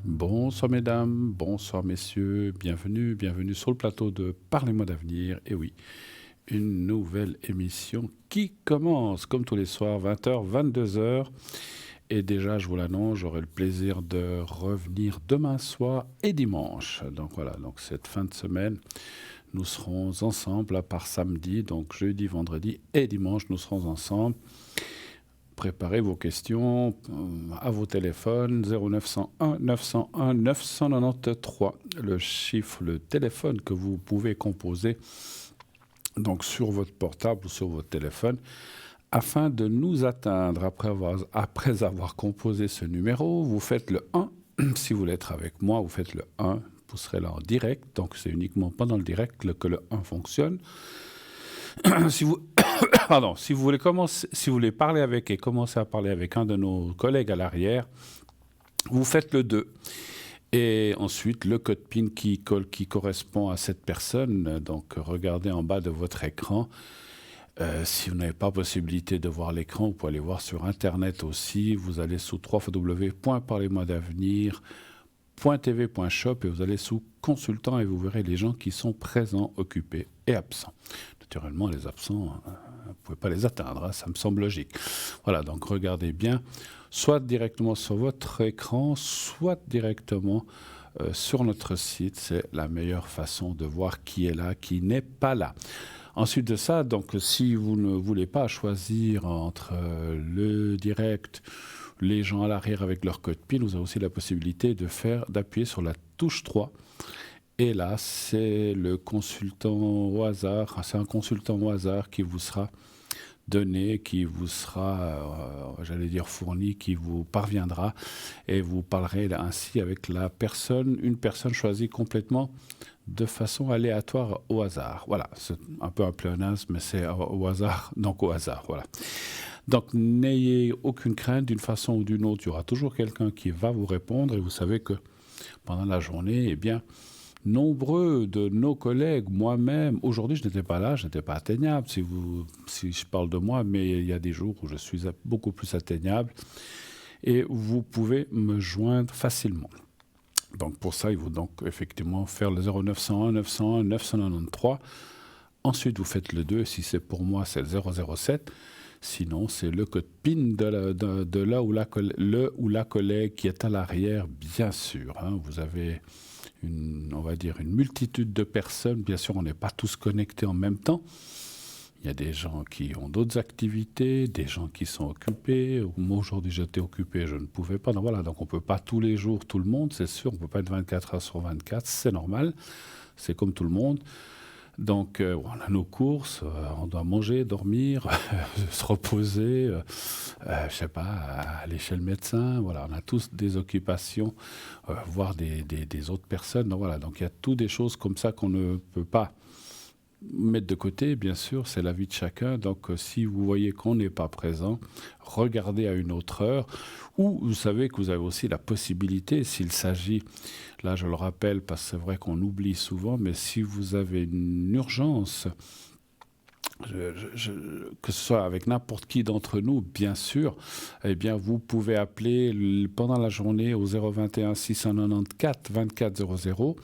Bonsoir mesdames, bonsoir messieurs, bienvenue sur le plateau de Parlez-moi d'avenir. Et oui, une nouvelle émission qui commence comme tous les soirs, 20h, 22h. Et déjà, je vous l'annonce, j'aurai le plaisir de revenir demain soir et dimanche. Donc voilà, donc cette fin de semaine, nous serons ensemble, à part samedi, donc jeudi, vendredi et dimanche, nous serons ensemble. Préparez vos questions à vos téléphones 0901 901 993, le téléphone que vous pouvez composer donc sur votre portable ou sur votre téléphone afin de nous atteindre. Après avoir composé ce numéro, vous faites le 1. Si vous voulez être avec moi, vous faites le 1. Vous serez là en direct, donc c'est uniquement pendant le direct que le 1 fonctionne. Si vous, pardon, si vous voulez parler avec et commencer à parler avec un de nos collègues à l'arrière, vous faites le 2. Et ensuite, le code PIN qui correspond à cette personne. Donc, regardez en bas de votre écran. Si vous n'avez pas possibilité de voir l'écran, vous pouvez aller voir sur Internet aussi. Vous allez sous www.parlez-moi-d'avenir.tv.shop et vous allez sous consultant et vous verrez les gens qui sont présents, occupés et absents. Naturellement, les absents, vous ne pouvez pas les atteindre, hein, ça me semble logique. Voilà, donc regardez bien, soit directement sur votre écran, soit directement sur notre site. C'est la meilleure façon de voir qui est là, qui n'est pas là. Ensuite de ça, donc, si vous ne voulez pas choisir entre le direct, les gens à l'arrière avec leur code PIN, vous avez aussi la possibilité d'appuyer sur la touche 3. Et là, c'est le consultant au hasard, c'est un consultant au hasard qui vous sera donné, qui vous sera, fourni, qui vous parviendra, et vous parlerez ainsi avec une personne choisie complètement de façon aléatoire au hasard. Voilà, c'est un peu un pléonasme, mais c'est au hasard, donc au hasard, voilà. Donc n'ayez aucune crainte, d'une façon ou d'une autre, il y aura toujours quelqu'un qui va vous répondre, et vous savez que pendant la journée, eh bien, nombreux de nos collègues, moi-même, aujourd'hui je n'étais pas là, je n'étais pas atteignable, si je parle de moi, mais il y a des jours où je suis beaucoup plus atteignable et vous pouvez me joindre facilement. Donc pour ça, il faut donc effectivement faire le 0901 901 993. Ensuite, vous faites le 2, si c'est pour moi, c'est le 007. Sinon, c'est le code PIN de là où la collègue qui est à l'arrière, bien sûr. Hein, vous avez une multitude de personnes. Bien sûr, on n'est pas tous connectés en même temps. Il y a des gens qui ont d'autres activités, des gens qui sont occupés. Moi, aujourd'hui, j'étais occupé, je ne pouvais pas. Donc, voilà, donc on ne peut pas tous les jours, tout le monde, c'est sûr. On ne peut pas être 24 heures sur 24, c'est normal. C'est comme tout le monde. Donc, on a nos courses, on doit manger, dormir, se reposer, je sais pas, aller chez le médecin. Voilà, on a tous des occupations, voir des autres personnes. Donc, voilà, donc il y a toutes des choses comme ça qu'on ne peut pas mettre de côté, bien sûr, c'est la vie de chacun. Donc, si vous voyez qu'on n'est pas présent, regardez à une autre heure. Ou vous savez que vous avez aussi la possibilité, s'il s'agit, là je le rappelle parce que c'est vrai qu'on oublie souvent, mais si vous avez une urgence, que ce soit avec n'importe qui d'entre nous, bien sûr, eh bien vous pouvez appeler pendant la journée au 021 694 2400.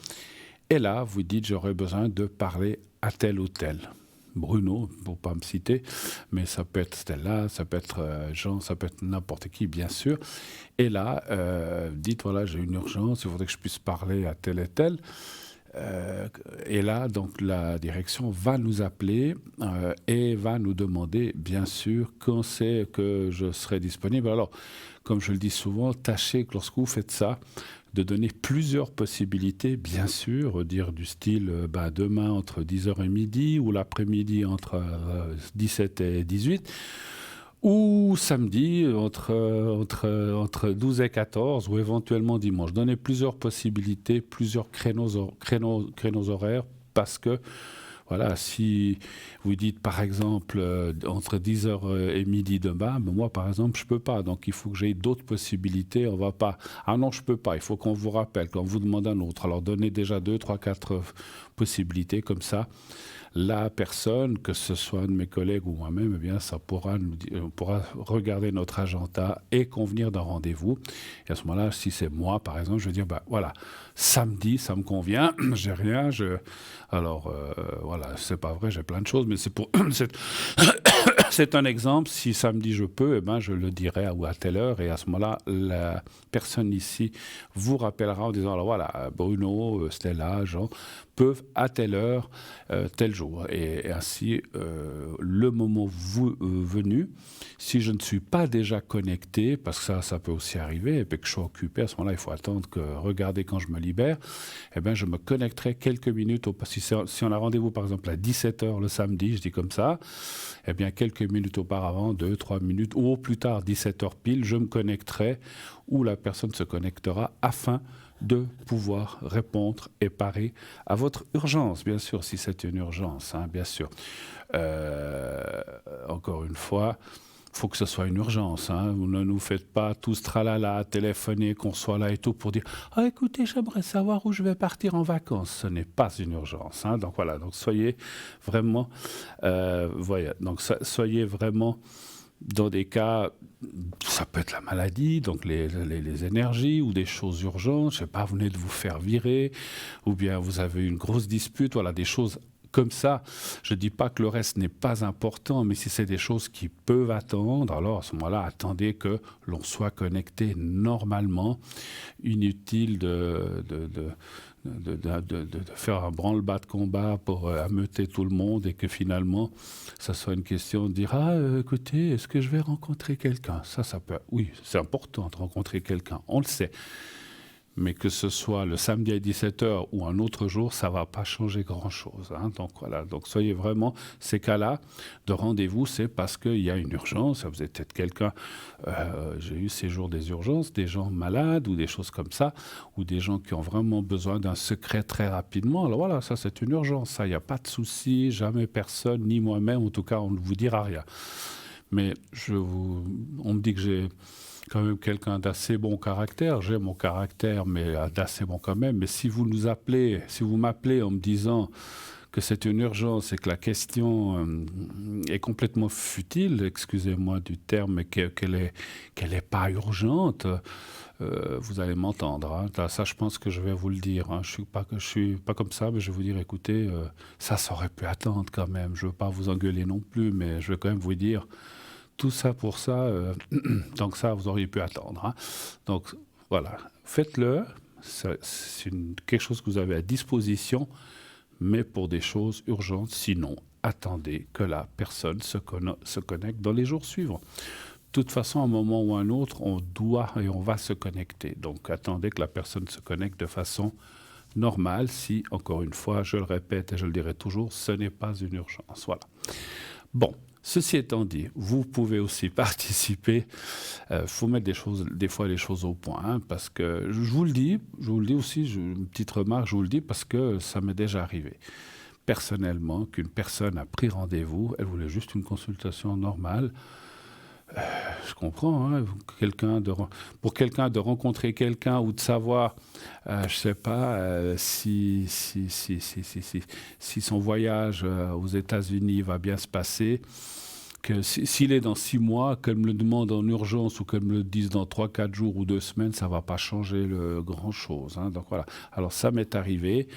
Et là, vous dites, j'aurais besoin de parler à tel ou tel. Bruno, pour ne pas me citer, mais ça peut être Stella, ça peut être Jean, ça peut être n'importe qui, bien sûr. Et là, dites, voilà, j'ai une urgence, il faudrait que je puisse parler à tel et tel. Et là, donc, la direction va nous appeler et va nous demander, bien sûr, quand c'est que je serai disponible. Alors, comme je le dis souvent, tâchez que lorsque vous faites ça, de donner plusieurs possibilités, bien sûr, dire du style demain entre 10h et midi, ou l'après-midi entre 17 et 18, ou samedi entre 12 et 14, ou éventuellement dimanche. Donnez plusieurs possibilités, plusieurs créneaux horaires, parce que voilà, si vous dites par exemple entre 10h et midi demain, ben moi par exemple je peux pas, donc il faut que j'aie d'autres possibilités. On va pas, ah non je peux pas, il faut qu'on vous rappelle, qu'on vous demande un autre. Alors donnez déjà 2, 3, 4 possibilités comme ça. la personne, que ce soit un de mes collègues ou moi-même, eh bien, on pourra regarder notre agenda et convenir d'un rendez-vous. Et à ce moment-là, si c'est moi, par exemple, je vais dire, bah, voilà, samedi, ça me convient, j'ai rien, alors, voilà, c'est pas vrai, j'ai plein de choses, mais c'est un exemple. Si samedi je peux, eh ben, je le dirai ou à telle heure. Et à ce moment-là, la personne ici vous rappellera en disant, alors voilà, Bruno, Stella, Jean, peuvent à telle heure, tel jour. Et ainsi, le moment venu, si je ne suis pas déjà connecté, parce que ça peut aussi arriver, et puis que je sois occupé, à ce moment-là, il faut attendre que regarder quand je me libère, eh bien, je me connecterai quelques minutes. Si on a rendez-vous, par exemple, à 17h le samedi, je dis comme ça, eh bien, quelques minutes auparavant, 2-3 minutes, ou au plus tard, 17h pile, je me connecterai, ou la personne se connectera afin de pouvoir répondre et parer à votre urgence, bien sûr, si c'est une urgence, hein, bien sûr. Encore une fois, il faut que ce soit une urgence. Hein. Vous ne nous faites pas tous tralala, téléphoner, qu'on soit là et tout pour dire « Ah, écoutez, j'aimerais savoir où je vais partir en vacances ». Ce n'est pas une urgence. Hein. Donc voilà, donc soyez vraiment... soyez vraiment... Dans des cas, ça peut être la maladie, donc les énergies ou des choses urgentes, je sais pas, vous venez de vous faire virer, ou bien vous avez une grosse dispute, voilà, des choses comme ça. Je ne dis pas que le reste n'est pas important, mais si c'est des choses qui peuvent attendre, alors à ce moment-là, attendez que l'on soit connecté normalement. Inutile de faire un branle-bas de combat pour ameuter tout le monde et que finalement, ça soit une question de dire « Ah, écoutez, est-ce que je vais rencontrer quelqu'un ?» Ça peut... Oui, c'est important de rencontrer quelqu'un, on le sait. Mais que ce soit le samedi à 17h ou un autre jour, ça ne va pas changer grand-chose. Hein. Donc voilà, donc soyez vraiment, ces cas-là de rendez-vous, c'est parce qu'il y a une urgence. Vous êtes peut-être quelqu'un, j'ai eu ces jours des urgences, des gens malades ou des choses comme ça, ou des gens qui ont vraiment besoin d'un secret très rapidement. Alors voilà, ça c'est une urgence, ça, il n'y a pas de souci, jamais personne, ni moi-même, en tout cas, on ne vous dira rien. Mais on me dit que j'ai quand même quelqu'un d'assez bon caractère. J'ai mon caractère, mais d'assez bon quand même. Mais si vous m'appelez en me disant que c'est une urgence et que la question est complètement futile, excusez-moi du terme, mais qu'elle est pas urgente, vous allez m'entendre. Hein. Ça, je pense que je vais vous le dire. Hein. Je suis pas comme ça, mais je vais vous dire, écoutez, ça aurait pu attendre quand même. Je veux pas vous engueuler non plus, mais je vais quand même vous dire... Tout ça pour ça, donc ça, vous auriez pu attendre. Hein. Donc voilà, faites-le. C'est quelque chose que vous avez à disposition, mais pour des choses urgentes. Sinon, attendez que la personne se connecte dans les jours suivants. De toute façon, à un moment ou à un autre, on doit et on va se connecter. Donc attendez que la personne se connecte de façon normale. Si, encore une fois, je le répète et je le dirai toujours, ce n'est pas une urgence. Voilà. Bon. Ceci étant dit, vous pouvez aussi participer. Faut mettre des fois les choses au point, hein, parce que je vous le dis aussi, une petite remarque, je vous le dis parce que ça m'est déjà arrivé. Personnellement, qu'une personne a pris rendez-vous, elle voulait juste une consultation normale. Je comprends, hein, pour quelqu'un de rencontrer quelqu'un ou de savoir, je sais pas, si son voyage aux États-Unis va bien se passer, que s'il est dans 6 mois, qu'elle me le demande en urgence ou qu'elle me le dise dans 3-4 jours ou 2 semaines, ça va pas changer grand-chose. Hein, donc voilà. Alors ça m'est arrivé.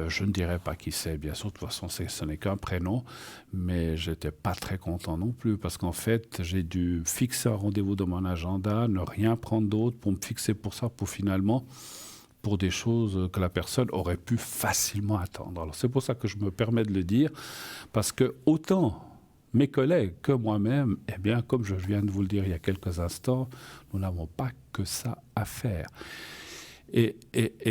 Je ne dirais pas qui c'est, bien sûr, de toute façon, ce n'est qu'un prénom, mais je n'étais pas très content non plus, parce qu'en fait, j'ai dû fixer un rendez-vous dans mon agenda, ne rien prendre d'autre pour me fixer pour ça, pour des choses que la personne aurait pu facilement attendre. Alors c'est pour ça que je me permets de le dire, parce que autant mes collègues que moi-même, eh bien, comme je viens de vous le dire il y a quelques instants, nous n'avons pas que ça à faire. Et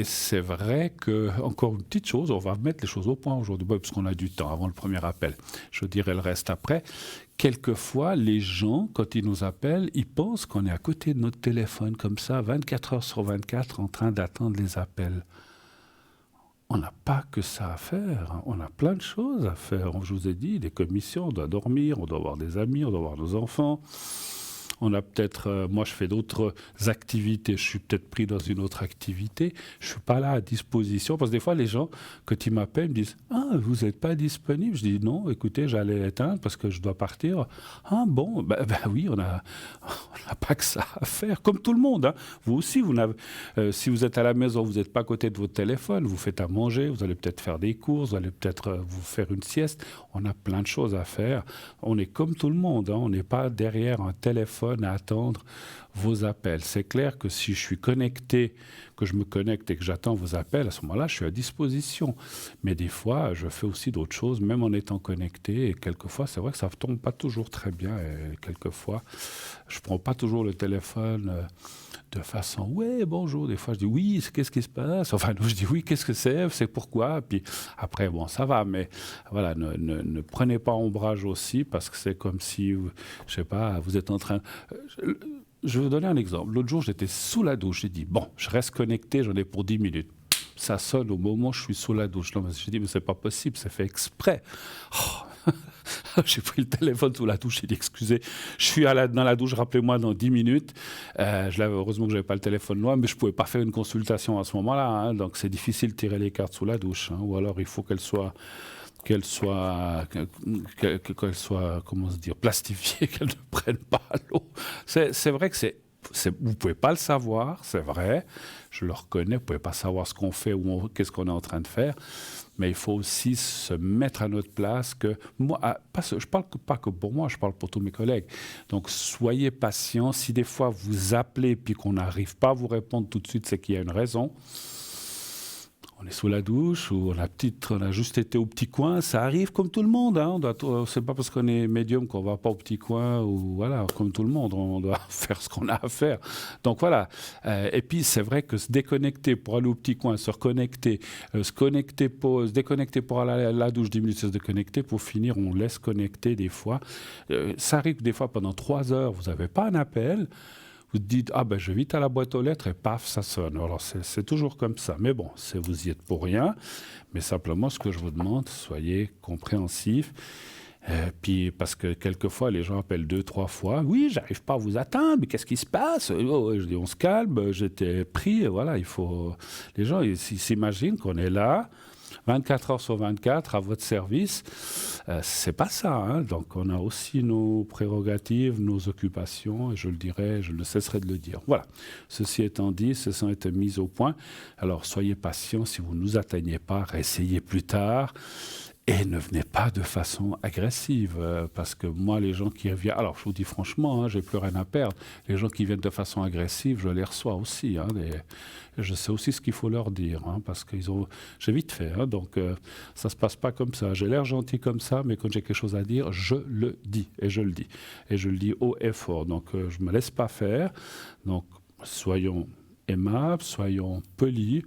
c'est vrai que, encore une petite chose, on va mettre les choses au point aujourd'hui, parce qu'on a du temps avant le premier appel. Je dirai le reste après. Quelquefois, les gens, quand ils nous appellent, ils pensent qu'on est à côté de notre téléphone, comme ça, 24 heures sur 24, en train d'attendre les appels. On n'a pas que ça à faire. On a plein de choses à faire. Je vous ai dit, des commissions, on doit dormir, on doit avoir des amis, on doit avoir nos enfants. On a peut-être, moi je fais d'autres activités, je suis peut-être pris dans une autre activité, je ne suis pas là à disposition, parce que des fois les gens, quand ils m'appellent, me disent « Ah, vous n'êtes pas disponible ?» Je dis « Non, écoutez, j'allais éteindre parce que je dois partir. » « Ah bon, ben oui, on n'a pas que ça à faire, comme tout le monde. Hein. Vous aussi, si vous êtes à la maison, vous n'êtes pas à côté de votre téléphone, vous faites à manger, vous allez peut-être faire des courses, vous allez peut-être vous faire une sieste. On a plein de choses à faire. On est comme tout le monde, hein. On n'est pas derrière un téléphone à attendre vos appels. C'est clair que si je suis connecté, que je me connecte et que j'attends vos appels, à ce moment-là, je suis à disposition. Mais des fois, je fais aussi d'autres choses, même en étant connecté. Et quelquefois, c'est vrai que ça ne tombe pas toujours très bien. Et quelquefois, je ne prends pas toujours le téléphone de façon « Ouais, bonjour ». Des fois, je dis « Oui, qu'est-ce qui se passe ?» Enfin, je dis « Oui, qu'est-ce que c'est pourquoi ?» Puis après, bon, ça va. Mais voilà, ne prenez pas ombrage aussi, parce que c'est comme si, je sais pas, vous êtes en train... Je vais vous donner un exemple. L'autre jour, j'étais sous la douche. J'ai dit, bon, je reste connecté, j'en ai pour 10 minutes. Ça sonne au moment où je suis sous la douche. Non, j'ai dit, mais c'est pas possible, c'est fait exprès. Oh. J'ai pris le téléphone sous la douche, j'ai dit, excusez, je suis dans la douche, rappelez-moi dans 10 minutes. Heureusement que je n'avais pas le téléphone loin, mais je ne pouvais pas faire une consultation à ce moment-là. Hein, donc c'est difficile de tirer les cartes sous la douche. Hein, ou alors il faut qu'elle soit comment se dire, plastifiée, qu'elle ne prenne pas l'eau. C'est vrai que vous ne pouvez pas le savoir, c'est vrai, je le reconnais, vous ne pouvez pas savoir ce qu'on fait ou qu'est-ce qu'on est en train de faire, mais il faut aussi se mettre à notre place. Que moi, je ne parle pas que pour moi, je parle pour tous mes collègues. Donc soyez patients, si des fois vous appelez et qu'on n'arrive pas à vous répondre tout de suite, c'est qu'il y a une raison. On est sous la douche ou on a juste été au petit coin. Ça arrive comme tout le monde. Hein. C'est pas parce qu'on est médium qu'on va pas au petit coin ou voilà, comme tout le monde. On doit faire ce qu'on a à faire. Donc voilà. Et puis c'est vrai que se déconnecter pour aller au petit coin, se reconnecter, se connecter, se déconnecter pour aller à la douche 10 minutes, se déconnecter pour finir, on laisse connecter des fois. Ça arrive des fois pendant 3 heures, vous n'avez pas un appel. Vous dites, ah ben je vais vite à la boîte aux lettres et paf, ça sonne. Alors c'est toujours comme ça. Mais bon, vous y êtes pour rien. Mais simplement, ce que je vous demande, soyez compréhensifs. Puis parce que quelquefois, les gens appellent 2-3 fois. Oui, j'arrive pas à vous atteindre, mais qu'est-ce qui se passe? Je dis, on se calme, j'étais pris. Voilà, les gens ils s'imaginent qu'on est là. 24 heures sur 24 à votre service, c'est pas ça. Hein. Donc on a aussi nos prérogatives, nos occupations, et je le dirai, je ne cesserai de le dire. Voilà. Ceci étant dit, ceci a été mis au point. Alors soyez patients, si vous ne nous atteignez pas, réessayez plus tard. Et ne venez pas de façon agressive, parce que moi, les gens qui reviennent... Alors, je vous dis franchement, hein, j'ai plus rien à perdre. Les gens qui viennent de façon agressive, je les reçois aussi. Hein, je sais aussi ce qu'il faut leur dire, hein, parce que j'ai vite fait. Hein, donc, ça ne se passe pas comme ça. J'ai l'air gentil comme ça, mais quand j'ai quelque chose à dire, je le dis. Et je le dis. Et je le dis haut et fort. Donc, je ne me laisse pas faire. Donc, soyons aimables, soyons polis,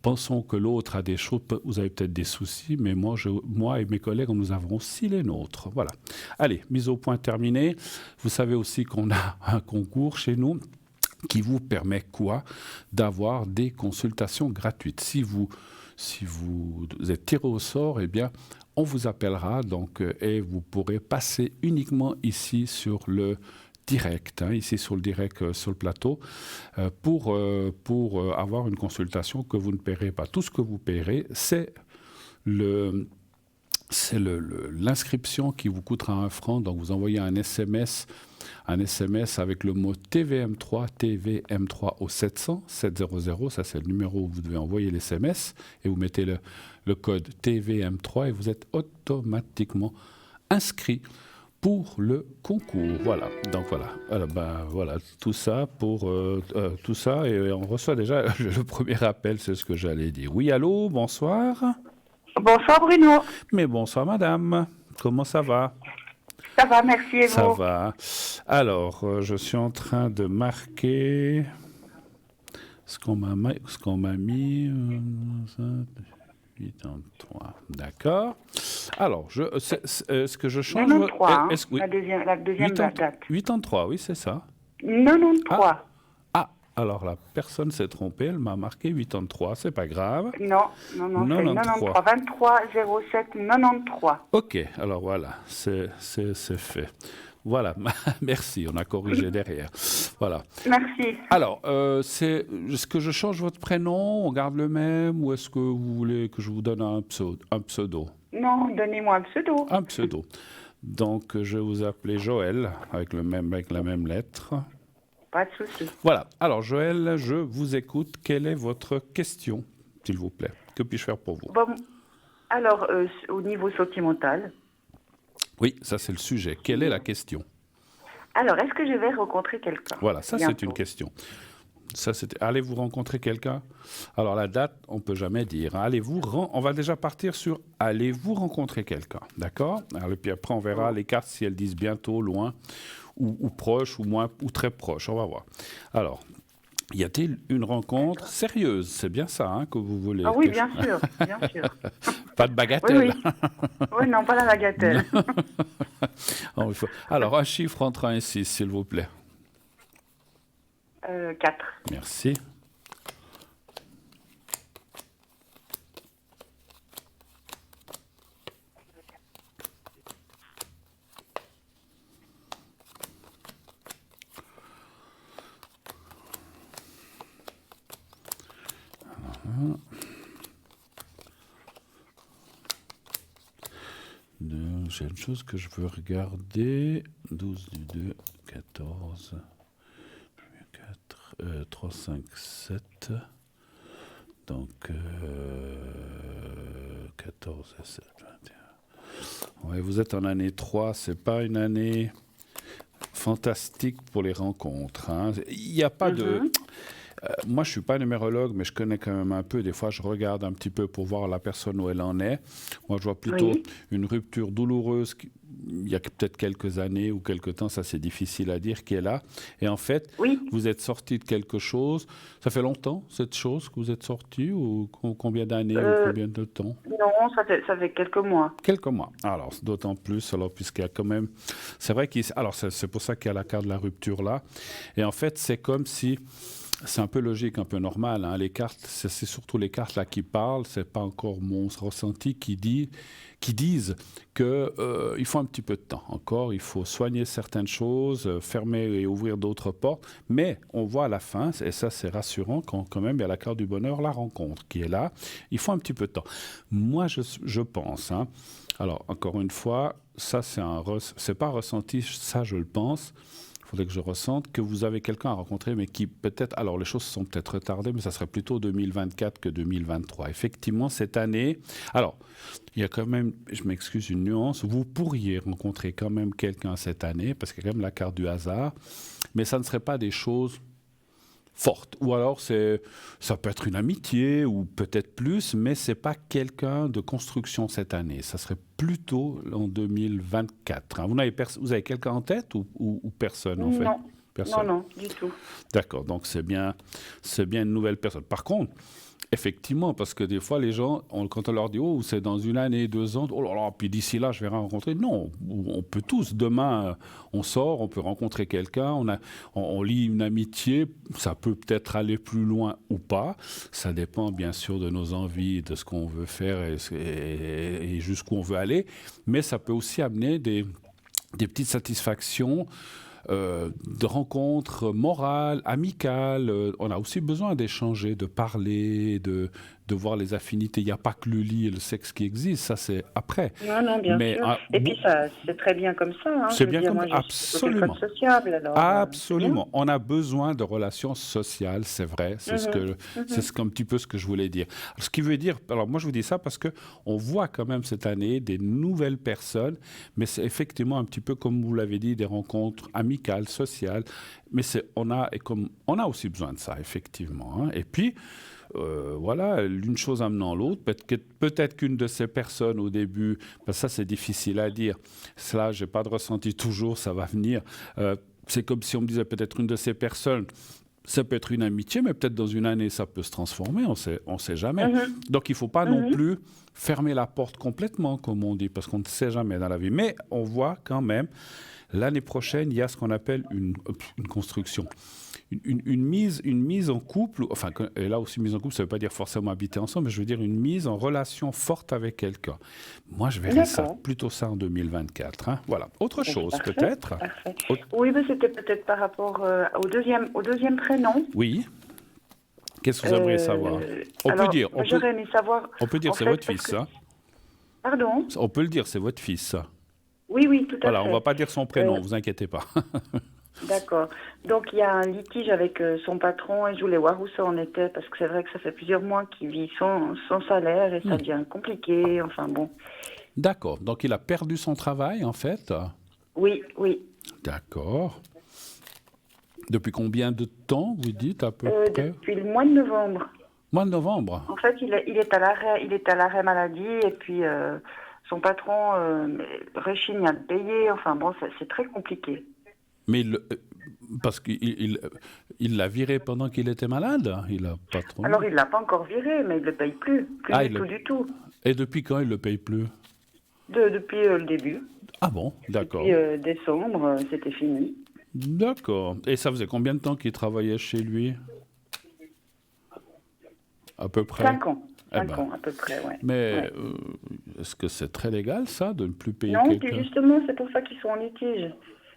pensons que l'autre a des choses, vous avez peut-être des soucis, mais moi et mes collègues, nous avons aussi les nôtres. Voilà. Allez, mise au point terminée. Vous savez aussi qu'on a un concours chez nous qui vous permet quoi? D'avoir des consultations gratuites. Si vous êtes tiré au sort, eh bien, on vous appellera donc, et vous pourrez passer uniquement ici sur le direct, hein, ici sur le direct, sur le plateau, pour avoir une consultation que vous ne paierez pas. Tout ce que vous paierez, c'est l'inscription qui vous coûtera 1 franc. Donc vous envoyez un SMS avec le mot TVM3 au 700, ça c'est le numéro où vous devez envoyer l'SMS, et vous mettez le code TVM3 et vous êtes automatiquement inscrit pour le concours. Voilà. Donc voilà. Alors, voilà, tout ça tout ça, et on reçoit déjà le premier appel, c'est ce que j'allais dire. Oui, allô, bonsoir. Bonsoir Bruno. Mais bonsoir madame. Comment ça va? Ça va, merci, et vous? Ça va. Alors, je suis en train de marquer ce qu'on m'a mis. 83. D'accord. Alors, est-ce que je change? 93, la deuxième date. 83, oui, c'est ça. 93. Alors la personne s'est trompée, elle m'a marqué 83, c'est pas grave. Non, c'est 93. 23 07 93. Ok, alors voilà, c'est fait. Voilà, merci, on a corrigé derrière. Voilà. Merci. Alors, est-ce que je change votre prénom, on garde le même, ou est-ce que vous voulez que je vous donne un pseudo? Non, donnez-moi un pseudo. Un pseudo. Donc, je vais vous appeler Joël, avec la même lettre. Pas de souci. Voilà. Alors, Joël, je vous écoute. Quelle est votre question, s'il vous plaît? Que puis-je faire pour vous? Bon, alors, au niveau sentimental. Oui, ça c'est le sujet. Quelle est la question? Alors, est-ce que je vais rencontrer quelqu'un? Voilà, ça c'est une question. Allez-vous rencontrer quelqu'un? Alors la date, on ne peut jamais dire. On va déjà partir sur allez-vous rencontrer quelqu'un, d'accord? Et puis après on verra les cartes si elles disent bientôt, loin, ou proche, ou moins, ou très proche. On va voir. Alors, y a-t-il une rencontre sérieuse? C'est bien ça hein, que vous voulez? Ah oui, bien sûr, bien sûr. Pas de bagatelle. Oui, non, pas la bagatelle. Alors, un chiffre entre 1 et 6, s'il vous plaît. 4. Merci. J'ai une chose que je veux regarder. 12 du 2, 14, 4, 3, 5, 7. Donc, 14 et 7, 21. Ouais, vous êtes en année 3, c'est pas une année fantastique pour les rencontres. Hein. Il n'y a pas de... moi, je ne suis pas numérologue, mais je connais quand même un peu. Des fois, je regarde un petit peu pour voir la personne où elle en est. Moi, je vois plutôt une rupture douloureuse il y a peut-être quelques années ou quelques temps, ça c'est difficile à dire, qui est là. Et en fait, vous êtes sorti de quelque chose. Ça fait longtemps, cette chose, que vous êtes sorti, ou combien d'années ou combien de temps? Non, ça fait quelques mois. Quelques mois. Alors, d'autant plus, puisqu'il y a quand même... C'est vrai alors c'est pour ça qu'il y a la carte de la rupture là. Et en fait, c'est comme si... C'est un peu logique, un peu normal. Hein. Les cartes, c'est surtout les cartes là qui parlent. C'est pas encore mon ressenti qui disent que il faut un petit peu de temps. Encore, il faut soigner certaines choses, fermer et ouvrir d'autres portes. Mais on voit à la fin, et ça c'est rassurant, quand même il y a la carte du bonheur, la rencontre qui est là. Il faut un petit peu de temps. Moi, je pense. Hein, alors encore une fois, ça c'est pas un ressenti. Ça je le pense. Il faudrait que je ressente que vous avez quelqu'un à rencontrer, mais qui peut-être... Alors, les choses sont peut-être retardées, mais ça serait plutôt 2024 que 2023. Effectivement, cette année... Alors, il y a quand même, je m'excuse, une nuance. Vous pourriez rencontrer quand même quelqu'un cette année, parce qu'il y a quand même la carte du hasard, mais ça ne serait pas des choses fortes. Ou alors, ça peut être une amitié, ou peut-être plus, mais ce n'est pas quelqu'un de construction cette année. Ça serait plutôt en 2024. Hein. Vous avez quelqu'un en tête ou personne, en fait? Non. Personne. Non, du tout. D'accord, donc c'est bien une nouvelle personne. Par contre, effectivement, parce que des fois, les gens, quand on leur dit « Oh, c'est dans 1 année, 2 ans, oh là là, puis d'ici là, je vais rencontrer. » Non, on peut tous. Demain, on sort, on peut rencontrer quelqu'un, on lie une amitié, ça peut peut-être aller plus loin ou pas. Ça dépend, bien sûr, de nos envies, de ce qu'on veut faire et jusqu'où on veut aller. Mais ça peut aussi amener des petites satisfactions, de rencontres morales, amicales. On a aussi besoin d'échanger, de parler, de voir les affinités. Il n'y a pas que le lit et le sexe qui existent, ça c'est après. Non, bien sûr. Et puis ça, c'est très bien comme ça. Hein. C'est bien comme ça, absolument. Sociable, alors, absolument. On a besoin de relations sociales, c'est vrai. C'est un petit peu ce que je voulais dire. Alors, ce qui veut dire, alors moi je vous dis ça parce qu'on voit quand même cette année des nouvelles personnes, mais c'est effectivement un petit peu comme vous l'avez dit, des rencontres amicales, sociales. Mais on a aussi besoin de ça, effectivement. Hein. Et puis, voilà, l'une chose amenant l'autre. Peut-être qu'une de ces personnes au début, ça c'est difficile à dire. Cela, j'ai pas de ressenti toujours, ça va venir. C'est comme si on me disait peut-être une de ces personnes. Ça peut être une amitié, mais peut-être dans 1 année, ça peut se transformer, on sait jamais. Donc, il ne faut pas non plus fermer la porte complètement, comme on dit, parce qu'on ne sait jamais dans la vie. Mais on voit quand même, l'année prochaine, il y a ce qu'on appelle une construction. une mise en couple, enfin, et là aussi mise en couple, ça ne veut pas dire forcément habiter ensemble, mais je veux dire une mise en relation forte avec quelqu'un. Moi, je verrais ça, D'accord. plutôt ça en 2024. Hein. Voilà. Autre Bon, chose, parfait, peut-être. parfait. Autre- Oui, mais c'était peut-être par rapport au deuxième prénom. Oui. Qu'est-ce que vous aimeriez savoir? On peut Alors, dire, j'aurais aimé savoir, on peut dire, en c'est fait, votre parce fils, que... ça. Pardon? On peut le dire, c'est votre fils, ça. Oui, oui, tout à Voilà, on ne va fait. pas dire son Euh, prénom, vous inquiétez pas. D'accord. Donc, il y a un litige avec son patron et je voulais voir où ça en était parce que c'est vrai que ça fait plusieurs mois qu'il vit son salaire et ça devient compliqué. Enfin, bon. D'accord. Donc, il a perdu son travail, en fait. Oui, oui. D'accord. Depuis combien de temps, vous dites, à peu près? Depuis le mois de novembre. Mois de novembre. En fait, il est à l'arrêt maladie et puis son patron rechigne à le payer. Enfin, bon, c'est très compliqué. Mais parce qu'il l'a viré pendant qu'il était malade. Il a pas trop. Alors, il l'a pas encore viré, mais il le paye plus. Plus Ah, du tout, du tout. Et depuis quand il le paye plus? Depuis le début. Ah bon, d'accord. Depuis décembre, c'était fini. D'accord. Et ça faisait combien de temps qu'il travaillait chez lui? À peu près. 5 ans. Eh 5 ben. ans, à peu près, ouais. Mais Ouais. est-ce que c'est très légal, ça, de ne plus payer Non, puis quelqu'un? justement, c'est pour ça qu'ils sont en litige.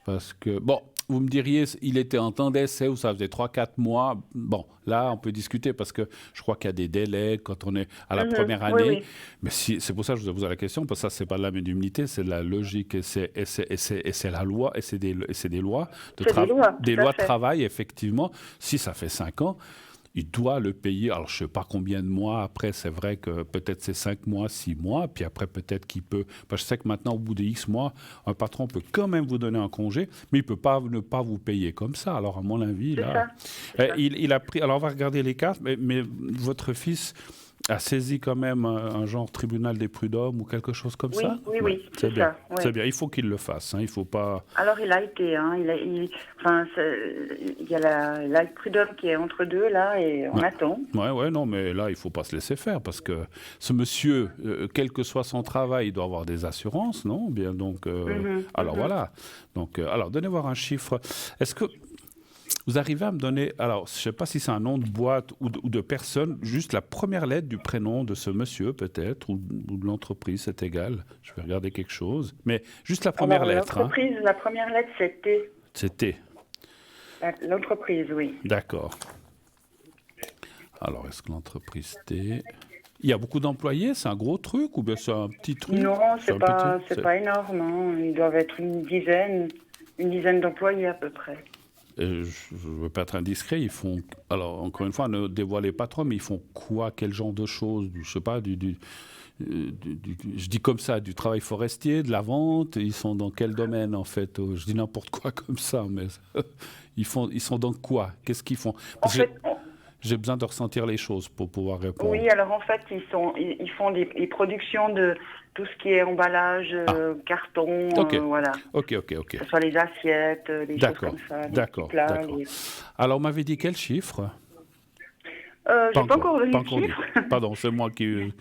Parce que, bon, vous me diriez, il était en temps d'essai où ça faisait 3 4 mois. Bon, là, on peut discuter parce que je crois qu'il y a des délais quand on est à la première Oui, année. oui. Mais c'est pour ça que je vous ai posé la question, parce que ça, c'est pas de la médiumnité, c'est de la logique et c'est la loi, et c'est des lois C'est des lois, tout à de fait. travail, effectivement. Si ça fait 5 ans, il doit le payer. Alors, je ne sais pas combien de mois après, c'est vrai que peut-être c'est 5 mois, 6 mois, puis après, peut-être qu'il peut. Parce que je sais que maintenant, au bout de X mois, un patron peut quand même vous donner un congé, mais il ne peut pas ne pas vous payer comme ça. Alors, à mon avis, C'est là. ça. C'est ça. Il a pris. Alors, on va regarder les cartes, mais votre fils a saisi quand même un genre tribunal des prud'hommes ou quelque chose comme Oui, ça? oui, Ouais, oui, c'est c'est bien. ça. C'est Ouais. bien. Il faut qu'il le fasse. Hein. Il ne faut pas. Alors, il a été, hein, enfin, il y a la prud'homme qui est entre deux, là, et on Ouais. attend. Ouais, non, mais là, il faut pas se laisser faire parce que ce monsieur, quel que soit son travail, il doit avoir des assurances, non? Bien, donc, alors voilà. Donc, alors, donnez voir un chiffre. Est-ce que vous arrivez à me donner, alors, je sais pas si c'est un nom de boîte ou de personne, juste la première lettre du prénom de ce monsieur, peut-être, ou de l'entreprise, c'est égal. Je vais regarder quelque chose, mais juste la première Alors, lettre. Hein. l'entreprise, la première lettre, c'était C'était, l'entreprise, oui. d'accord. Alors, est-ce que l'entreprise T... Il y a beaucoup d'employés, c'est un gros truc ou bien c'est un petit truc? Non, un petit- c'est pas énorme, hein. Ils doivent être une dizaine d'employés à peu près. Je ne veux pas être indiscret, ils font... Alors, encore une fois, ne dévoilez pas trop, mais ils font quoi? Quel genre de choses? Je sais pas, je dis comme ça, du travail forestier, de la vente? Ils sont dans quel domaine, en fait? Je dis n'importe quoi comme ça, mais ils sont dans quoi? Qu'est-ce qu'ils font? En Parce que fait, j'ai besoin de ressentir les choses pour pouvoir répondre. oui, alors en fait, ils font des productions de tout ce qui est emballage, carton, Ok. voilà. Ok. Que ce soit les assiettes, les choses D'accord, comme ça, les d'accord, petits plats. d'accord. Alors, on m'avait dit quel chiffre? J'ai pas encore pas le encore dit. chiffre. Pardon, c'est moi qui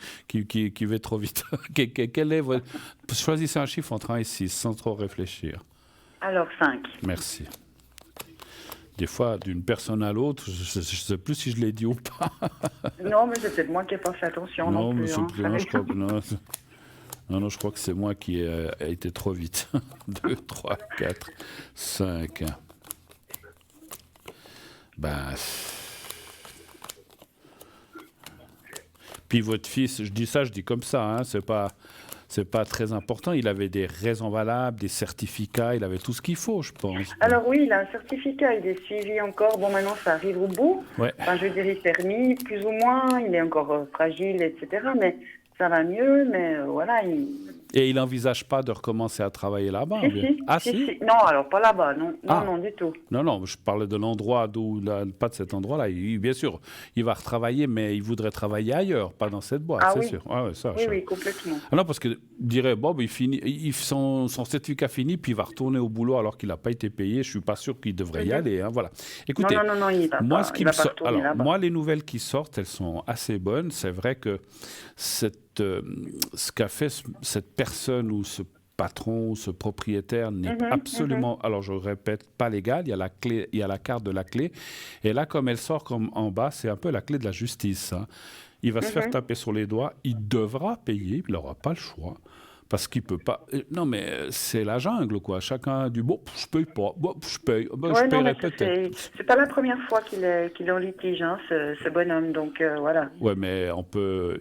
vais trop vite. Quel est votre... Choisissez un chiffre entre 1 et 6, sans trop réfléchir. Alors, 5. Merci. Des fois, d'une personne à l'autre, je ne sais plus si je l'ai dit ou pas. Non, mais c'est peut-être moi qui n'ai pas fait attention non mais plus. Hein, non, je crois que non, je crois que c'est moi qui a été trop vite. 2, 3, 4, 5. Ben... Puis votre fils, je dis comme ça, hein, c'est pas très important. Il avait des raisons valables, des certificats, il avait tout ce qu'il faut, je pense. Alors oui, il a un certificat, il est suivi encore. Bon, maintenant, ça arrive au bout. Ouais. Enfin, je veux dire, il s'est remis, plus ou moins. Il est encore fragile, etc. Mais ça va mieux, mais voilà. Et il n'envisage pas de recommencer à travailler là-bas? ou bien? Si. Ah, si? Non, alors pas là-bas, non. Ah. Non, du tout. Non, je parlais de l'endroit pas de cet endroit-là. Bien sûr, il va retravailler, mais il voudrait travailler ailleurs, pas dans cette boîte, Ah c'est oui. sûr. Ah, ouais, ça, Oui, complètement. Ah non, parce que dirait, Bob, son certificat fini, puis il va retourner au boulot alors qu'il n'a pas été payé. Je suis pas sûr qu'il devrait y aller. Hein, voilà. Écoutez, Non, il va moi, pas. ce qui Il me va pas sort, retourner là-bas. moi, les nouvelles qui sortent, elles sont assez bonnes. C'est vrai que ce qu'a fait cette personne ou ce patron, ce propriétaire n'est absolument, alors je répète, pas légal. Il y a la clé, il y a la carte de la clé. Et là, comme elle sort comme en bas, c'est un peu la clé de la justice, hein. Il va se faire taper sur les doigts. Il devra payer. Il n'aura pas le choix. Parce qu'il peut pas. Non, mais c'est la jungle, quoi. Chacun du bon, je paye pas. Bon, je paye. Ben, je paierai peut-être. C'est pas la première fois qu'il est en litige, hein, ce bonhomme. Donc voilà. Ouais, mais on peut.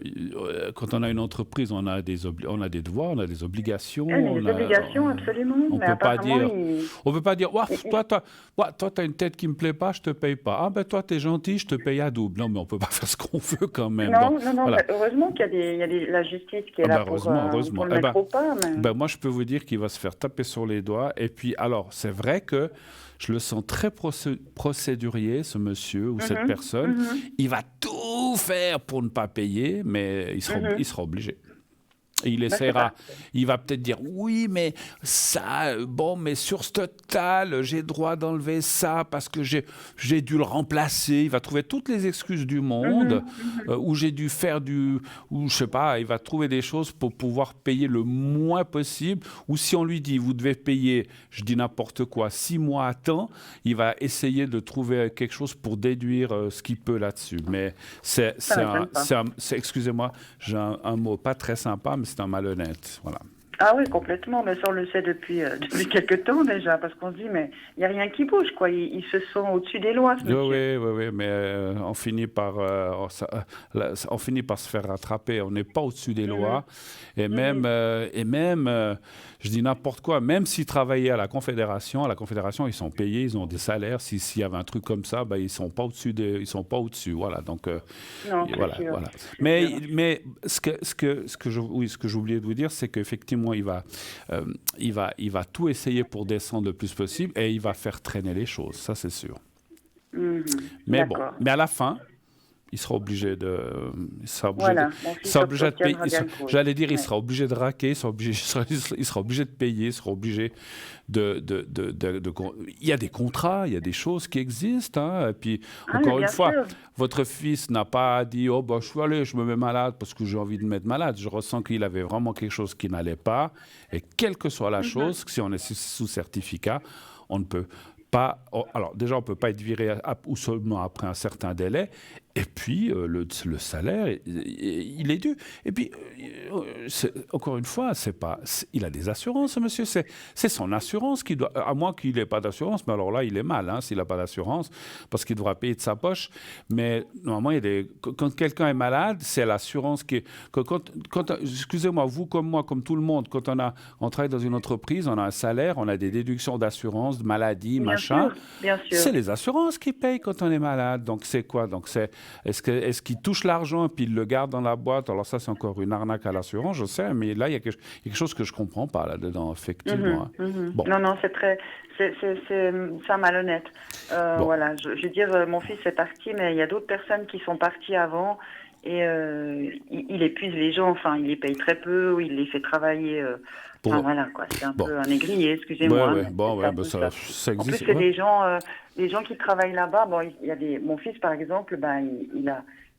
Quand on a une entreprise, on a des devoirs, on a des obligations. Des obligations, absolument. On mais peut pas dire. il- On peut pas dire. Ouah, toi, t'as une tête qui me plaît pas, je te paye pas. Ah ben toi, t'es gentil, je te paye à double. Non, mais on peut pas faire ce qu'on veut quand même. Non, Donc, non. voilà. Bah, heureusement qu'il y a la justice qui est là pour heureusement. le mettre au pas. Mais... Ben, moi, je peux vous dire qu'il va se faire taper sur les doigts. Et puis, alors, c'est vrai que je le sens très procédurier, ce monsieur ou cette personne. Il va tout faire pour ne pas payer, mais il sera obligé. Et il essaiera, il va peut-être dire oui, mais ça, bon, mais sur ce total, j'ai droit d'enlever ça parce que j'ai dû le remplacer. Il va trouver toutes les excuses du monde, où j'ai dû faire ou je sais pas, il va trouver des choses pour pouvoir payer le moins possible. Ou si on lui dit, vous devez payer, je dis n'importe quoi, 6 mois à temps, il va essayer de trouver quelque chose pour déduire ce qu'il peut là-dessus. Mais excusez-moi, j'ai un mot pas très sympa, mais c'est un malhonnête, voilà. Ah oui, complètement. Mais ça, on le sait depuis quelques temps déjà, parce qu'on se dit, mais il n'y a rien qui bouge, quoi. Ils se sont au-dessus des lois, ce monsieur. Oui, mais on finit par se faire rattraper. On n'est pas au-dessus des lois. Et même, je dis n'importe quoi, même s'ils travaillaient à la Confédération, ils sont payés, ils ont des salaires. S'il y avait un truc comme ça, ben, ils sont pas au-dessus. Voilà. Donc, Non, voilà. Mais ce que j'ai oublié de vous dire, c'est qu'effectivement, il va tout essayer pour descendre le plus possible et il va faire traîner les choses, ça c'est sûr. Mais bon, mais à la fin, il sera obligé de payer. J'allais dire, il sera obligé de raquer, il sera obligé de payer, il sera obligé il y a des contrats, il y a des choses qui existent, hein, et puis encore une fois, votre fils n'a pas dit oh bah je me mets malade parce que j'ai envie de me mettre malade. Je ressens qu'il avait vraiment quelque chose qui n'allait pas, et quelle que soit la chose, si on est sous certificat, on ne peut pas. Alors déjà, on ne peut pas être viré ou seulement après un certain délai. Et puis, le salaire, il est dû. Et puis, encore une fois, il a des assurances, ce monsieur. C'est son assurance qui doit... À moins qu'il n'ait pas d'assurance, mais alors là, il est mal, hein, s'il n'a pas d'assurance, parce qu'il devra payer de sa poche. Mais normalement, quand quelqu'un est malade, c'est l'assurance qui est... Excusez-moi, vous comme moi, comme tout le monde, quand on travaille dans une entreprise, on a un salaire, on a des déductions d'assurance, de maladie, machin. Bien sûr. C'est les assurances qui payent quand on est malade. Donc, c'est quoi? Donc, est-ce qu'il touche l'argent et puis il le garde dans la boîte? Alors ça, c'est encore une arnaque à l'assurance, je sais, mais là, il y a quelque chose que je ne comprends pas là-dedans, effectivement. Bon. Non, c'est un malhonnête. Bon. Voilà, je veux dire, mon fils est parti, mais il y a d'autres personnes qui sont parties avant et il épuise les gens, enfin, il les paye très peu, ou il les fait travailler... Enfin, voilà, quoi. C'est un peu un négrier, excusez-moi. Ça existe. En plus, c'est des gens qui travaillent là-bas. Bon, il y a mon fils, par exemple,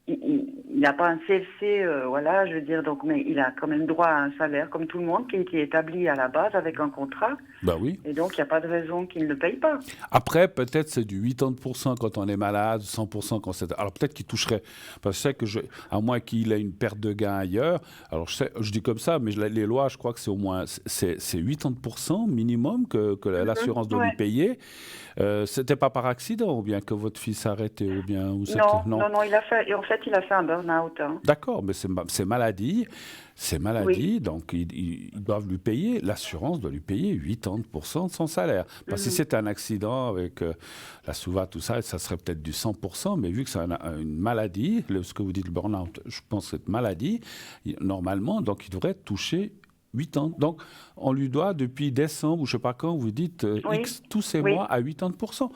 il n'a pas un CLC, voilà, je veux dire, donc, mais il a quand même droit à un salaire, comme tout le monde, qui est établi à la base avec un contrat. Ben oui. Et donc, il n'y a pas de raison qu'il ne paye pas. Après, peut-être c'est du 80% quand on est malade, 100% quand c'est... Alors, peut-être qu'il toucherait... Parce que je sais à moins qu'il ait une perte de gain ailleurs. Alors, je dis comme ça, mais les lois, je crois que c'est au moins... C'est 80% minimum que l'assurance doit lui payer. C'était pas par accident, ou bien que votre fils a arrêté, ou bien... Non, il a fait un burn-out. Hein. D'accord, mais c'est maladie. Donc ils doivent lui payer, l'assurance doit lui payer 80% de son salaire. Parce que si c'est un accident avec la SUVA, tout ça, ça serait peut-être du 100%, mais vu que c'est une maladie, ce que vous dites, le burn-out, je pense que c'est une maladie, normalement, donc il devrait toucher 8 ans. Donc, on lui doit, depuis décembre, ou je ne sais pas quand, vous dites, tous ces mois à 80%.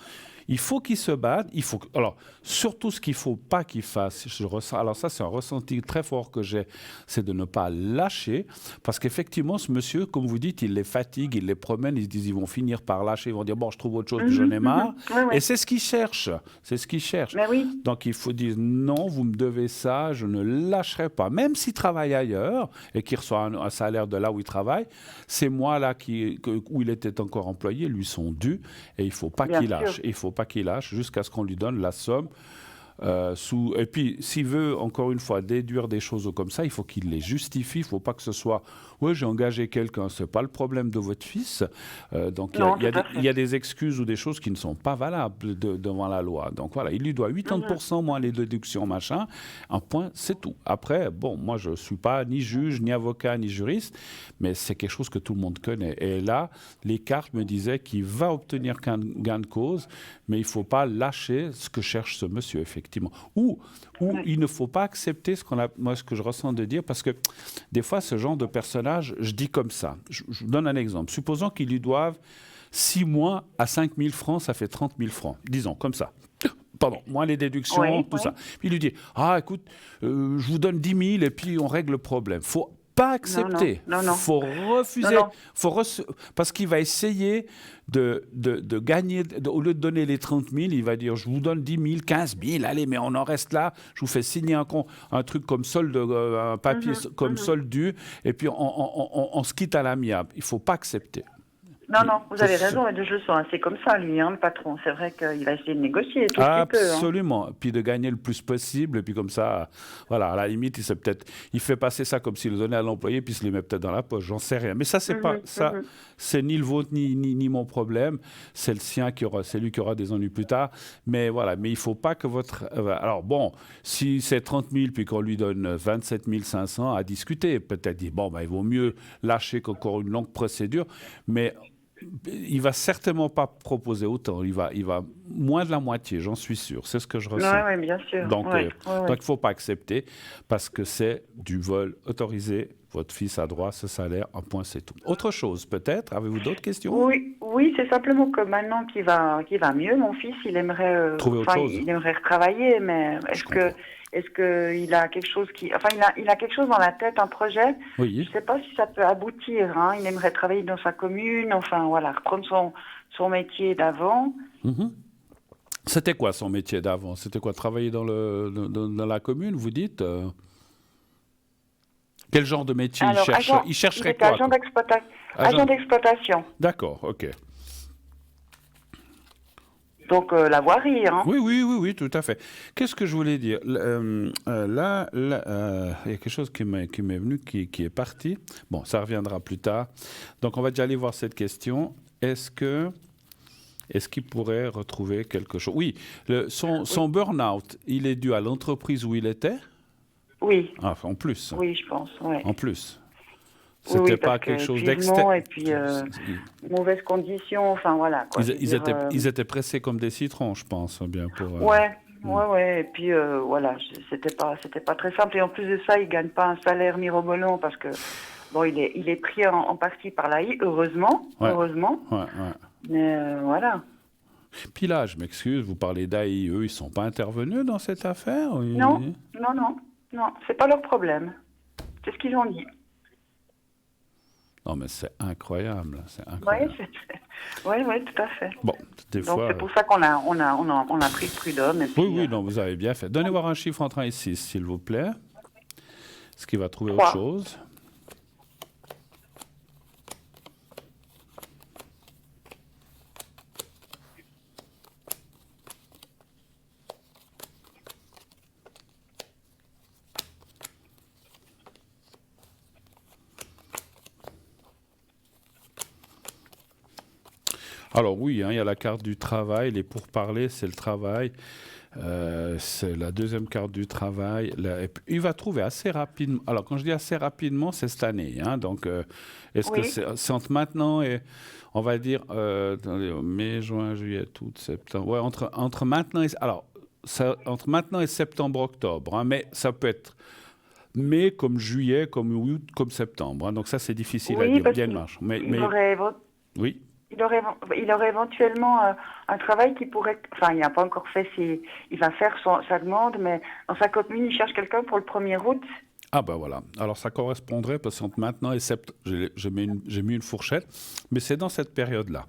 Il faut qu'il se batte. Alors, surtout ce qu'il ne faut pas qu'il fasse, alors ça c'est un ressenti très fort que j'ai, c'est de ne pas lâcher, parce qu'effectivement, ce monsieur, comme vous dites, il les fatigue, il les promène, ils se disent, ils vont finir par lâcher, ils vont dire, bon, je trouve autre chose, j'en ai marre. Et c'est ce qu'ils cherchent. C'est ce qu'ils cherchent. Mais oui. Donc, il faut dire, non, vous me devez ça, je ne lâcherai pas. Même s'il travaille ailleurs et qu'il reçoit un salaire de là où il travaille, c'est moi là où il était encore employé, lui sont dus, et il ne faut pas qu'il lâche. Il ne faut pas qu'il lâche jusqu'à ce qu'on lui donne la somme. Et puis, s'il veut, encore une fois, déduire des choses comme ça, il faut qu'il les justifie. Il ne faut pas que ce soit « Oui, j'ai engagé quelqu'un, ce n'est pas le problème de votre fils. » Donc, il y a des excuses ou des choses qui ne sont pas valables devant la loi. Donc, voilà, il lui doit 80% moins les déductions, machin. Un point, c'est tout. Après, bon, moi, je ne suis pas ni juge, ni avocat, ni juriste, mais c'est quelque chose que tout le monde connaît. Et là, les cartes me disaient qu'il va obtenir qu'un gain de cause, mais il ne faut pas lâcher ce que cherche ce monsieur, effectivement. Ou il ne faut pas accepter ce que je ressens de dire, parce que des fois, ce genre de personnage, je dis comme ça. Je vous donne un exemple. Supposons qu'ils lui doivent 6 mois à 5 000 francs, ça fait 30 000 francs. Disons, comme ça. Pardon, moins les déductions, tout ça. Puis il lui dit, écoute, je vous donne 10 000 et puis on règle le problème. Faut pas accepter. Non. Faut refuser. Parce qu'il va essayer de gagner. Au lieu de donner les 30 000, il va dire, je vous donne 10 000, 15 000, allez, mais on en reste là. Je vous fais signer un truc comme solde, un papier comme solde dû, et puis on se quitte à l'amiable. Il faut pas accepter. Non, vous avez raison, je le sens. C'est comme ça, lui, le patron. C'est vrai qu'il va essayer de négocier tout ce qu'il peut. Absolument. Puis de gagner le plus possible. Et puis comme ça, voilà, à la limite, il fait passer ça comme s'il le donnait à l'employé, puis il se le met peut-être dans la poche. J'en sais rien. Mais ça, c'est ni le vôtre, ni mon problème. C'est le sien c'est lui qui aura des ennuis plus tard. Mais voilà, mais il ne faut pas que votre... alors bon, si c'est 30 000, puis qu'on lui donne 27 500 à discuter, peut-être dire, il vaut mieux lâcher qu'encore une longue procédure. Mais... il va certainement pas proposer autant. Il va moins de la moitié, j'en suis sûr. C'est ce que je ressens. Oui, bien sûr. Donc, il ne faut pas accepter parce que c'est du vol autorisé. Votre fils a droit à ce salaire, un point, c'est tout. Autre chose, peut-être? Avez-vous d'autres questions? Oui, c'est simplement que maintenant qu'il va mieux, mon fils, il aimerait... trouver autre chose. Il aimerait retravailler, mais est-ce qu'il a quelque chose il a quelque chose dans la tête, un projet. Oui. Je ne sais pas si ça peut aboutir. Il aimerait travailler dans sa commune, reprendre son métier d'avant. Mm-hmm. C'était quoi son métier d'avant? C'était quoi, travailler dans la commune, vous dites? Quel genre de métier il cherche? Il chercherait quoi? Agent d'exploitation. D'accord, ok. Donc la voirie, Oui, tout à fait. Qu'est-ce que je voulais dire? Là, il y a quelque chose qui m'est venu, qui est parti. Bon, ça reviendra plus tard. Donc, on va déjà aller voir cette question. Est-ce qu'il pourrait retrouver quelque chose? Oui, son burn-out, il est dû à l'entreprise où il était? Oui. En plus. Oui, je pense, oui. En plus. C'était pas quelque chose d'externe. Et puis, mauvaises conditions, voilà. Quoi. Ils étaient pressés comme des citrons, je pense, bien pour... Ouais. Et puis, c'était pas très simple. Et en plus de ça, il gagne pas un salaire mirobolant parce que, il est pris en partie par l'AI, heureusement. Ouais. Mais voilà. Puis là, je m'excuse, vous parlez d'AI, eux, ils sont pas intervenus dans cette affaire? Non, c'est pas leur problème. C'est ce qu'ils ont dit. Non, mais c'est incroyable, c'est incroyable. Oui, tout à fait. Bon, des fois... c'est pour ça qu'on a pris le prud'homme. Et puis, oui, non, vous avez bien fait. Donnez voir un chiffre entre 1 et 6, s'il vous plaît. Est-ce qu'il va trouver 3. autre chose? Alors oui, il y a la carte du travail, les pourparlers, c'est le travail. C'est la deuxième carte du travail. Il va trouver assez rapidement. Alors quand je dis assez rapidement, c'est cette année. Donc est-ce que c'est entre maintenant et, on va dire, mai, juin, juillet, août, septembre. Ouais, entre maintenant et... Alors, entre maintenant et septembre, octobre. Mais ça peut être mai comme juillet, comme août, comme septembre. Donc ça, c'est difficile à dire. Bien marche. Mais... Oui. il aurait éventuellement un travail qui pourrait... Enfin, il n'a pas encore fait il va faire sa demande, mais dans sa commune, il cherche quelqu'un pour le 1er août. Ah ben voilà, alors ça correspondrait, parce qu'entre maintenant et septembre, j'ai mis une fourchette, mais c'est dans cette période-là.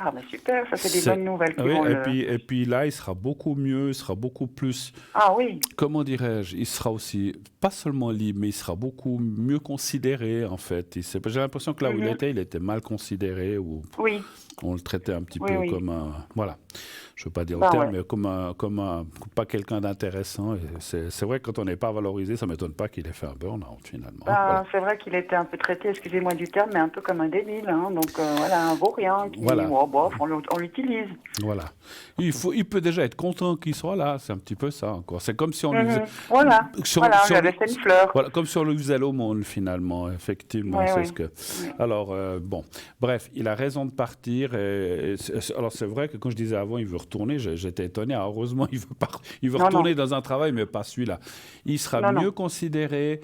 Ah, ben super, ça c'est des bonnes nouvelles qui Oui, vont et puis là, il sera beaucoup mieux, il sera beaucoup plus, Ah oui. comment dirais-je, il sera aussi, pas seulement libre, mais il sera beaucoup mieux considéré, en fait. J'ai l'impression que là où Mhm. il était mal considéré, ou Oui, on le traitait un petit oui, peu oui. comme un... Voilà, je ne veux pas dire le Ben terme, ouais. mais pas quelqu'un d'intéressant. Et c'est vrai que quand on n'est pas valorisé, ça ne m'étonne pas qu'il ait fait un burn-out, finalement, hein. Voilà. Ben, c'est vrai qu'il était un peu traité, excusez-moi du terme, mais un peu comme un débile. Hein. Donc voilà, un vaut rien qui, Voilà. oh, bof, on l'utilise. Voilà. Il peut déjà être content qu'il soit là, c'est un petit peu ça encore. C'est comme si on lui faisait... Mhm. Voilà, voilà, on lui on avait fait une fleur. voilà, comme si on lui faisait l'aumône finalement, effectivement, Oui, c'est ce oui. que... Oui. Alors, bon, bref, il a raison de partir. Alors c'est vrai que quand je disais avant, il veut retourner, j'étais étonné. Alors, heureusement, il veut Non, non, retourner dans un travail, mais pas celui-là. Il sera non, non. mieux considéré,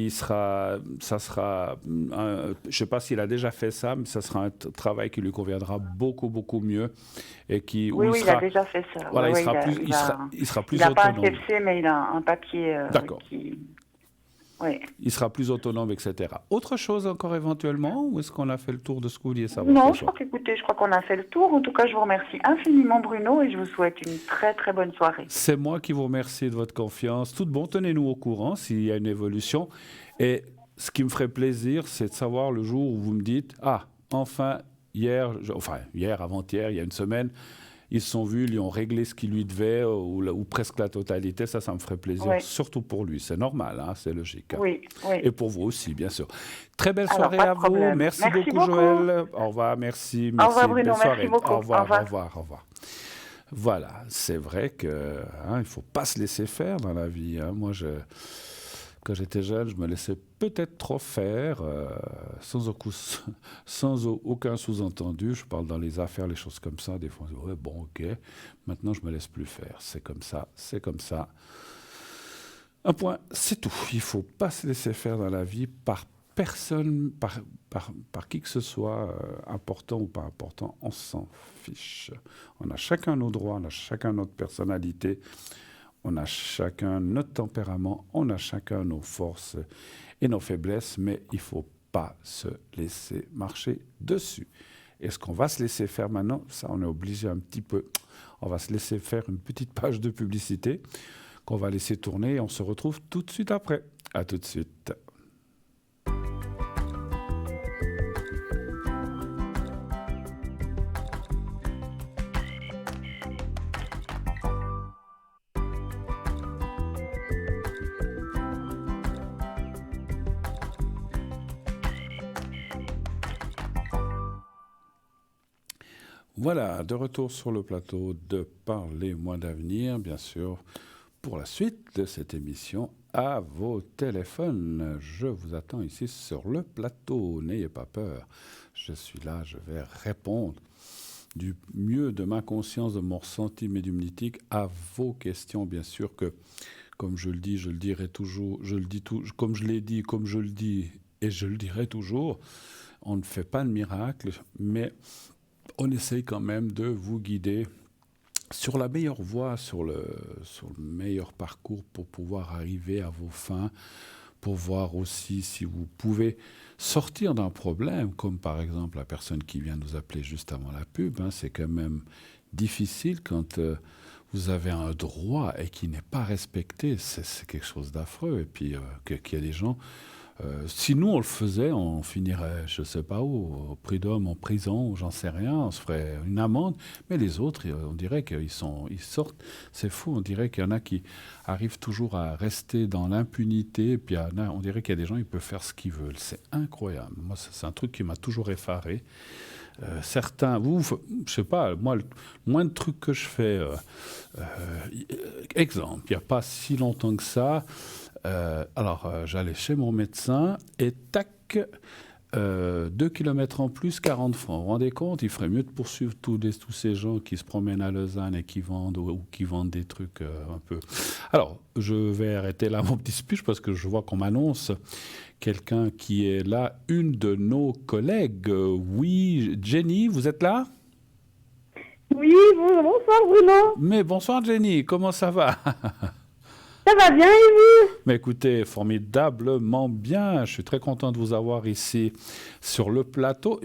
ça sera, je ne sais pas s'il a déjà fait ça, mais ça sera un travail qui lui conviendra beaucoup, beaucoup mieux et où Oui, il oui, il a sera, déjà fait ça. Oui, voilà, oui, il sera il plus n'a pas un autonome. CFC, mais il a un papier D'accord. qui... Oui. Il sera plus autonome, etc. Autre chose encore éventuellement, ou est-ce qu'on a fait le tour de ce que vous vouliez savoir ce Non, soir? je crois qu'on a fait le tour. En tout cas, je vous remercie infiniment, Bruno, et je vous souhaite une très, très bonne soirée. C'est moi qui vous remercie de votre confiance. Tout de bon, tenez-nous au courant s'il y a une évolution. Et ce qui me ferait plaisir, c'est de savoir le jour où vous me dites, ah, enfin, hier, avant-hier, il y a une semaine, ils se sont vus, ils lui ont réglé ce qu'il lui devait, ou presque la totalité. Ça me ferait plaisir, Oui, surtout pour lui. C'est normal, hein, c'est logique, hein. oui, Et oui. pour vous aussi, bien sûr. Très belle Alors, soirée pas de à vous. problème. Merci Merci beaucoup, beaucoup. Joël. Au revoir, merci, Au revoir, merci. Belle Bruno. Merci soirée. beaucoup. Au Au revoir, au revoir. revoir, au revoir. Voilà, c'est vrai que il faut pas se laisser faire dans la vie, hein. Quand j'étais jeune, je me laissais peut-être trop faire, sans aucun sous-entendu. Je parle dans les affaires, les choses comme ça. Des fois, on dit, ouais, bon, ok. Maintenant, je me laisse plus faire. C'est comme ça, c'est comme ça. Un point, c'est tout. Il ne faut pas se laisser faire dans la vie par personne, par qui que ce soit, important ou pas important. On s'en fiche. On a chacun nos droits, on a chacun notre personnalité, on a chacun notre tempérament, on a chacun nos forces et nos faiblesses, mais il ne faut pas se laisser marcher dessus. Est-ce qu'on va se laisser faire maintenant? Ça, on est obligé un petit peu. On va se laisser faire une petite page de publicité qu'on va laisser tourner et on se retrouve tout de suite après. À tout de suite. Voilà, de retour sur le plateau de Parlez-moi d'avenir, bien sûr, pour la suite de cette émission à vos téléphones. Je vous attends ici sur le plateau, n'ayez pas peur. Je suis là, je vais répondre du mieux de ma conscience, de mon ressenti médiumnitique à vos questions, bien sûr que, comme je le dis, je le dirai toujours, comme je l'ai dit, comme je le dis et je le dirai toujours, on ne fait pas de miracle, mais on essaye quand même de vous guider sur la meilleure voie, sur le meilleur parcours pour pouvoir arriver à vos fins, pour voir aussi si vous pouvez sortir d'un problème, comme par exemple la personne qui vient nous appeler juste avant la pub. C'est quand même difficile quand vous avez un droit et qui n'est pas respecté. C'est quelque chose d'affreux. Et puis qu'il y a des gens... si nous on le faisait, on finirait, je ne sais pas où, au prud'homme, en prison, j'en sais rien, on se ferait une amende. Mais les autres, on dirait qu'ils sortent. C'est fou, on dirait qu'il y en a qui arrivent toujours à rester dans l'impunité. Et puis on dirait qu'il y a des gens qui peuvent faire ce qu'ils veulent. C'est incroyable. Moi, c'est un truc qui m'a toujours effaré. Certains, je sais pas, moi, le moins de trucs que je fais, exemple, il n'y a pas si longtemps que ça, j'allais chez mon médecin et tac, 2 kilomètres en plus, 40 francs. Vous vous rendez compte? Il ferait mieux de poursuivre tous ces gens qui se promènent à Lausanne et qui vendent ou qui vendent des trucs un peu. Alors, je vais arrêter là mon petit speech parce que je vois qu'on m'annonce quelqu'un qui est là, une de nos collègues. Oui, Jenny, vous êtes là? Oui, bonsoir Bruno. Mais bonsoir Jenny, comment ça va? Ça va bien et vous? Mais écoutez, formidablement bien. Je suis très content de vous avoir ici sur le plateau.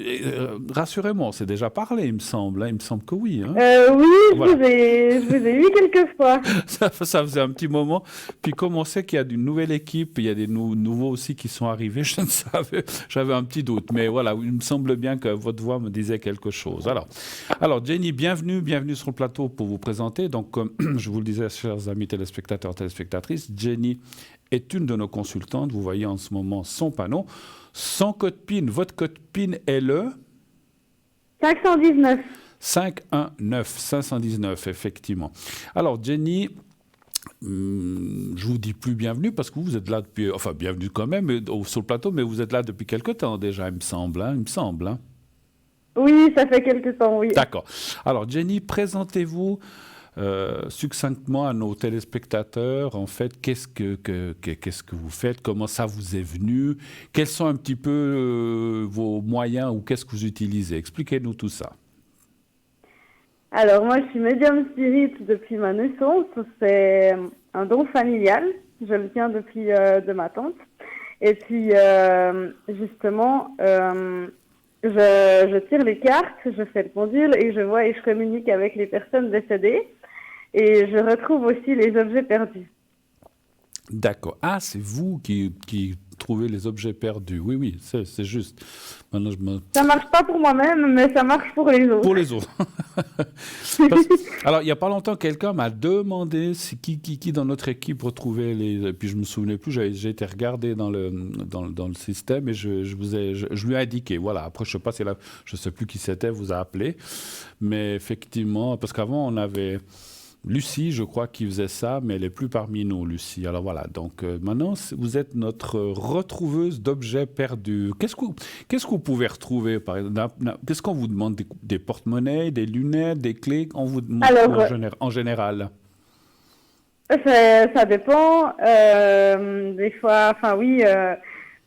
Rassurez-moi, on s'est déjà parlé, il me semble. Hein. Il me semble que oui. Hein. Oui, voilà. je vous ai eu quelques fois. Ça faisait un petit moment. Puis comme on sait qu'il y a une nouvelle équipe, il y a des nouveaux aussi qui sont arrivés, je ne savais, j'avais un petit doute. Mais voilà, il me semble bien que votre voix me disait quelque chose. Alors Jenny, bienvenue sur le plateau pour vous présenter. Donc, comme je vous le disais, chers amis téléspectateurs, Jenny est une de nos consultantes. Vous voyez en ce moment son panneau. Son code PIN, votre code PIN est le 519. 519, effectivement. Alors, Jenny, je vous dis plus bienvenue parce que vous êtes là depuis... Enfin, bienvenue quand même sur le plateau, mais vous êtes là depuis quelque temps déjà, il me semble. Hein. Oui, ça fait quelque temps, oui. D'accord. Alors, Jenny, présentez-vous succinctement à nos téléspectateurs, en fait, qu'est-ce que vous faites, comment ça vous est venu, quels sont un petit peu vos moyens ou qu'est-ce que vous utilisez. Expliquez-nous tout ça. Alors, moi, je suis médium spirit depuis ma naissance. C'est un don familial. Je le tiens depuis de ma tante. Et puis, justement, je tire les cartes, je fais le pendule et je vois et je communique avec les personnes décédées. Et je retrouve aussi les objets perdus. D'accord. Ah, c'est vous qui trouvez les objets perdus. Oui, c'est juste. Maintenant, ça marche pas pour moi-même, mais ça marche pour les autres. Pour les autres. Alors, il n'y a pas longtemps, quelqu'un m'a demandé qui dans notre équipe retrouvait les... Et puis, je ne me souvenais plus, j'ai été regarder dans le système et je lui ai indiqué. Voilà, après, je ne sais plus qui c'était, vous a appelé. Mais effectivement, parce qu'avant, on avait... Lucie, je crois, qui faisait ça, mais elle n'est plus parmi nous, Lucie. Alors voilà, donc maintenant, vous êtes notre retrouveuse d'objets perdus. Qu'est-ce que vous pouvez retrouver, par exemple? Qu'est-ce qu'on vous demande? Des porte-monnaies, des lunettes, des clés? On vous demande en général? Ça dépend. Des fois, enfin oui,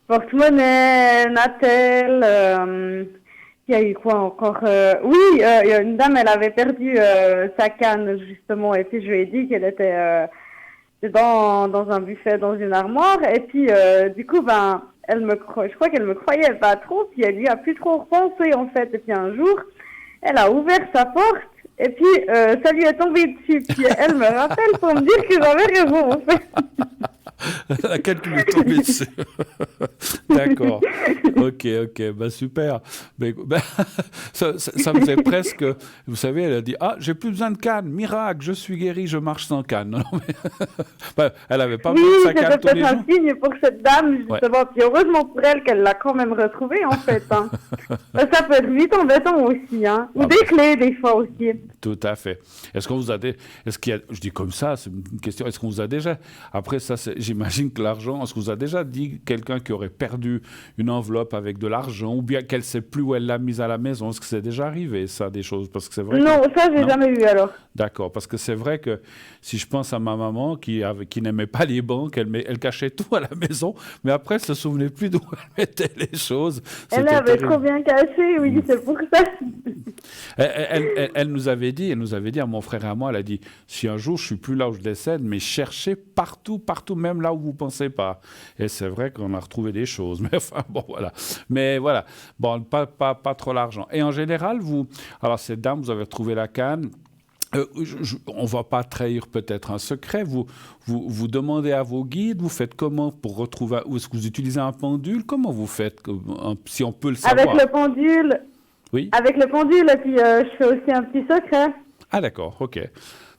porte-monnaie, Natel... Il y a eu quoi encore? Oui, une dame, elle avait perdu sa canne, justement, et puis je lui ai dit qu'elle était dans un buffet, dans une armoire, et puis du coup, je crois qu'elle me croyait pas trop, puis elle lui a plus trop repensé, en fait, et puis un jour, elle a ouvert sa porte, et puis ça lui est tombé dessus, puis elle me rappelle pour me dire que j'avais raison, en fait. Laquelle tu lui est tombée dessus. D'accord. Ok, super. Ça me faisait presque... Vous savez, elle a dit « Ah, j'ai plus besoin de canne. Miracle, je suis guérie, je marche sans canne. » Non, mais... elle n'avait pas besoin de sa canne tous les jours. Oui, c'était un signe pour cette dame, justement. Ouais. Puis heureusement pour elle qu'elle l'a quand même retrouvée, en fait. Hein. Ça peut être vite embêtant aussi. Hein. Ou des clés, des fois aussi. Tout à fait. Est-ce qu'il y a... Je dis comme ça, c'est une question. Est-ce qu'on vous a déjà... Après, ça, j'imagine que l'argent... Est-ce qu'on vous a déjà dit quelqu'un qui aurait perdu une enveloppe avec de l'argent ou bien qu'elle ne sait plus où elle l'a mise à la maison? Est-ce que c'est déjà arrivé, ça, des choses? Parce que c'est vrai non, ça, j'ai jamais eu, alors. D'accord, parce que c'est vrai que si je pense à ma maman qui n'aimait pas les banques, elle cachait tout à la maison, mais après, elle ne se souvenait plus d'où elle mettait les choses. Elle avait trop bien caché, oui, c'est pour ça. Elle nous avait dit à mon frère et à moi, elle a dit, si un jour je suis plus là où je décède, mais cherchez partout, même là où vous pensez pas. Et c'est vrai qu'on a retrouvé des choses, mais enfin bon voilà. Mais voilà, bon pas trop l'argent. Et en général, alors cette dame, vous avez retrouvé la canne. On ne va pas trahir peut-être un secret. Vous demandez à vos guides, vous faites comment pour retrouver, ou est-ce que vous utilisez un pendule? Comment vous faites, si on peut le savoir? Avec le pendule. Oui. Avec le pendule, et puis je fais aussi un petit secret. Ah d'accord, ok.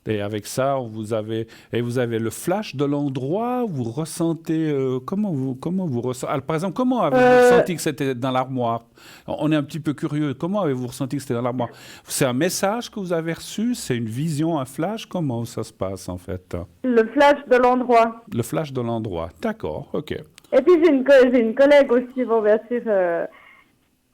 Et avec ça, vous avez le flash de l'endroit, vous ressentez... comment vous ressentez... Par exemple, comment avez-vous ressenti que c'était dans l'armoire? On est un petit peu curieux. Comment avez-vous ressenti que c'était dans l'armoire? C'est un message que vous avez reçu? C'est une vision, un flash? Comment ça se passe, en fait? Le flash de l'endroit. Le flash de l'endroit. D'accord, ok. Et puis, j'ai une collègue aussi, bon, bien sûr...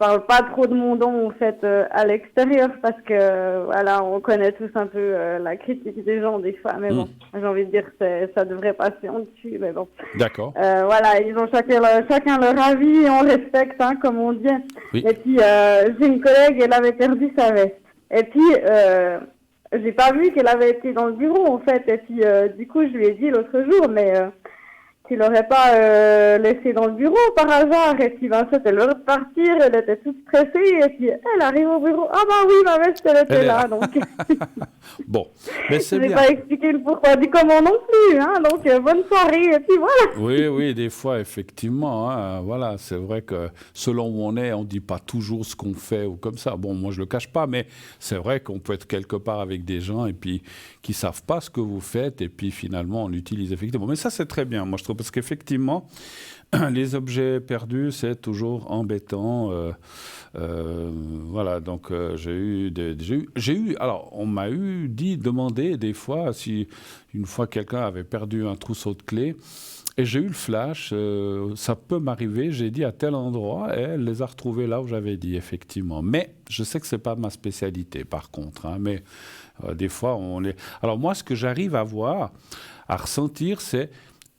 parle pas trop de mon don, en fait, à l'extérieur, parce que, voilà, on connaît tous un peu la critique des gens, des fois, mais bon, j'ai envie de dire que ça devrait passer en dessus, mais bon. D'accord. Voilà, ils ont chacun leur avis, et on respecte, hein, comme on dit. Oui. Et puis, j'ai une collègue, elle avait perdu sa veste. Et puis, j'ai pas vu qu'elle avait été dans le bureau, en fait. Et puis, du coup, je lui ai dit l'autre jour, mais tu l'aurais pas laissé dans le bureau par hasard. Et puis, ben, c'était l'heure de partir, elle était toute stressée. Et puis, elle arrive au bureau. Ah, bah oui, ma veste, elle était là. Donc, bon, mais c'est je n'ai bien. pas expliqué le pourquoi du comment non plus. Hein, donc, bonne soirée. Et puis, voilà. Oui, des fois, effectivement. Hein, voilà, c'est vrai que selon où on est, on ne dit pas toujours ce qu'on fait ou comme ça. Bon, moi, je ne le cache pas, mais c'est vrai qu'on peut être quelque part avec des gens et puis qui ne savent pas ce que vous faites et puis finalement, on l'utilise effectivement. Mais ça, c'est très bien, moi, je trouve, parce qu'effectivement, les objets perdus, c'est toujours embêtant. Voilà, donc j'ai eu, alors on m'a demandé des fois si une fois quelqu'un avait perdu un trousseau de clés. Et j'ai eu le flash, ça peut m'arriver, j'ai dit à tel endroit, et elle les a retrouvés là où j'avais dit, effectivement. Mais je sais que ce n'est pas ma spécialité, par contre. Hein, mais des fois, on est... Alors moi, ce que j'arrive à voir, à ressentir, c'est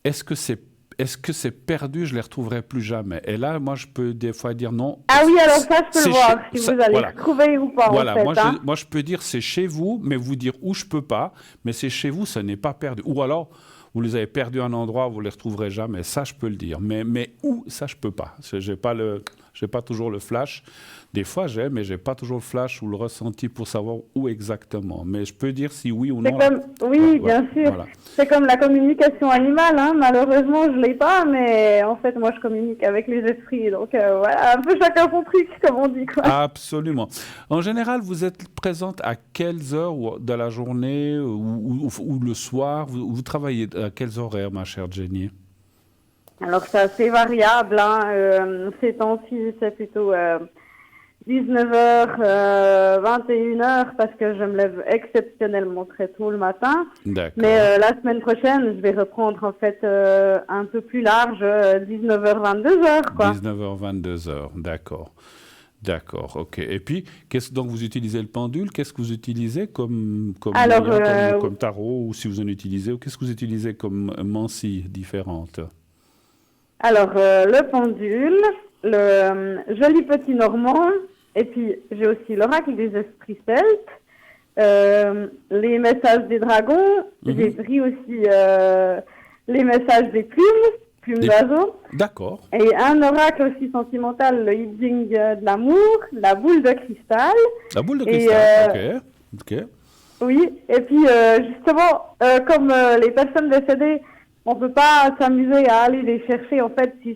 est-ce que c'est perdu, je ne les retrouverai plus jamais. Et là, moi, je peux des fois dire non. Ah oui, alors ça, je peux le voir, si vous allez le retrouver ou pas, voilà, en fait. moi, je peux dire c'est chez vous, mais vous dire où je ne peux pas, mais c'est chez vous, ça n'est pas perdu. Ou alors... vous les avez perdus à un endroit, vous ne les retrouverez jamais. Ça, je peux le dire. Mais où, ça, je ne peux pas. Je n'ai pas toujours le flash. Des fois, mais je n'ai pas toujours le flash ou le ressenti pour savoir où exactement. Mais je peux dire si oui ou non. Oui, bien sûr. Voilà. C'est comme la communication animale. Hein. Malheureusement, je ne l'ai pas, mais en fait, moi, je communique avec les esprits. Donc, voilà, un peu chacun son truc, comme on dit. Quoi. Absolument. En général, vous êtes présente à quelles heures de la journée ou le soir? Vous travaillez à quels horaires, ma chère Jenny? Alors, c'est assez variable. Hein. Ces temps-ci, c'est plutôt 19h, 21h, parce que je me lève exceptionnellement très tôt le matin. D'accord. Mais la semaine prochaine, je vais reprendre en fait un peu plus large, 19h, 22h. 19h, 22h, d'accord. D'accord, ok. Et puis, donc vous utilisez le pendule, qu'est-ce que vous utilisez comme tarot, ou si vous en utilisez, ou qu'est-ce que vous utilisez comme mancie différente? Alors, le pendule, le joli petit normand, et puis j'ai aussi l'oracle des esprits celtes, les messages des dragons, j'ai pris aussi les messages des plumes d'oiseaux. D'accord. Et un oracle aussi sentimental, le I Ching de l'amour, la boule de cristal. La boule de cristal, ok. Oui, et puis justement, comme les personnes décédées, on peut pas s'amuser à aller les chercher en fait s'ils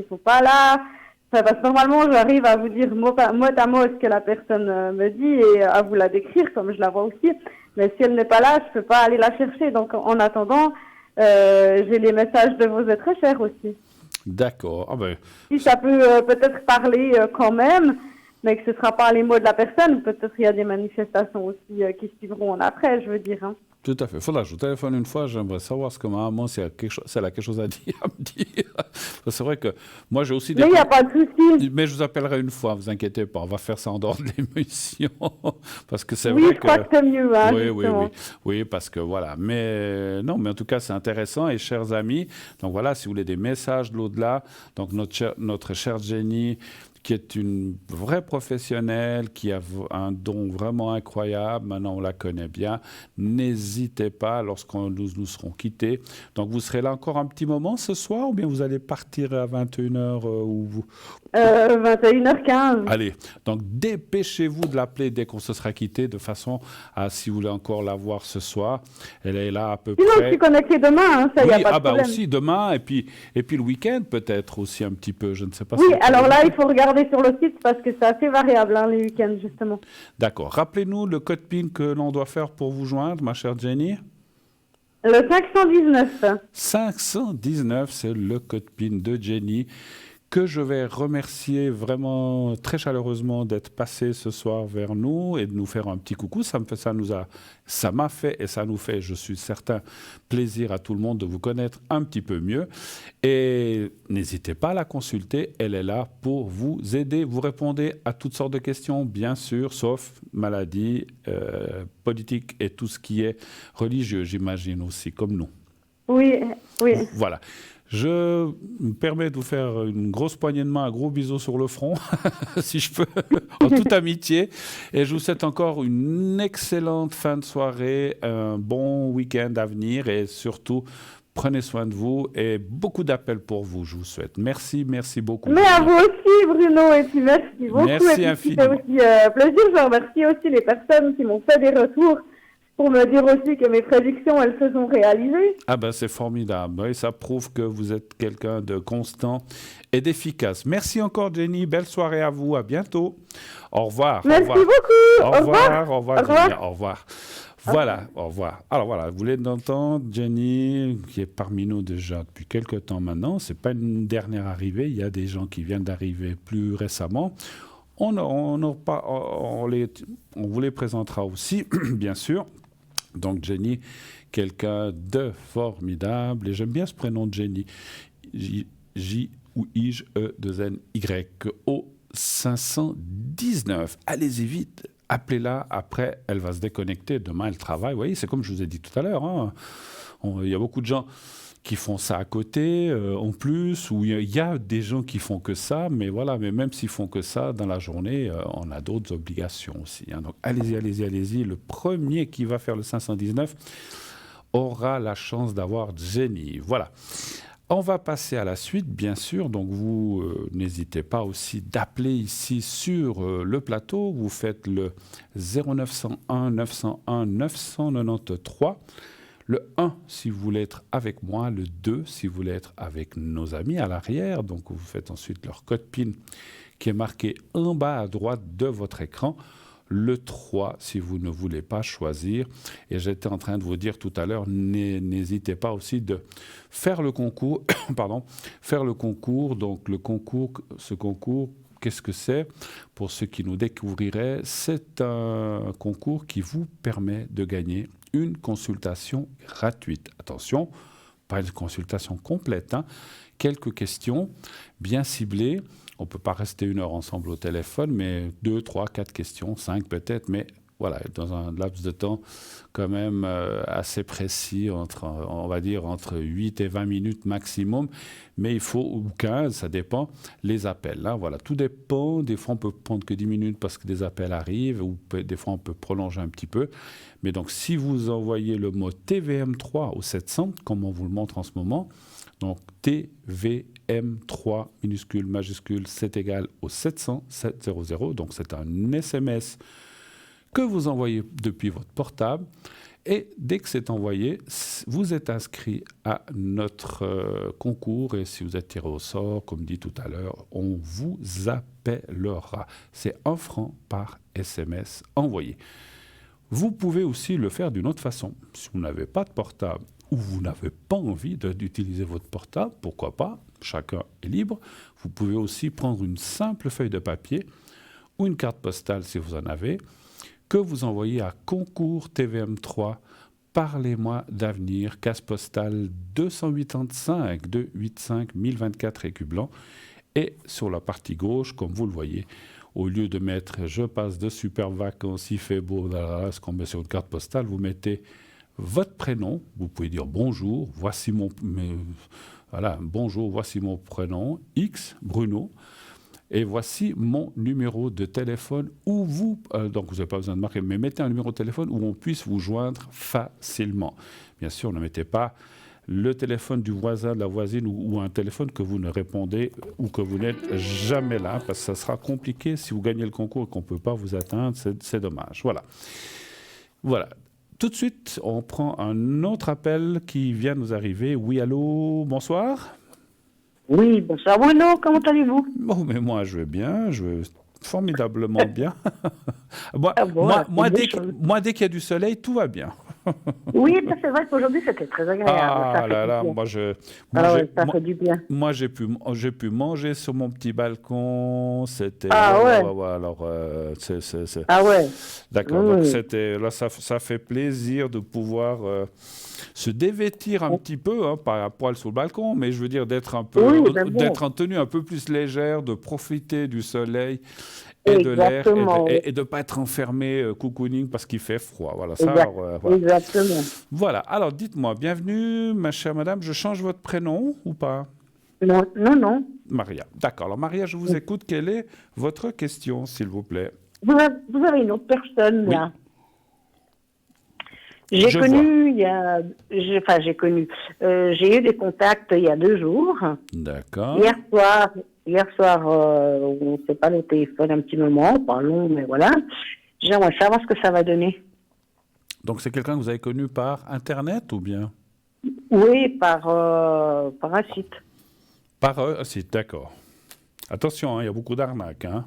sont pas là. Parce que normalement, j'arrive à vous dire mot à mot ce que la personne me dit et à vous la décrire comme je la vois aussi. Mais si elle n'est pas là, je peux pas aller la chercher. Donc en attendant, j'ai les messages de vos êtres chers aussi. D'accord. Ah ben, si ça peut peut-être parler quand même, mais que ce sera pas les mots de la personne, peut-être il y a des manifestations aussi qui suivront en après, je veux dire. Hein. Tout à fait. Faudra que je vous téléphone une fois, j'aimerais savoir ce que ma maman, si elle a quelque chose à me dire. C'est vrai que moi, j'ai aussi des... Mais il n'y a pas de souci. Mais je vous appellerai une fois, vous inquiétez pas. On va faire ça en dehors de l'émission. Parce que c'est vrai que... Oui, je crois que c'est mieux. Hein, oui, parce que voilà. Mais non, mais en tout cas, c'est intéressant. Et chers amis, donc voilà, si vous voulez des messages de l'au-delà, donc notre chère Jenny, qui est une vraie professionnelle, qui a un don vraiment incroyable. Maintenant, on la connaît bien. N'hésitez pas lorsqu'on nous serons quittés. Donc, vous serez là encore un petit moment ce soir ou bien vous allez partir à 21h 21h15. Allez, donc dépêchez-vous de l'appeler dès qu'on se sera quitté, de façon à, si vous voulez encore la voir ce soir, elle est là à peu près. Sinon, je suis connectée demain, hein, ça, y a pas de problème. Aussi demain, et puis le week-end peut-être aussi un petit peu, je ne sais pas. Oui, alors là, il faut regarder sur le site parce que c'est assez variable, hein, les week-ends, justement. D'accord. Rappelez-nous le code PIN que l'on doit faire pour vous joindre, ma chère Jenny. Le 519. 519, c'est le code PIN de Jenny que je vais remercier vraiment très chaleureusement d'être passé ce soir vers nous et de nous faire un petit coucou. Ça m'a fait et ça nous fait, je suis certain, plaisir à tout le monde de vous connaître un petit peu mieux. Et n'hésitez pas à la consulter, elle est là pour vous aider. Vous répondez à toutes sortes de questions, bien sûr, sauf maladie, politique et tout ce qui est religieux, j'imagine aussi, comme nous. Oui. Voilà. Je me permets de vous faire une grosse poignée de main, un gros bisou sur le front, si je peux, en toute amitié. Et je vous souhaite encore une excellente fin de soirée, un bon week-end à venir et surtout, prenez soin de vous et beaucoup d'appels pour vous, je vous souhaite. Merci beaucoup. Mais à vous aussi, Bruno, et puis merci beaucoup. Merci infiniment. C'était aussi plaisir. Je remercie aussi les personnes qui m'ont fait des retours pour me dire aussi que mes prédictions, elles se sont réalisées. Ah ben c'est formidable. Oui, ça prouve que vous êtes quelqu'un de constant et d'efficace. Merci encore, Jenny. Belle soirée à vous. À bientôt. Au revoir. Merci beaucoup. Au revoir. Au revoir, revoir. Jenny. Au revoir. Voilà, au revoir. Alors voilà, vous venez d'entendre Jenny, qui est parmi nous déjà depuis quelques temps maintenant. Ce n'est pas une dernière arrivée. Il y a des gens qui viennent d'arriver plus récemment. On vous les présentera aussi, bien sûr. Donc Jenny, quelqu'un de formidable, et j'aime bien ce prénom de Jenny, J ou I-G-E-2-N-Y, au 519. Allez-y vite, appelez-la, après elle va se déconnecter, demain elle travaille. Vous voyez, c'est comme je vous ai dit tout à l'heure, hein. Il y a beaucoup de gens qui font ça à côté, en plus, ou il y a des gens qui font que ça, mais voilà, mais même s'ils font que ça, dans la journée, on a d'autres obligations aussi, hein. Donc allez-y, le premier qui va faire le 519 aura la chance d'avoir Jenny. Voilà. On va passer à la suite, bien sûr, donc vous n'hésitez pas aussi d'appeler ici sur le plateau, vous faites le 0901 901 993, le 1 si vous voulez être avec moi, le 2 si vous voulez être avec nos amis à l'arrière. Donc vous faites ensuite leur code PIN qui est marqué en bas à droite de votre écran. Le 3 si vous ne voulez pas choisir. Et j'étais en train de vous dire tout à l'heure, n'hésitez pas aussi de faire le concours. Faire le concours. Donc ce concours, qu'est-ce que c'est? Pour ceux qui nous découvriraient, c'est un concours qui vous permet de gagner une consultation gratuite. Attention, pas une consultation complète, hein. Quelques questions bien ciblées. On ne peut pas rester 1 heure ensemble au téléphone, mais 2, 3, 4 questions, 5 peut-être, mais voilà, dans un laps de temps quand même assez précis, on va dire entre 8 et 20 minutes maximum, mais il faut, ou 15, ça dépend, les appels. Hein, voilà, tout dépend, des fois on peut prendre que 10 minutes parce que des appels arrivent, ou des fois on peut prolonger un petit peu, mais donc si vous envoyez le mot TVM3 au 700, comme on vous le montre en ce moment, donc TVM3 minuscule, majuscule, c'est égal au 700 700, donc c'est un SMS que vous envoyez depuis votre portable, et dès que c'est envoyé, vous êtes inscrit à notre concours, et si vous êtes tiré au sort, comme dit tout à l'heure, on vous appellera. C'est 1 franc par SMS envoyé. Vous pouvez aussi le faire d'une autre façon. Si vous n'avez pas de portable ou vous n'avez pas envie d'utiliser votre portable, pourquoi pas, chacun est libre. Vous pouvez aussi prendre une simple feuille de papier ou une carte postale si vous en avez, que vous envoyez à concours TVM3, parlez-moi d'avenir, case postale 285 285 1024 écus blancs. Et sur la partie gauche, comme vous le voyez, au lieu de mettre « je passe de superbes vacances, il fait beau », ce qu'on met sur une carte postale, vous mettez votre prénom, vous pouvez dire « bonjour, voici mon prénom, X, Bruno ». Et voici mon numéro de téléphone où donc vous n'avez pas besoin de marquer, mais mettez un numéro de téléphone où on puisse vous joindre facilement. Bien sûr, ne mettez pas le téléphone du voisin, de la voisine ou un téléphone que vous ne répondez ou que vous n'êtes jamais là, parce que ça sera compliqué si vous gagnez le concours et qu'on ne peut pas vous atteindre, c'est dommage. Voilà. Tout de suite, on prend un autre appel qui vient nous arriver. Oui, allô, bonsoir. Oui, bonsoir Bruno, comment allez-vous? Bon, mais moi, je vais bien, je vais formidablement bien. Moi, dès qu'il y a du soleil, tout va bien. Oui, c'est vrai qu'aujourd'hui, c'était très agréable. Ah Ça fait là du là, bien. moi, Ça fait du bien. moi, j'ai pu manger sur mon petit balcon. C'était, Ah ouais, ouais. Alors, ah ouais. d'accord. Donc, Oui, c'était, là, ça fait plaisir de pouvoir se dévêtir un petit peu, hein, pas à poil sur le balcon, mais je veux dire oui, c'est bon. d'être en tenue un peu plus légère, de profiter du soleil et de l'air Exactement, oui. et de pas être enfermé cocooning parce qu'il fait froid. Voilà, ça, Exact, alors, voilà. exactement. Voilà, alors dites-moi, bienvenue, ma chère madame, je change votre prénom ou pas? Non, non, non. Maria. D'accord, alors Maria, je vous écoute. Quelle est votre question, s'il vous plaît? Vous avez une autre personne, Oui, là. J'ai je vois. connu, enfin, j'ai connu. J'ai eu des contacts il y a 2 jours. D'accord. Hier soir, on s'est parlé au téléphone un petit moment, pas long, mais voilà. J'aimerais savoir ce que ça va donner. Donc c'est quelqu'un que vous avez connu par Internet ou bien? Oui, par un site. Par eux? Ah, si, d'accord. Attention, hein, il y a beaucoup d'arnaques. Hein.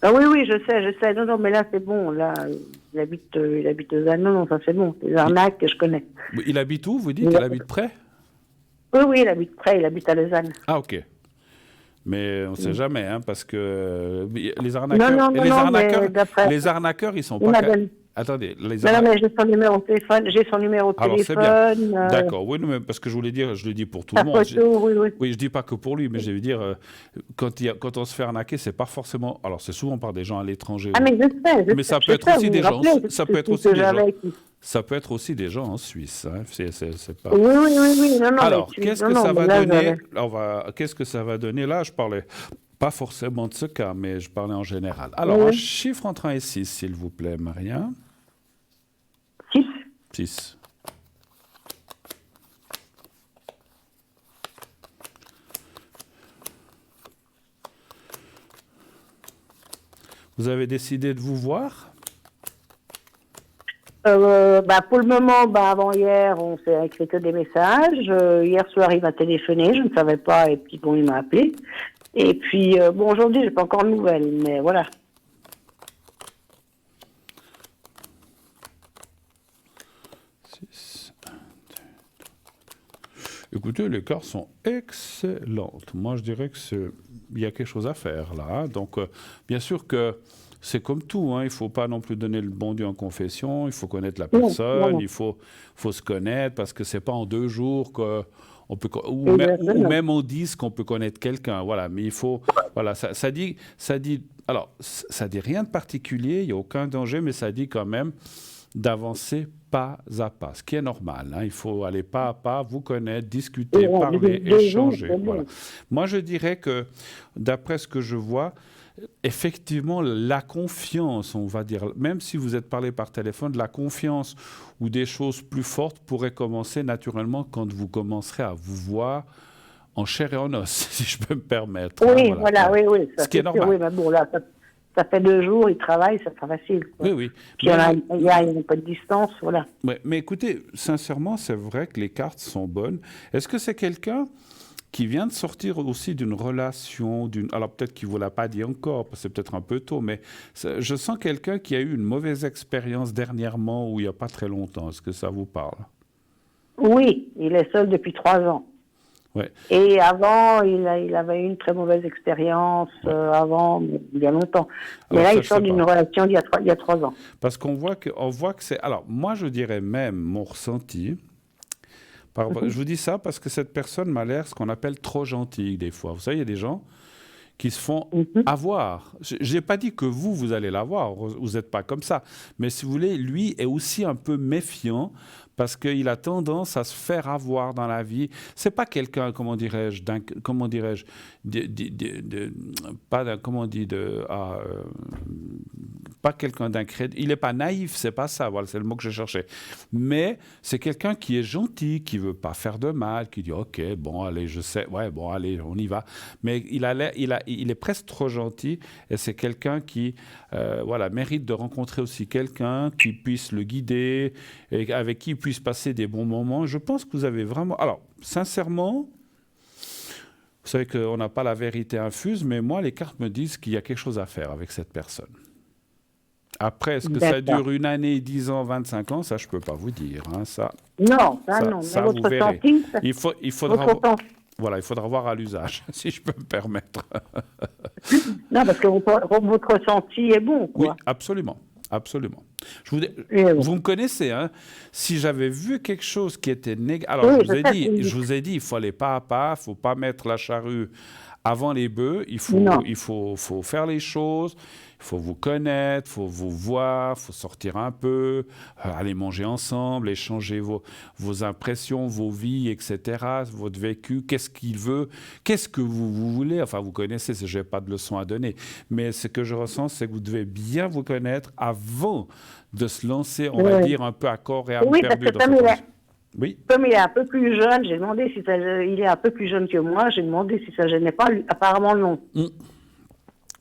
Ah oui, oui, je sais. Non, non, mais là, c'est bon. Là, il habite aux Annes. Non, non, ça, c'est bon. C'est des Il, arnaques que je connais. il habite où, vous dites? Oui, Il habite près? oui, il habite près. Il habite à Lausanne. Ah, ok. Mais on ne sait jamais, hein, parce que Non, non, non, non, mais d'après, les arnaqueurs, ils sont il pas. m'a donné. Attendez, Non, non, mais j'ai son numéro de téléphone. J'ai son numéro de alors c'est bien. téléphone. D'accord, oui, non, mais parce que je voulais dire, je le dis pour tout le Sa monde. photo, oui, oui. Oui, je dis pas que pour lui, mais je veux dire, quand on se fait arnaquer, c'est pas forcément. Alors, c'est souvent par des gens à l'étranger. Ah, mais je sais, Mais ça peut je être sais, aussi vous des vous gens. rappelez, Ça c'est peut être ce aussi que des gens. j'avais. Ça peut être aussi des gens en Suisse. Hein. C'est pas. Oui, oui, oui, oui. Non, non, Alors, mais qu'est-ce non, que non, ça mais va là, donner? j'avais. Qu'est-ce que ça va donner? Là, je parlais pas forcément de ce cas, mais je parlais en général. Oui, Alors, un oui. chiffre entre 1 et 6, s'il vous plaît, Maria. 6. 6. Vous avez décidé de vous voir? Pour le moment, avant-hier, on s'est écrit que des messages. Hier soir, il m'a téléphoné, je ne savais pas, et puis bon, il m'a appelé. Et puis, aujourd'hui, j'ai pas encore de nouvelles, mais voilà. Six. Écoutez, les cartes sont excellentes. Moi, je dirais il y a quelque chose à faire là. Hein. Donc, bien sûr que c'est comme tout. Hein. Il ne faut pas non plus donner le bon Dieu en confession. Il faut connaître la Non, non, personne. non. Il faut se connaître parce que c'est pas en 2 jours on peut, ou Exactement. même en 10 qu'on peut connaître quelqu'un. Voilà. Mais il faut, voilà, alors, ça dit rien de particulier. Il n'y a aucun danger, mais ça dit quand même d'avancer pas à pas, ce qui est normal. Hein. Il faut aller pas à pas, vous connaître, discuter, parler, 2 jours, échanger. c'est Voilà. bon. Moi, je dirais que, d'après ce que je vois, effectivement, la confiance, on va dire, même si vous êtes parlé par téléphone, la confiance ou des choses plus fortes pourraient commencer naturellement quand vous commencerez à vous voir en chair et en os, si je peux me permettre. Hein. Oui, Voilà. voilà, oui, oui. Ça, Ce qui est c'est sûr, normal. oui, mais bon, là, ça fait 2 jours, il travaille, ça sera facile, quoi. Oui, oui. Puis il y a un peu de distance, voilà. Ouais, mais écoutez, sincèrement, c'est vrai que les cartes sont bonnes. Est-ce que c'est quelqu'un qui vient de sortir aussi d'une relation, alors peut-être qu'il ne vous l'a pas dit encore, parce que c'est peut-être un peu tôt, mais je sens quelqu'un qui a eu une mauvaise expérience dernièrement ou il n'y a pas très longtemps. Est-ce que ça vous parle? Oui, il est seul depuis 3 ans. Ouais. Et avant, il avait eu une très mauvaise expérience avant, il y a longtemps. Mais Alors là, ça, il je sort sais d'une pas. relation d'il y a 3 ans. Parce qu'on voit que c'est... Alors, moi, je dirais même mon ressenti. Je vous dis ça parce que cette personne m'a l'air ce qu'on appelle trop gentille des fois. Vous savez, il y a des gens qui se font avoir. Je n'ai pas dit que vous allez l'avoir, vous n'êtes pas comme ça. Mais si vous voulez, lui est aussi un peu méfiant parce qu'il a tendance à se faire avoir dans la vie. C'est pas quelqu'un, comment dirais-je, pas quelqu'un d'incrédule. Il n'est pas naïf, c'est pas ça, voilà, c'est le mot que je cherchais. Mais c'est quelqu'un qui est gentil, qui veut pas faire de mal, qui dit OK, bon, allez, je sais, ouais, bon, allez, on y va. Mais il est presque trop gentil et c'est quelqu'un qui, voilà, mérite de rencontrer aussi quelqu'un qui puisse le guider et avec qui il puisse passer des bons moments. Je pense que vous avez vraiment... Alors, sincèrement, vous savez qu'on n'a pas la vérité infuse, mais moi, les cartes me disent qu'il y a quelque chose à faire avec cette personne. Après, est-ce que ça dure 1 année, 10 ans, 25 ans? Ça, je ne peux pas vous dire. Hein, ça, non, ça non. Ça, Mais vous votre verrez. senti, Il faudra... Voilà, il faudra voir à l'usage, si je peux me permettre. Non, parce que votre ressenti est bon, quoi. Oui, absolument. Absolument. Vous bon. me connaissez, hein? Si j'avais vu quelque chose qui était négatif... Alors, oui, je vous ai dit, il faut aller pas à pas, il ne faut pas mettre la charrue avant les bœufs, il faut faire les choses, il faut vous connaître, il faut vous voir, il faut sortir un peu, aller manger ensemble, échanger vos impressions, vos vies, etc., votre vécu, qu'est-ce qu'il veut, qu'est-ce que vous voulez. Enfin, vous connaissez, je n'ai pas de leçon à donner, mais ce que je ressens, c'est que vous devez bien vous connaître avant de se lancer, on va dire, un peu à corps et âme perdu dans cette relation. Oui. Comme il est un peu plus jeune, j'ai demandé si ça... Il est un peu plus jeune que moi, j'ai demandé si ça gênait pas. Apparemment, non.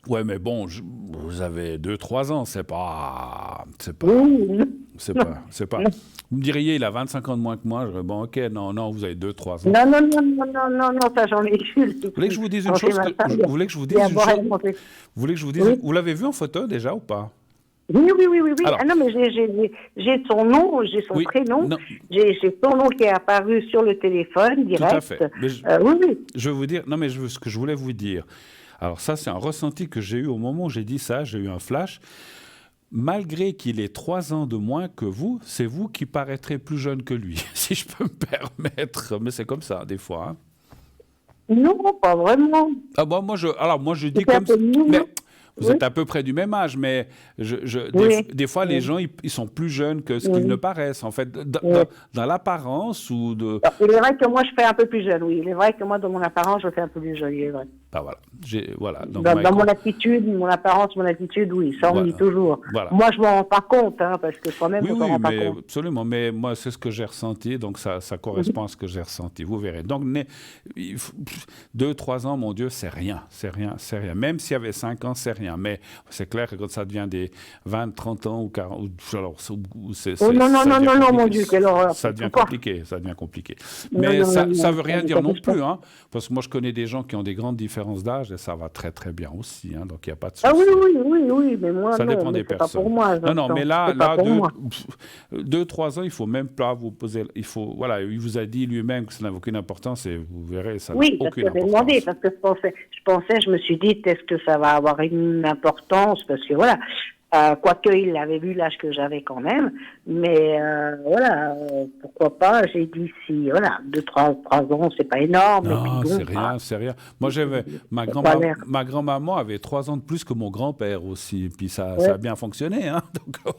Ouais, mais bon, vous avez 2-3 ans, c'est pas... C'est pas... Vous me diriez, il a 25 ans de moins que moi, je dirais, bon, ok, non, vous avez 2-3 ans. Non, ça j'en ai eu. Vous voulez que je vous dise une chose? Vous voulez que je vous dise une chose? Vous voulez que je vous dise... Vous l'avez vu en photo déjà ou pas? Oui. Alors, non, mais j'ai son nom, j'ai son prénom, j'ai son nom qui est apparu sur le téléphone direct. Tout à fait. Mais oui. Je vais vous dire, non, mais ce que je voulais vous dire. Alors ça, c'est un ressenti que j'ai eu au moment où j'ai dit ça, j'ai eu un flash. Malgré qu'il ait 3 ans de moins que vous, c'est vous qui paraîtrez plus jeune que lui, si je peux me permettre. Mais c'est comme ça, des fois. Hein. Non, pas vraiment. Ah bon, moi je dis comme ça. Vous êtes à peu près du même âge, mais des fois, les gens, ils sont plus jeunes que ce qu'ils ne paraissent, en fait, dans l'apparence ou de... Il est vrai que moi, je fais un peu plus jeune, oui. Il est vrai que moi, dans mon apparence, je fais un peu plus jeune, il est vrai. Ah, voilà. Donc, dans mon attitude, mon apparence, mon attitude, oui, ça, on dit toujours. Voilà. Moi, je ne m'en rends pas compte, hein, parce que soi-même, on ne s'en rend pas compte. Absolument, mais moi, c'est ce que j'ai ressenti, donc ça correspond à ce que j'ai ressenti, vous verrez. Donc, 2-3 ans, mon Dieu, c'est rien. Même s'il y avait 5 ans, c'est rien. Mais c'est clair que quand ça devient des 20, 30 ans ou 40, non, mon Dieu, quelle horreur. Ça devient compliqué. Mais ça ne veut rien dire non plus, hein, parce que moi, je connais des gens qui ont des grandes différences d'âge et ça va très, très bien aussi. Hein, donc, il n'y a pas de souci. Ah oui, mais moi, ça dépend des personnes. Pas pour moi, non, mais là 2-3 ans, il ne faut même pas vous poser... Il vous a dit lui-même que ça n'avait aucune importance et vous verrez, ça n'a aucune importance. Demandé, parce que je me suis dit, est-ce que ça va avoir une importance, parce que voilà, quoique il avait vu l'âge que j'avais quand même, mais pourquoi pas, j'ai dit si, 2-3 ans, c'est pas énorme. Non, c'est rien. Moi, j'avais, ma grand-maman avait 3 ans de plus que mon grand-père aussi, puis ça a bien fonctionné, hein, comme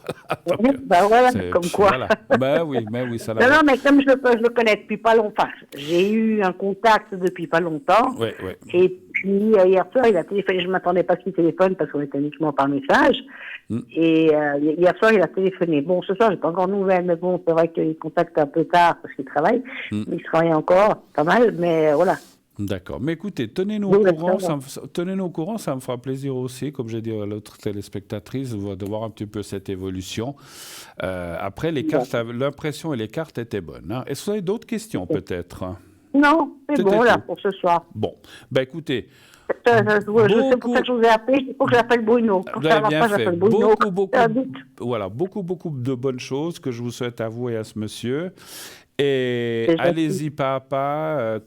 quoi. Voilà. oui, ça non, mais comme je le connais depuis pas longtemps, j'ai eu un contact depuis pas longtemps, et puis hier soir, il a téléphoné, je ne m'attendais pas à ce qu'il téléphone parce qu'on était uniquement par message. Et hier soir, il a téléphoné. Bon, ce soir, j'ai pas encore de nouvelles, mais bon, c'est vrai qu'il contacte un peu tard parce qu'il travaille. Mais il travaille encore, pas mal, mais voilà. D'accord. Mais écoutez, tenez-nous au courant, ça me fera plaisir aussi, comme j'ai dit à l'autre téléspectatrice, de voir un petit peu cette évolution. Après, l'impression et les cartes étaient bonnes. Hein. Est-ce que vous avez d'autres questions, peut-être? Non, c'est bon, là, pour ce soir. Bon, écoutez... C'est pour ça que je vous ai appelé, il faut que j'appelle Bruno. Vous avez bien fait. Beaucoup de bonnes choses que je vous souhaite à vous et à ce monsieur. Et allez-y pas à pas,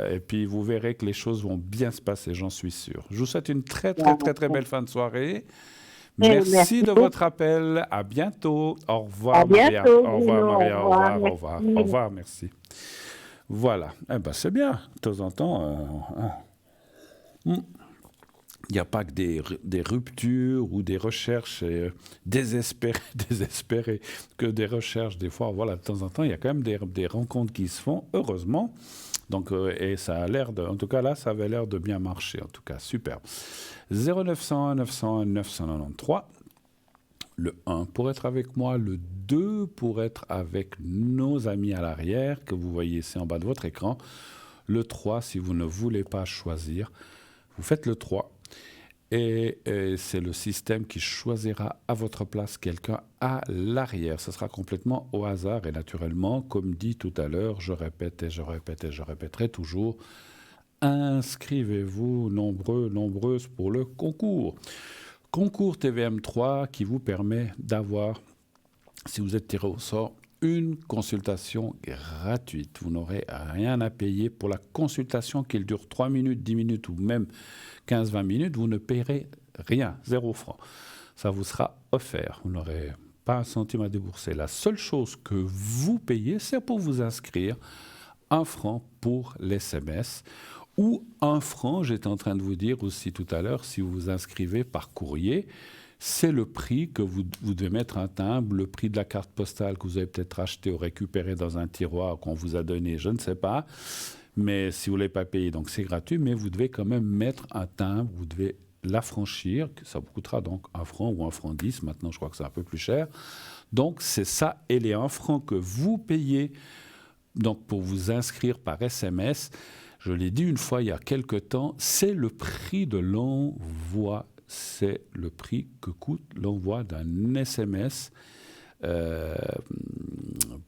et puis vous verrez que les choses vont bien se passer, j'en suis sûr. Je vous souhaite une très belle fin de soirée. Merci de votre appel. À bientôt. Au revoir, Maria. Au revoir, Maria. Au revoir, merci. Voilà. C'est bien, de temps en temps. Il n'y a pas que des ruptures ou des recherches désespérées, que des recherches. Des fois, de temps en temps, il y a quand même des rencontres qui se font, heureusement. Donc, et ça a l'air en tout cas là, ça avait l'air de bien marcher. En tout cas, super. 0901 901 993. Le 1 pour être avec moi, le 2 pour être avec nos amis à l'arrière, que vous voyez ici en bas de votre écran. Le 3, si vous ne voulez pas choisir, vous faites le 3. Et c'est le système qui choisira à votre place quelqu'un à l'arrière. Ce sera complètement au hasard et naturellement, comme dit tout à l'heure, je répète et je répéterai toujours, inscrivez-vous nombreuses pour le concours. concours TVM3 qui vous permet d'avoir, si vous êtes tiré au sort, une consultation gratuite. Vous n'aurez rien à payer pour la consultation, qu'elle dure 3 minutes, 10 minutes ou même 15-20 minutes. Vous ne paierez rien, 0 francs. Ça vous sera offert. Vous n'aurez pas un centime à débourser. La seule chose que vous payez, c'est pour vous inscrire 1 franc pour l'SMS ou 1 franc, j'étais en train de vous dire aussi tout à l'heure, si vous vous inscrivez par courrier. C'est le prix que vous devez mettre un timbre, le prix de la carte postale que vous avez peut-être acheté ou récupéré dans un tiroir qu'on vous a donné, je ne sais pas. Mais si vous ne l'avez pas payé, donc c'est gratuit, mais vous devez quand même mettre un timbre, vous devez l'affranchir, ça vous coûtera donc 1 franc ou 1 franc 10, maintenant je crois que c'est un peu plus cher. Donc c'est ça, et les 1 franc que vous payez donc, pour vous inscrire par SMS, je l'ai dit une fois il y a quelque temps, c'est le prix de l'envoi. C'est le prix que coûte l'envoi d'un SMS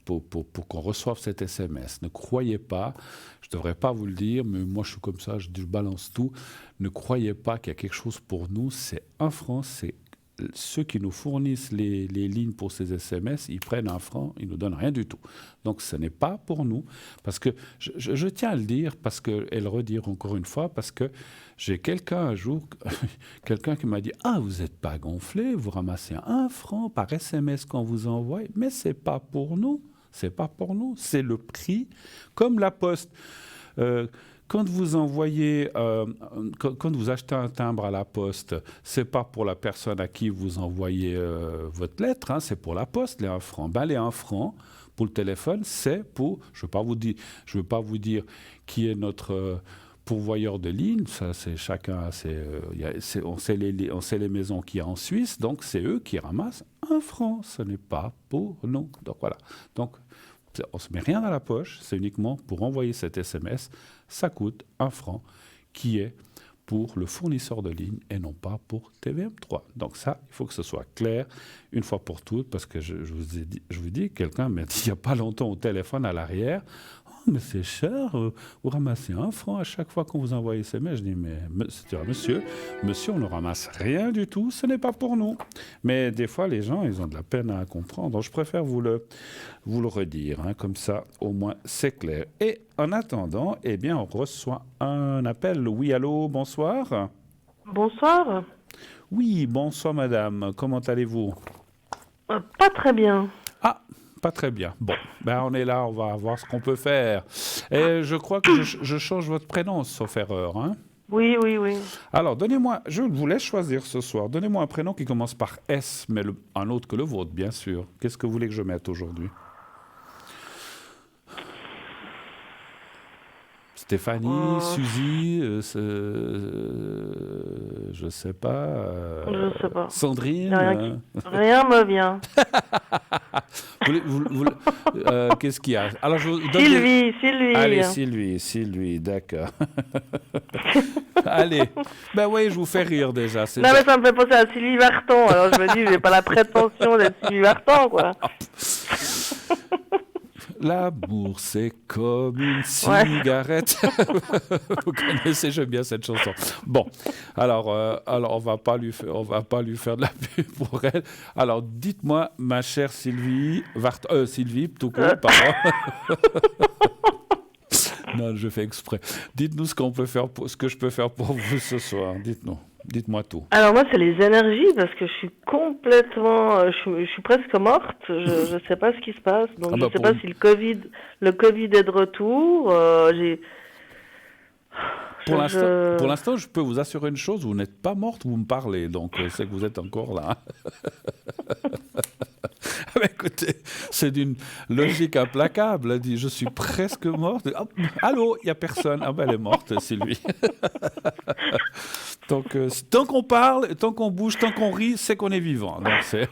pour qu'on reçoive cet SMS. Ne croyez pas, je ne devrais pas vous le dire, mais moi je suis comme ça, je balance tout. Ne croyez pas qu'il y a quelque chose pour nous, c'est 1 franc, c'est ceux qui nous fournissent les lignes pour ces SMS, ils prennent 1 franc, ils ne nous donnent rien du tout. Donc ce n'est pas pour nous, parce que je tiens à le dire, et le redire encore une fois, parce que j'ai quelqu'un un jour, quelqu'un qui m'a dit « Ah, vous n'êtes pas gonflé, vous ramassez 1 franc par SMS qu'on vous envoie, mais ce n'est pas pour nous, c'est pas pour nous, c'est le prix, comme la poste. Quand vous envoyez, quand vous achetez un timbre à la poste, c'est pas pour la personne à qui vous envoyez votre lettre, hein, c'est pour la poste, les 1 franc. Ben, les 1 franc pour le téléphone, c'est pour, je veux pas vous dire qui est notre pourvoyeur de ligne, ça c'est chacun, on sait les maisons qu'il y a en Suisse, donc c'est eux qui ramassent 1 franc, ce n'est pas pour nous. Donc voilà. Donc, on ne se met rien dans la poche, c'est uniquement pour envoyer cet SMS, ça coûte 1 franc, qui est pour le fournisseur de ligne et non pas pour TVM3. Donc ça, il faut que ce soit clair une fois pour toutes, parce que je vous dis, quelqu'un m'a dit il n'y a pas longtemps au téléphone à l'arrière, « Oh, mais c'est cher, vous ramassez 1 franc à chaque fois qu'on vous envoie un SMS. » Je dis « Mais monsieur, on ne ramasse rien du tout, ce n'est pas pour nous. » Mais des fois, les gens, ils ont de la peine à comprendre. Donc je préfère vous le redire, hein, comme ça, au moins, c'est clair. Et en attendant, eh bien, on reçoit un appel. Oui, allô, bonsoir. Bonsoir. Oui, bonsoir madame, comment allez-vous? Pas très bien. Ah, pas très bien. Bon, ben on est là, on va voir ce qu'on peut faire. Et je crois que je change votre prénom, sauf erreur, hein? Oui. Alors, donnez-moi, je vous laisse choisir ce soir, donnez-moi un prénom qui commence par S, mais un autre que le vôtre, bien sûr. Qu'est-ce que vous voulez que je mette aujourd'hui? Stéphanie, Suzy, je sais pas. Je sais pas. Sandrine. Rien me vient. Qu'est-ce qu'il y a? Alors, Sylvie. Allez, Sylvie, d'accord. Allez. Ben oui, je vous fais rire déjà. Non, mais ça me fait penser à Sylvie Vartan. Alors je me dis, j'ai pas la prétention d'être Sylvie Vartan, quoi. L'amour, c'est comme une cigarette. Vous connaissez, j'aime bien cette chanson. Bon, alors on va pas lui faire de la pub pour elle. Alors, dites-moi, ma chère Sylvie, Sylvie, tout court, pardon. Non, je fais exprès. Dites-nous ce que je peux faire pour vous ce soir. Dites-nous. Dites-moi tout. Alors moi, c'est les énergies, parce que je suis complètement... je suis presque morte. Je ne sais pas ce qui se passe. Donc je ne sais pas si le Covid est de retour. Pour l'instant, je peux vous assurer une chose, vous n'êtes pas morte, vous me parlez. Donc c'est que vous êtes encore là. Ah, écoutez, c'est d'une logique implacable. Elle dit, je suis presque morte. Oh, allô, il n'y a personne. Ah ben, elle est morte, Sylvie. Donc, tant qu'on parle, tant qu'on bouge, tant qu'on rit, c'est qu'on est vivant. Donc, c'est...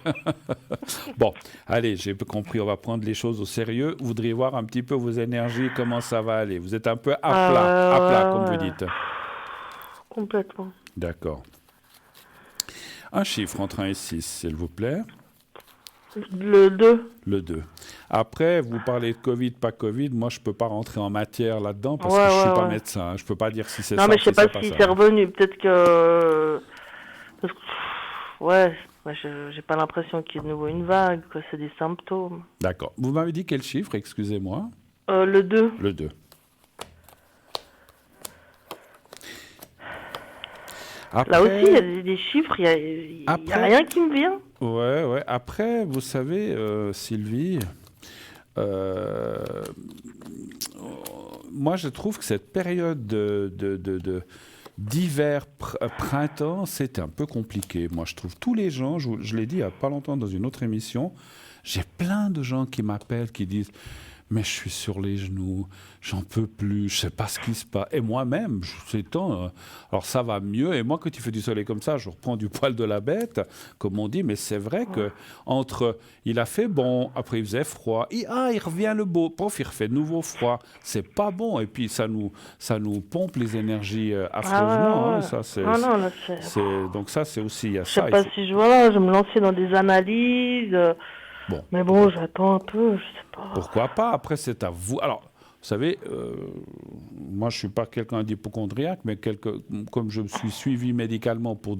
Bon, allez, j'ai compris, on va prendre les choses au sérieux. Vous voudriez voir un petit peu vos énergies, comment ça va aller. Vous êtes un peu à plat, comme vous dites. Complètement. D'accord. Un chiffre entre 1 et 6, s'il vous plaît. Le 2. Le 2. Après, vous parlez de Covid, pas Covid. Moi, je ne peux pas rentrer en matière là-dedans parce que je ne suis pas médecin. Je ne peux pas dire si c'est ça. Non, mais je ne sais pas si c'est revenu. Peut-être que... Ouais, j'ai pas l'impression qu'il y ait de nouveau une vague, que c'est des symptômes. D'accord. Vous m'avez dit quel chiffre, excusez-moi? Le 2. Le 2. Après, là aussi, il y a des chiffres, il y a rien qui me vient. Ouais. Après, vous savez, Sylvie, moi je trouve que cette période d'hiver, printemps, c'est un peu compliqué. Moi, je trouve tous les gens, je l'ai dit il n'y a pas longtemps dans une autre émission, j'ai plein de gens qui m'appellent, qui disent mais je suis sur les genoux, j'en peux plus, je sais pas ce qui se passe. Et moi-même, alors ça va mieux. Et moi, quand il fait du soleil comme ça, je reprends du poil de la bête, comme on dit. Mais c'est vrai que il a fait bon, après il faisait froid, il revient le beau, pof, il refait de nouveau froid. C'est pas bon. Et puis ça nous pompe les énergies affreusement. Ça, donc ça, c'est aussi. Je sais pas si je me lançais dans des analyses. Bon. Mais bon, j'attends un peu, je sais pas. Pourquoi pas? Après, c'est à vous. Alors, vous savez, moi, je ne suis pas quelqu'un d'hypocondriaque, mais comme je me suis suivi médicalement pour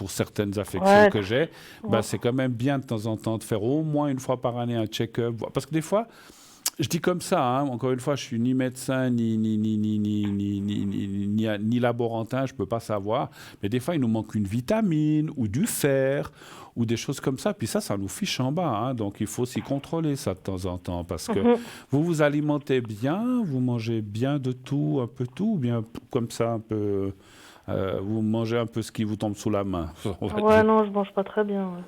certaines affections que j'ai, c'est quand même bien de temps en temps de faire au moins une fois par année un check-up. Parce que des fois, je dis comme ça, encore une fois, je suis ni médecin, ni laborantin, je ne peux pas savoir. Mais des fois, il nous manque une vitamine ou du fer ou des choses comme ça. Puis ça nous fiche en bas. Donc, il faut s'y contrôler ça de temps en temps. Parce que vous vous alimentez bien, vous mangez bien de tout, un peu tout, ou bien comme ça, un peu... vous mangez un peu ce qui vous tombe sous la main. Non, je mange pas très bien. Ouais.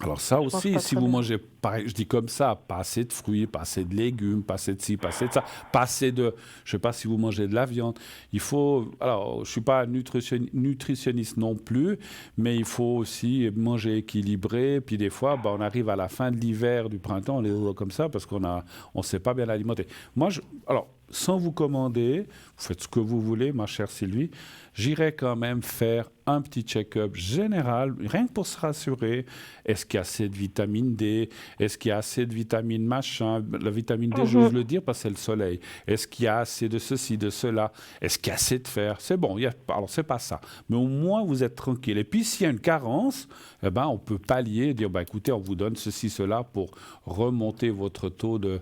Alors ça aussi, si vous mangez, pareil, je dis comme ça, pas assez de fruits, pas assez de légumes, pas assez de ci, pas assez de ça, pas assez de... Je ne sais pas si vous mangez de la viande. Il faut... Alors, je ne suis pas nutritionniste non plus, mais il faut aussi manger équilibré. Puis des fois, on arrive à la fin de l'hiver, du printemps, on est comme ça, parce qu'on ne sait pas bien l'alimenter. Moi, alors, sans vous commander, vous faites ce que vous voulez, ma chère Sylvie, j'irai quand même faire un petit check-up général, rien que pour se rassurer. Est-ce qu'il y a assez de vitamine D? Est-ce qu'il y a assez de vitamine machin? La vitamine D, j'ose le dire parce que c'est le soleil. Est-ce qu'il y a assez de ceci, de cela? Est-ce qu'il y a assez de fer? C'est bon, alors c'est pas ça. Mais au moins, vous êtes tranquille. Et puis, s'il y a une carence, on peut pallier, dire, écoutez, on vous donne ceci, cela pour remonter votre taux de...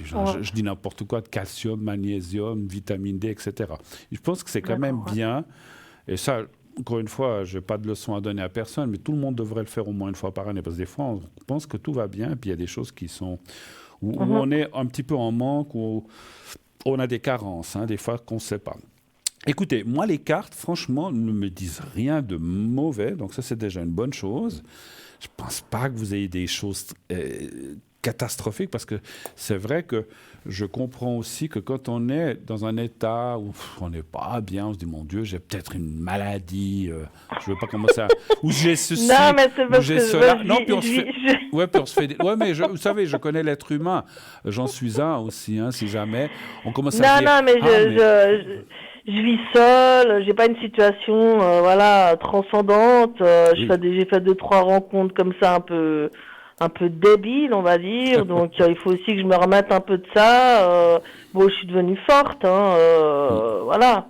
Je dis n'importe quoi, de calcium, magnésium, vitamine D, etc. Je pense que c'est quand même bien, et ça, encore une fois, je n'ai pas de leçon à donner à personne, mais tout le monde devrait le faire au moins une fois par année, parce que des fois, on pense que tout va bien, et puis il y a des choses qui sont... où on est un petit peu en manque, où on a des carences, des fois qu'on ne sait pas. Écoutez, moi, les cartes, franchement, ne me disent rien de mauvais, donc ça, c'est déjà une bonne chose. Je ne pense pas que vous ayez des choses... catastrophique, parce que c'est vrai que je comprends aussi que quand on est dans un état où on n'est pas bien, on se dit mon Dieu, j'ai peut-être une maladie, je veux pas commencer à... ou j'ai ceci, non, mais c'est parce j'ai cela. Non, puis on se fait... puis on se fait... Ouais, mais vous savez, je connais l'être humain, j'en suis un aussi, si jamais on commence à dire... Non, mais je vis seule, j'ai pas une situation transcendante, j'ai fait 2-3 rencontres comme ça un peu débile, on va dire. Donc, il faut aussi que je me remette un peu de ça. Je suis devenue forte, voilà.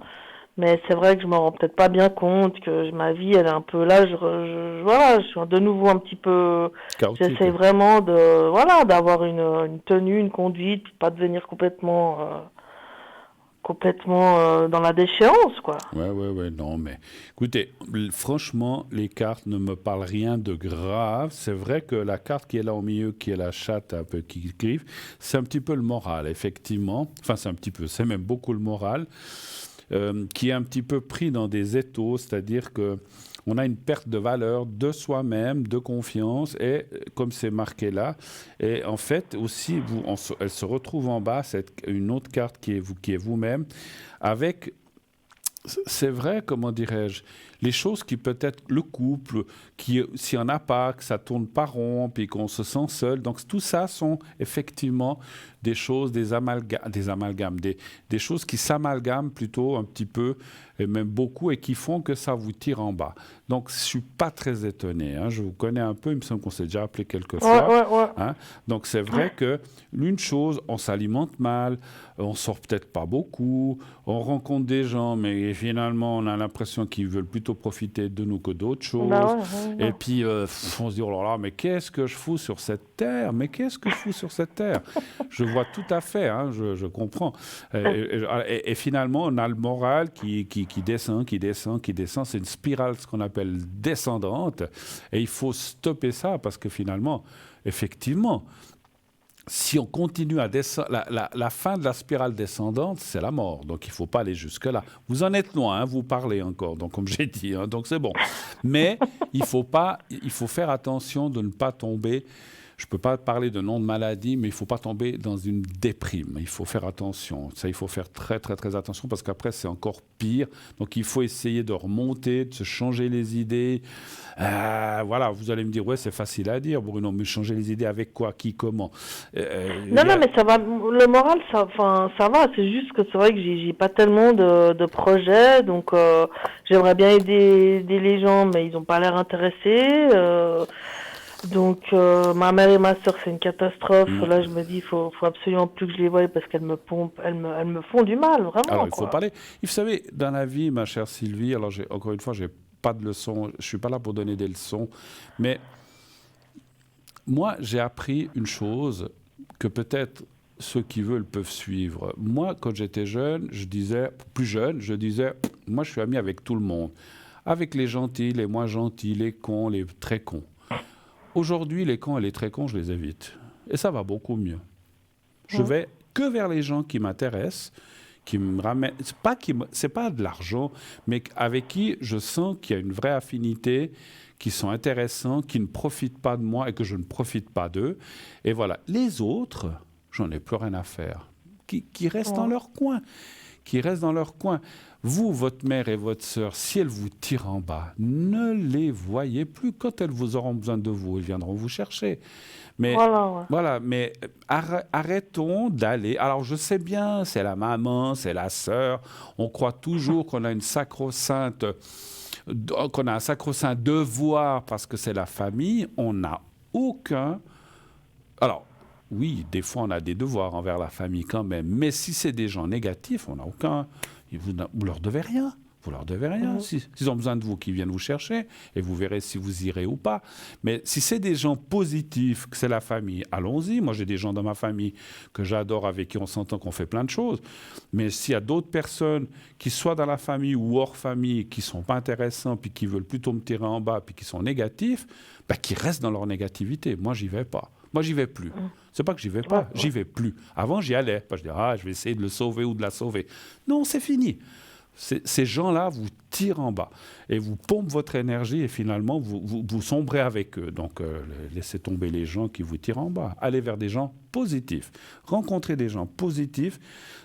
Mais c'est vrai que je me rends peut-être pas bien compte que ma vie, elle est un peu là. Je suis de nouveau un petit peu... chaotique. J'essaie vraiment d'avoir une tenue, une conduite, puis pas devenir complètement dans la déchéance, quoi. Ouais, non, mais écoutez, franchement, les cartes ne me parlent rien de grave. C'est vrai que la carte qui est là au milieu, qui est la chatte un peu qui griffe, c'est un petit peu le moral, effectivement. Enfin, c'est même beaucoup le moral, qui est un petit peu pris dans des étaux, c'est-à-dire que on a une perte de valeur de soi-même, de confiance, et comme c'est marqué là, et en fait aussi, elle se retrouve en bas, une autre carte qui est vous-même, avec, c'est vrai, comment dirais-je, les choses qui peut-être, le couple, s'il n'y en a pas, que ça tourne pas rond, puis qu'on se sent seul, donc tout ça sont effectivement des choses, des amalgames, des choses qui s'amalgament plutôt un petit peu, et même beaucoup, et qui font que ça vous tire en bas. Donc, je ne suis pas très étonné. Je vous connais un peu, il me semble qu'on s'est déjà appelé quelques fois. Ouais. Donc, c'est vrai que l'une chose, on s'alimente mal, on ne sort peut-être pas beaucoup, on rencontre des gens, mais finalement, on a l'impression qu'ils veulent plutôt plutôt profiter de nous que d'autres choses. Bah ouais. Et puis, on se dit, oh là là, mais qu'est-ce que je fous sur cette terre? Mais qu'est-ce que je fous sur cette terre? Je vois tout à fait, hein, je comprends. Et finalement, on a le moral qui descend, qui descend, qui descend. C'est une spirale, ce qu'on appelle descendante. Et il faut stopper ça parce que finalement, effectivement, si on continue à descendre, la fin de la spirale descendante, c'est la mort. Donc, il ne faut pas aller jusque-là. Vous en êtes loin, hein, vous parlez encore, donc, comme j'ai dit, hein, donc c'est bon. Mais il faut faire attention de ne pas tomber. Je ne peux pas parler de nom de maladie, mais il ne faut pas tomber dans une déprime. Il faut faire attention. Ça, il faut faire très, très, très attention parce qu'après, c'est encore pire. Donc, il faut essayer de remonter, de se changer les idées. Voilà, vous allez me dire, ouais, c'est facile à dire, Bruno, mais changer les idées avec quoi, qui, comment Non, mais ça va. Le moral, ça va. C'est juste que c'est vrai que j'ai pas tellement de projets. Donc, j'aimerais bien aider les gens, mais ils n'ont pas l'air intéressés. Donc, ma mère et ma sœur, c'est une catastrophe. Là, je me dis, il faut absolument plus que je les voie parce qu'elles me pompent, elles me font du mal, vraiment. Alors, il faut parler. Vous savez, dans la vie, ma chère Sylvie, alors encore une fois, j'ai pas de leçons, je suis pas là pour donner des leçons, mais moi, j'ai appris une chose que peut-être ceux qui veulent peuvent suivre. Moi, quand j'étais plus jeune, je disais, moi, je suis ami avec tout le monde, avec les gentils, les moins gentils, les cons, les très cons. Aujourd'hui, les cons et les très cons, je les évite. Et ça va beaucoup mieux. Je vais que vers les gens qui m'intéressent, qui me ramènent... C'est pas de l'argent, mais avec qui je sens qu'il y a une vraie affinité, qui sont intéressants, qui ne profitent pas de moi et que je ne profite pas d'eux. Et voilà. Les autres, j'en ai plus rien à faire. Qui restent dans leur coin. Qui restent dans leur coin. Vous, votre mère et votre sœur, si elles vous tirent en bas, ne les voyez plus. Quand elles vous auront besoin de vous, elles viendront vous chercher. Mais voilà, mais arrêtons d'aller. Alors, je sais bien, c'est la maman, c'est la sœur. On croit toujours qu'on a un sacro-saint devoir parce que c'est la famille. On n'a aucun... Alors, oui, des fois, on a des devoirs envers la famille quand même. Mais si c'est des gens négatifs, on n'a aucun... Vous leur devez rien. Vous leur devez rien. S'ils ont besoin de vous, qu'ils viennent vous chercher, et vous verrez si vous irez ou pas. Mais si c'est des gens positifs, que c'est la famille, allons-y. Moi, j'ai des gens dans ma famille que j'adore, avec qui on s'entend, qu'on fait plein de choses. Mais s'il y a d'autres personnes qui soient dans la famille ou hors famille, qui ne sont pas intéressants, puis qui veulent plutôt me tirer en bas, puis qui sont négatifs, qui restent dans leur négativité. Moi, j'y vais pas. Moi, j'y vais plus. C'est pas que j'y vais pas, j'y vais plus. Avant, j'y allais. Je disais, je vais essayer de le sauver ou de la sauver. Non, c'est fini. Ces gens-là vous tirent en bas et vous pompent votre énergie et finalement, vous sombrez avec eux. Donc, laissez tomber les gens qui vous tirent en bas. Allez vers des gens positifs. Rencontrez des gens positifs.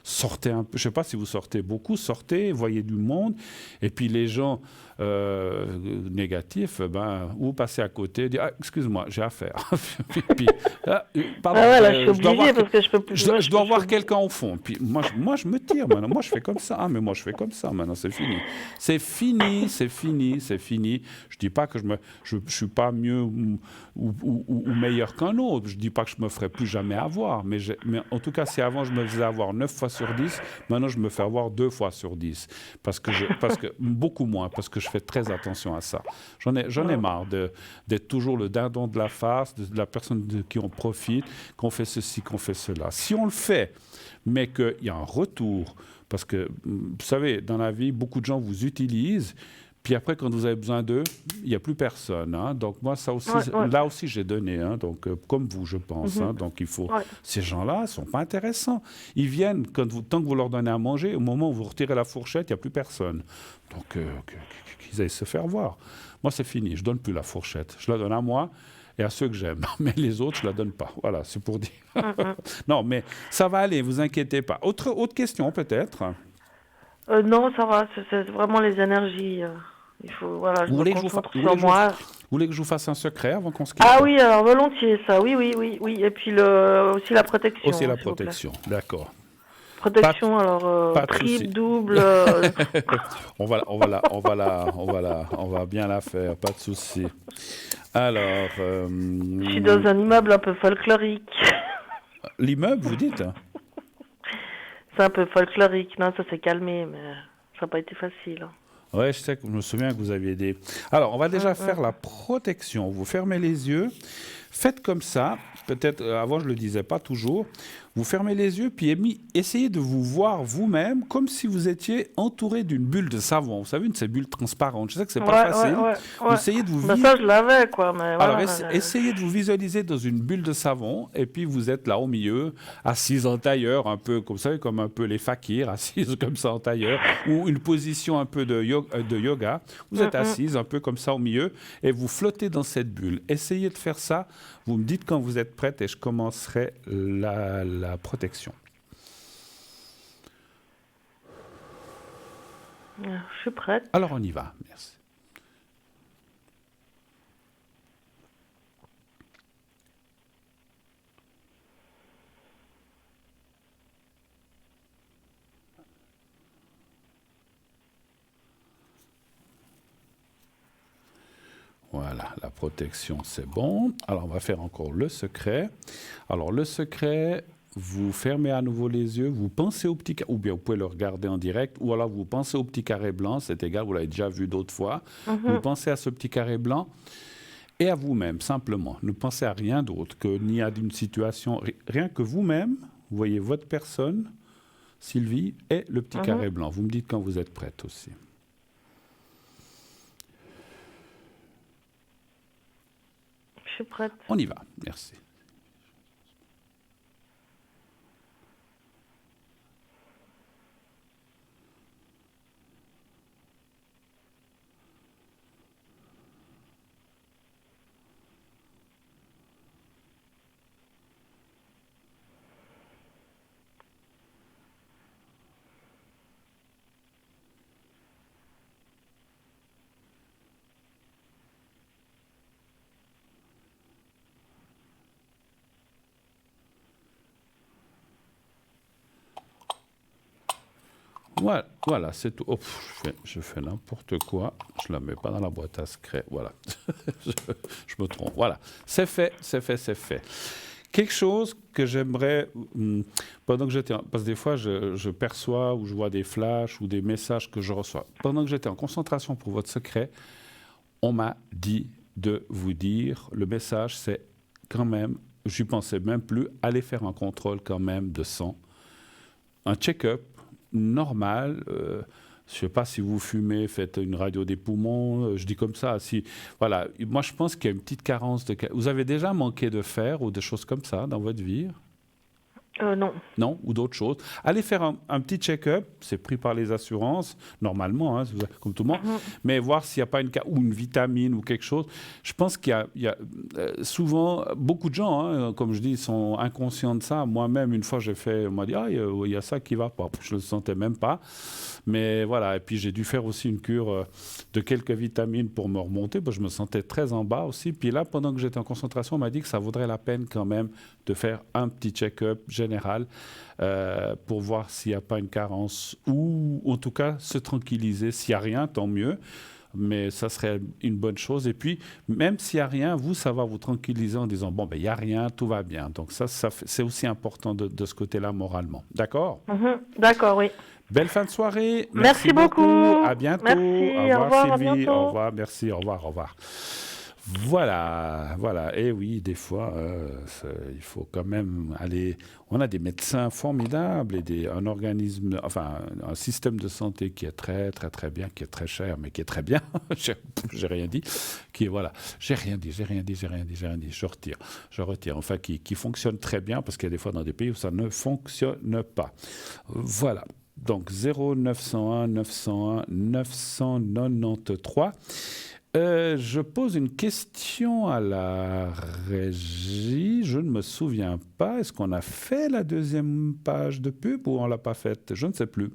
Sortez un peu. Je ne sais pas si vous sortez beaucoup. Sortez, voyez du monde. Et puis, les gens négatifs, vous passez à côté, dites, excuse-moi, j'ai affaire. Puis, pardon, je suis obligée parce que je peux plus. Je dois voir quelqu'un au fond. Puis moi, je me tire maintenant. Moi, je fais comme ça. Mais moi, je fais comme ça. Maintenant, c'est fini. C'est fini, c'est fini, c'est fini. Je dis pas que je suis pas mieux ou meilleur qu'un autre. Je dis pas que je me ferai plus jamais avoir. Mais en tout cas, si avant, je me faisais avoir 9 fois sur 10, maintenant, je me fais avoir 2 fois sur 10. Parce que beaucoup moins, parce que je fais très attention à ça. J'en ai marre d'être toujours le dindon de la farce, de la personne de qui on profite, qu'on fait ceci, qu'on fait cela. Si on le fait, mais qu'il y a un retour, parce que, vous savez, dans la vie, beaucoup de gens vous utilisent, puis après, quand vous avez besoin d'eux, il n'y a plus personne. Hein. Donc moi, ça aussi, là aussi, j'ai donné. Hein. Donc, comme vous, je pense. Hein. Donc il faut... Ces gens-là ne sont pas intéressants. Ils viennent, tant que vous leur donnez à manger, au moment où vous retirez la fourchette, il n'y a plus personne. Donc qu'ils aillent se faire voir. Moi, c'est fini. Je ne donne plus la fourchette. Je la donne à moi et à ceux que j'aime. Mais les autres, je ne la donne pas. Voilà, c'est pour dire. Non, mais ça va aller, vous inquiétez pas. Autre question, peut-être non, ça va. C'est vraiment les énergies. Il faut, voilà, je me concentre sur moi. Vous voulez que je vous fasse un secret avant qu'on se quitte? Ah oui, alors volontiers, ça. Oui. Et puis aussi la protection. Aussi la protection, d'accord. Protection, triple, double. on va bien la faire, pas de souci. Alors. Je suis dans un immeuble un peu folklorique. L'immeuble, vous dites? C'est un peu folklorique. Non, ça s'est calmé, mais ça n'a pas été facile. Ouais, je me souviens que vous aviez des... Alors, on va déjà faire la protection. Vous fermez les yeux. Faites comme ça. Peut-être, avant, je ne le disais pas toujours. Vous fermez les yeux, puis essayez de vous voir vous-même comme si vous étiez entouré d'une bulle de savon. Vous savez, une de ces bulles transparentes. Je sais que c'est pas facile. Vous essayez de vous ça, je l'avais, quoi. Mais alors, voilà, essayez de vous visualiser dans une bulle de savon, et puis vous êtes là au milieu, assise en tailleur, un peu, comme vous savez, comme un peu les fakirs, assise comme ça en tailleur, ou une position un peu de yoga. Vous êtes assise un peu comme ça au milieu, et vous flottez dans cette bulle. Essayez de faire ça. Vous me dites quand vous êtes prête, et je commencerai la protection. Je suis prête. Alors, on y va. Merci. Voilà, la protection, c'est bon. Alors, on va faire encore le secret. Alors, le secret, vous fermez à nouveau les yeux, vous pensez au petit carré, ou bien vous pouvez le regarder en direct, ou alors vous pensez au petit carré blanc, c'est égal, vous l'avez déjà vu d'autres fois. Vous pensez à ce petit carré blanc et à vous-même, simplement. Ne pensez à rien d'autre que ni à une situation, rien que vous-même, vous voyez votre personne, Sylvie, et le petit carré blanc. Vous me dites quand vous êtes prête aussi. Je suis prête. On y va, merci. Voilà, c'est tout. Oh, je fais n'importe quoi. Je ne la mets pas dans la boîte à secret. Voilà. je me trompe. Voilà. C'est fait. Quelque chose que j'aimerais, pendant que j'étais... Parce que des fois, je perçois ou je vois des flashs ou des messages que je reçois. Pendant que j'étais en concentration pour votre secret, on m'a dit de vous dire, le message, c'est quand même, je n'y pensais même plus, aller faire un contrôle quand même de sang. Un check-up normal, je ne sais pas si vous fumez, faites une radio des poumons, je dis comme ça. Voilà. Moi, je pense qu'il y a une petite carence de... Vous avez déjà manqué de fer ou des choses comme ça dans votre vie? Non. Non, ou d'autres choses. Allez faire un petit check-up, c'est pris par les assurances, normalement, hein, comme tout le monde, mais voir s'il n'y a pas ou une vitamine ou quelque chose. Je pense qu'il y a souvent, beaucoup de gens, hein, comme je dis, sont inconscients de ça. Moi-même, une fois, on m'a dit, il y a ça qui ne va pas. Je ne le sentais même pas. Mais voilà, et puis j'ai dû faire aussi une cure de quelques vitamines pour me remonter. Je me sentais très en bas aussi. Puis là, pendant que j'étais en concentration, on m'a dit que ça vaudrait la peine quand même de faire un petit check-up général pour voir s'il n'y a pas une carence ou en tout cas se tranquilliser. S'il n'y a rien, tant mieux. Mais ça serait une bonne chose. Et puis, même s'il n'y a rien, ça va vous tranquilliser en disant, il n'y a rien, tout va bien. Donc c'est aussi important de ce côté-là moralement. D'accord? D'accord, oui. Belle fin de soirée. Merci beaucoup. À bientôt. Merci. Au revoir, Sylvie. Au revoir. Merci. Au revoir. Voilà. Et oui, des fois, il faut quand même aller... On a des médecins formidables et un organisme, enfin, un système de santé qui est très, très, très bien, qui est très cher, mais qui est très bien. J'ai rien dit. J'ai rien dit. Je retire. Enfin, qui fonctionne très bien parce qu'il y a des fois dans des pays où ça ne fonctionne pas. Voilà. Donc 0901 901 993. Je pose une question à la régie. Je ne me souviens pas. Est-ce qu'on a fait la deuxième page de pub ou on ne l'a pas faite? Je ne sais plus.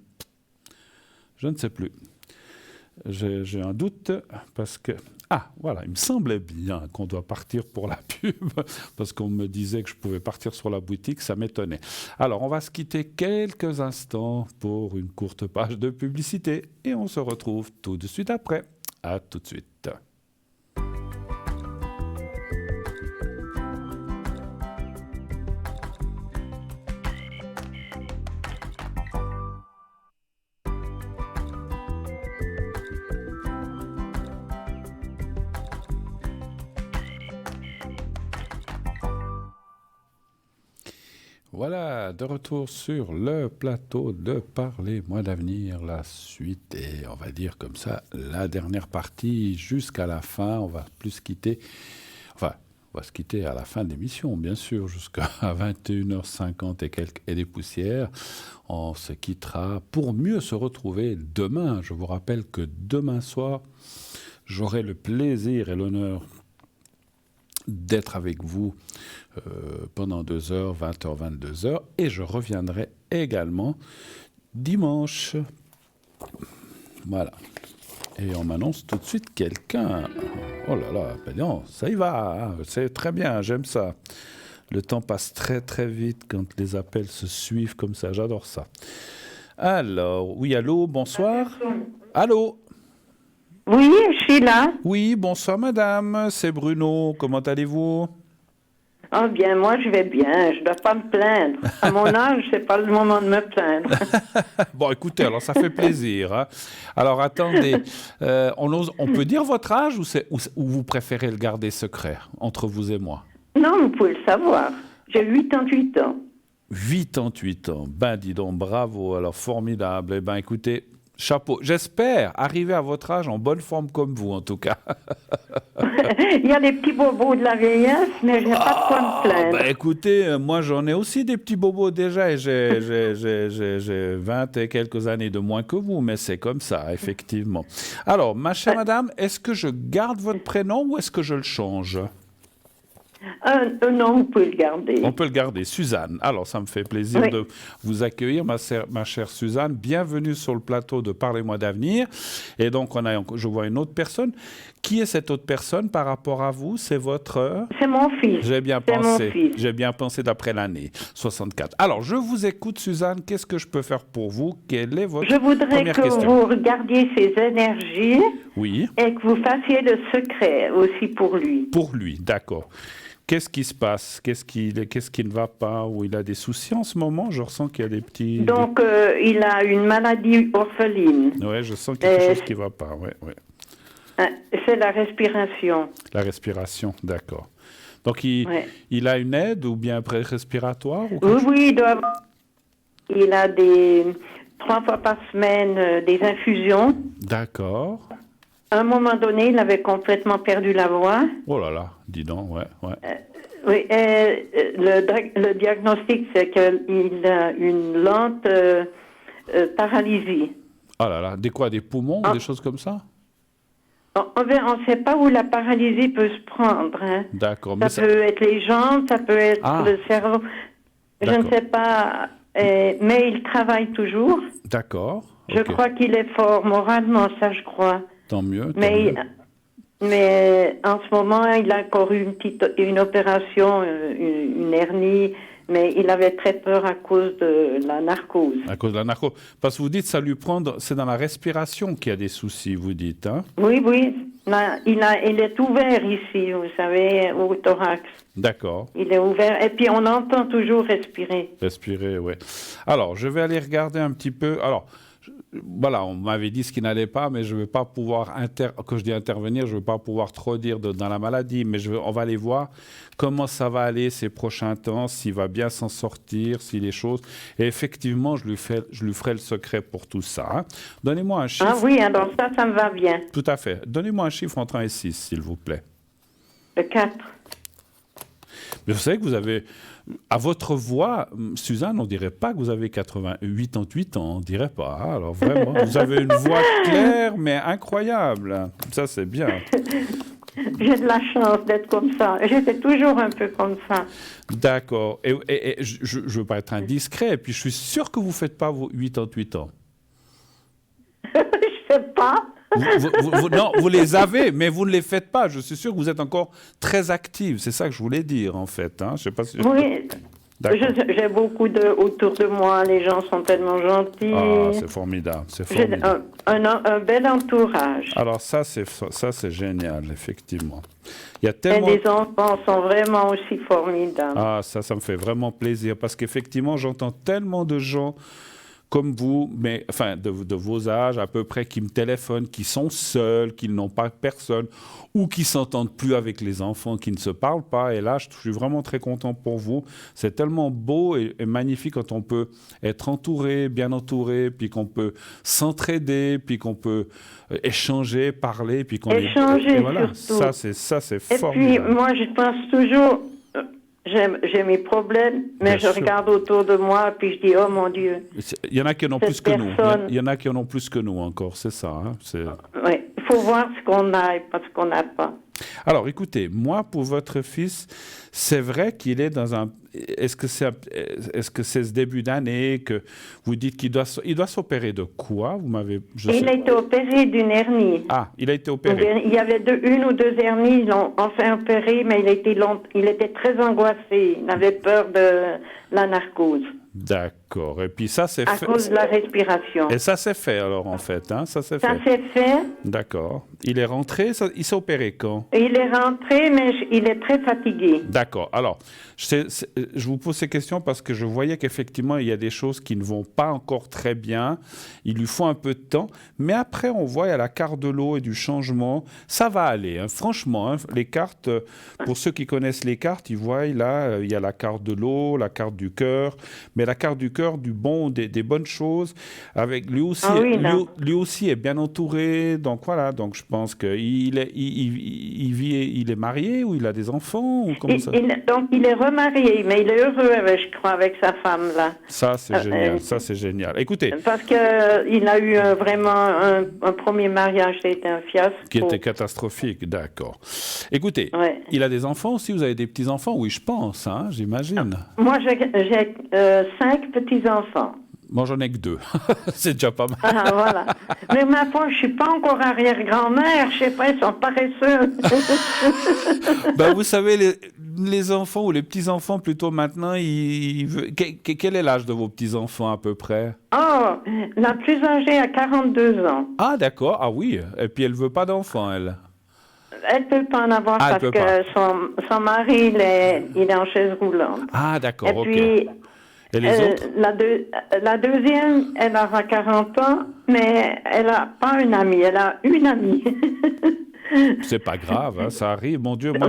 J'ai un doute parce que... Ah, voilà, il me semblait bien qu'on doit partir pour la pub parce qu'on me disait que je pouvais partir sur la boutique, ça m'étonnait. Alors, on va se quitter quelques instants pour une courte page de publicité et on se retrouve tout de suite après. À tout de suite. Voilà, de retour sur le plateau de Parlez-moi d'avenir, la suite et on va dire comme ça, la dernière partie jusqu'à la fin. On va plus se quitter, enfin, on va se quitter à la fin de l'émission, bien sûr, jusqu'à 21h50 et quelques et des poussières. On se quittera pour mieux se retrouver demain. Je vous rappelle que demain soir, j'aurai le plaisir et l'honneur d'être avec vous pendant 2 heures, 20h, 22h, et je reviendrai également dimanche. Voilà. Et on m'annonce tout de suite quelqu'un. Oh là là, ben non, ça y va, hein, c'est très bien, j'aime ça. Le temps passe très très vite quand les appels se suivent comme ça, j'adore ça. Alors, oui, allô, bonsoir. Allô? Oui, je suis là. Oui, bonsoir madame, c'est Bruno, comment allez-vous? Ah bien, moi je vais bien, je ne dois pas me plaindre. À mon âge, c'est pas le moment de me plaindre. Bon, écoutez, alors ça fait plaisir. Hein. Alors attendez, on peut dire votre âge ou vous préférez le garder secret entre vous et moi? Non, vous pouvez le savoir. J'ai 88 ans. 88 ans, ben dis donc, bravo, alors formidable. Eh ben écoutez, chapeau. J'espère arriver à votre âge en bonne forme comme vous, en tout cas. Il y a des petits bobos de la vieillesse, mais je n'ai pas de quoi me plaindre. Ben écoutez, moi j'en ai aussi des petits bobos déjà, et j'ai 20 et quelques années de moins que vous, mais c'est comme ça, effectivement. Alors, ma chère madame, est-ce que je garde votre prénom ou est-ce que je le change? Non, vous pouvez le garder. On peut le garder. Suzanne. Alors, ça me fait plaisir de vous accueillir, ma chère Suzanne. Bienvenue sur le plateau de Parlez-moi d'avenir. Et donc, je vois une autre personne. Qui est cette autre personne par rapport à vous? C'est votre... C'est mon fils. J'ai bien pensé. J'ai bien pensé d'après l'année 64. Alors, je vous écoute, Suzanne. Qu'est-ce que je peux faire pour vous? Quelle est votre première question? Je voudrais que vous regardiez ses énergies. Oui. Et que vous fassiez le secret aussi pour lui. Pour lui, d'accord. Qu'est-ce qui se passe? Qu'est-ce qui ne va pas? Ou il a des soucis en ce moment? Je ressens qu'il y a des petits... Donc, il a une maladie orpheline. Oui, je sens quelque chose qui ne va pas. Ouais. C'est la respiration. La respiration, d'accord. Donc, il a une aide ou bien respiratoire Oui, il a 3 fois par semaine des infusions. D'accord. À un moment donné, il avait complètement perdu la voix. Oh là là, dis donc, ouais. Oui, le diagnostic, c'est qu'il a une lente paralysie. Ah là là, des poumons ou des choses comme ça? On ne sait pas où la paralysie peut se prendre. Hein. D'accord. Ça peut être les jambes, ça peut être le cerveau. Je ne sais pas, mais il travaille toujours. D'accord. Je crois qu'il est fort moralement, ça je crois. Tant mieux. Mais en ce moment, il a encore eu une opération, une hernie, mais il avait très peur à cause de la narcose. À cause de la narcose. Parce que vous dites, c'est dans la respiration qu'il y a des soucis, vous dites, hein? Oui. Là, il est ouvert ici, vous savez, au thorax. D'accord. Il est ouvert, et puis on entend toujours respirer. Respirer, oui. Alors, je vais aller regarder un petit peu. Alors, voilà, on m'avait dit ce qui n'allait pas, mais je ne vais pas pouvoir, quand je dis intervenir, je ne vais pas pouvoir trop dire dans la maladie, mais on va aller voir comment ça va aller ces prochains temps, s'il va bien s'en sortir, si les choses... Et effectivement, je lui ferai le secret pour tout ça. Hein. Donnez-moi un chiffre. Ah oui, alors ça me va bien. Tout à fait. Donnez-moi un chiffre entre 1 et 6, s'il vous plaît. Le 4. Mais vous savez que vous avez... À votre voix, Suzanne, on ne dirait pas que vous avez 88 ans, on ne dirait pas. Hein. Alors vraiment, vous avez une voix claire, mais incroyable. Ça, c'est bien. J'ai de la chance d'être comme ça. J'étais toujours un peu comme ça. D'accord. Et je ne veux pas être indiscret, et puis je suis sûr que vous ne faites pas vos 88 ans. Je ne sais pas. Non, vous les avez, mais vous ne les faites pas. Je suis sûr que vous êtes encore très active. C'est ça que je voulais dire, en fait. Hein. Je sais pas si... Oui, j'ai beaucoup autour de moi. Les gens sont tellement gentils. Ah, c'est formidable. J'ai un bel entourage. Alors ça, c'est génial, effectivement. Il y a tellement... Et les enfants sont vraiment aussi formidables. Ah, ça me fait vraiment plaisir. Parce qu'effectivement, j'entends tellement de gens comme vous, mais enfin de vos âges à peu près, qui me téléphonent, qui sont seuls, qui n'ont pas personne, ou qui s'entendent plus avec les enfants, qui ne se parlent pas. Et là, je suis vraiment très content pour vous. C'est tellement beau et magnifique quand on peut être entouré, bien entouré, puis qu'on peut s'entraider, puis qu'on peut échanger, parler, puis qu'on échanger, et voilà, surtout. ça c'est Et formidable. puis, moi, je pense toujours, j'ai mes problèmes, mais Bien je sûr. regarde autour de moi, puis je dis, oh mon Dieu. Il y en a qui en ont Cette plus que nous. personne- Il y en a qui en ont plus que nous encore, c'est ça. Hein, Oui, il faut voir ce qu'on a et pas ce qu'on n'a pas. Alors, écoutez, moi, pour votre fils, c'est vrai qu'il est dans un... Est-ce que c'est ce début d'année que vous dites qu'il doit s'opérer de quoi? Vous m'avez... Il a été opéré d'une hernie. Ah, il a été opéré. Il y avait une ou deux hernies, ils l'ont enfin opéré, mais il était très angoissé. Il avait peur de la narcose. D'accord. Et puis ça, c'est À fait... cause de la respiration. Et ça, c'est fait, alors, en fait. Hein? Ça, c'est Ça fait. s'est fait. D'accord. Il est rentré, il s'est opéré quand? Il est rentré, mais il est très fatigué. D'accord. Alors, je vous pose ces questions parce que je voyais qu'effectivement, il y a des choses qui ne vont pas encore très bien. Il lui faut un peu de temps. Mais après, on voit, il y a la carte de l'eau et du changement. Ça va aller. Hein. Franchement, hein, les cartes, pour ceux qui connaissent les cartes, ils voient là, il y a la carte de l'eau, la carte du cœur. Mais la carte du cœur, du bon, des bonnes choses. Avec lui aussi, lui aussi est bien entouré. Donc voilà. Donc je pense qu'il il est marié ou il a des enfants ou comment ça? Donc il est remarié, mais il est heureux, je crois, avec sa femme là. Ça c'est génial. Ça c'est génial. Écoutez. Parce que il a eu vraiment un premier mariage, c'était un fiasco. Qui était catastrophique, d'accord. Écoutez, il a des enfants aussi. Vous avez des petits enfants? Oui, je pense. Hein, j'imagine. Moi j'ai 5 petits enfants. Moi, j'en ai que 2. C'est déjà pas mal. Ah, voilà. Mais ma foi, je suis pas encore arrière-grand-mère. Je sais pas, ils sont paresseux. Ben, vous savez, les enfants ou les petits-enfants, plutôt maintenant, quel est l'âge de vos petits-enfants à peu près? Oh, la plus âgée a 42 ans. Ah, d'accord. Ah oui. Et puis, elle veut pas d'enfants, elle. Elle peut pas en avoir parce que son mari, il est en chaise roulante. Ah, d'accord. Et puis... Et les autres? La deuxième, elle aura 40 ans, mais elle n'a pas une amie, elle a une amie. C'est pas grave, hein, ça arrive, mon Dieu. Moi,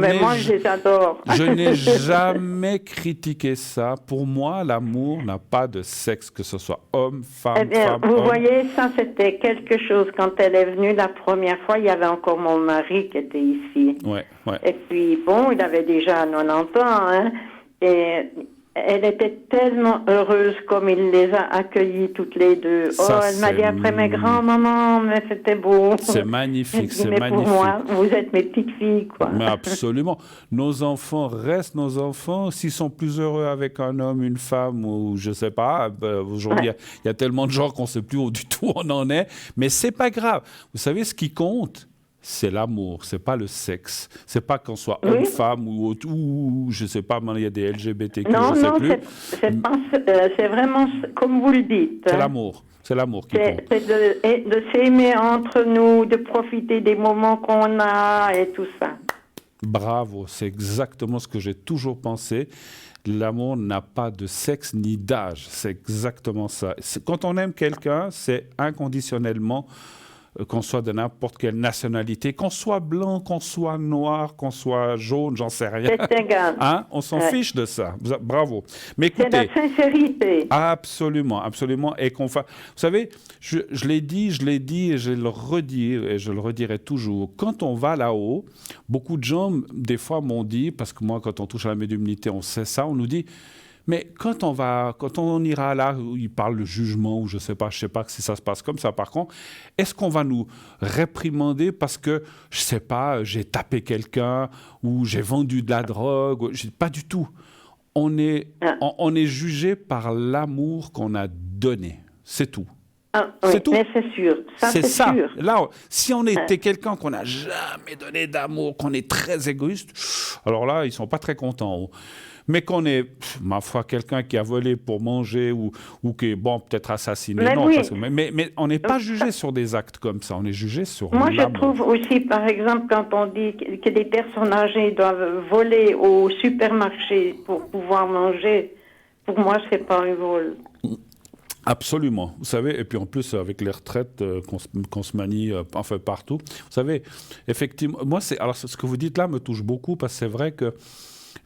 mais moi, je les adore. Je n'ai jamais critiqué ça. Pour moi, l'amour n'a pas de sexe, que ce soit homme, femme, eh bien, femme, vous homme. voyez, ça, c'était quelque chose. Quand elle est venue la première fois, il y avait encore mon mari qui était ici. Ouais. Et puis, bon, il avait déjà 90 ans, hein, et... Elle était tellement heureuse comme il les a accueillis toutes les deux. Elle m'a dit après mes grands-mamans, mais c'était beau. C'est magnifique, c'est mais magnifique. Pour moi, vous êtes mes petites filles, quoi. Mais absolument. Nos enfants restent nos enfants. S'ils sont plus heureux avec un homme, une femme, ou je sais pas, aujourd'hui, il y a tellement de gens qu'on ne sait plus où du tout on en est. Mais c'est pas grave. Vous savez, ce qui compte, c'est l'amour, c'est pas le sexe. C'est pas qu'on soit homme, femme ou je sais pas, il y a des LGBTQ, je sais plus. C'est vraiment comme vous le dites. C'est l'amour. C'est l'amour qui compte. C'est de s'aimer entre nous, de profiter des moments qu'on a et tout ça. Bravo, c'est exactement ce que j'ai toujours pensé. L'amour n'a pas de sexe ni d'âge. C'est exactement ça. Quand on aime quelqu'un, c'est inconditionnellement, qu'on soit de n'importe quelle nationalité, qu'on soit blanc, qu'on soit noir, qu'on soit jaune, j'en sais rien. C'est égal. Hein? On s'en fiche de ça. Bravo. Mais écoutez, c'est la sincérité. Absolument, absolument. Et vous savez, je l'ai dit et je le redis et je le redirai toujours. Quand on va là-haut, beaucoup de gens, des fois, m'ont dit, parce que moi, quand on touche à la médiumnité, on sait ça, on nous dit... Mais quand on ira là où il parle de jugement, ou je sais pas si ça se passe comme ça, par contre, est-ce qu'on va nous réprimander parce que, je sais pas, j'ai tapé quelqu'un, ou j'ai vendu de la drogue, pas du tout. On est jugé par l'amour qu'on a donné. C'est tout. C'est tout. Mais c'est sûr. C'est ça. Sûr. Là, si on était quelqu'un qu'on n'a jamais donné d'amour, qu'on est très égoïste, alors là, ils sont pas très contents. Mais qu'on est, ma foi, quelqu'un qui a volé pour manger ou qui est, peut-être assassiné. Mais on n'est pas jugé sur des actes comme ça, on est jugé sur l'amour. Moi, je trouve aussi, par exemple, quand on dit que des personnes âgées doivent voler au supermarché pour pouvoir manger, pour moi, c'est pas un vol. Absolument. Vous savez, et puis en plus, avec les retraites qu'on se manie enfin partout, vous savez, effectivement, moi, alors ce que vous dites là me touche beaucoup parce que c'est vrai que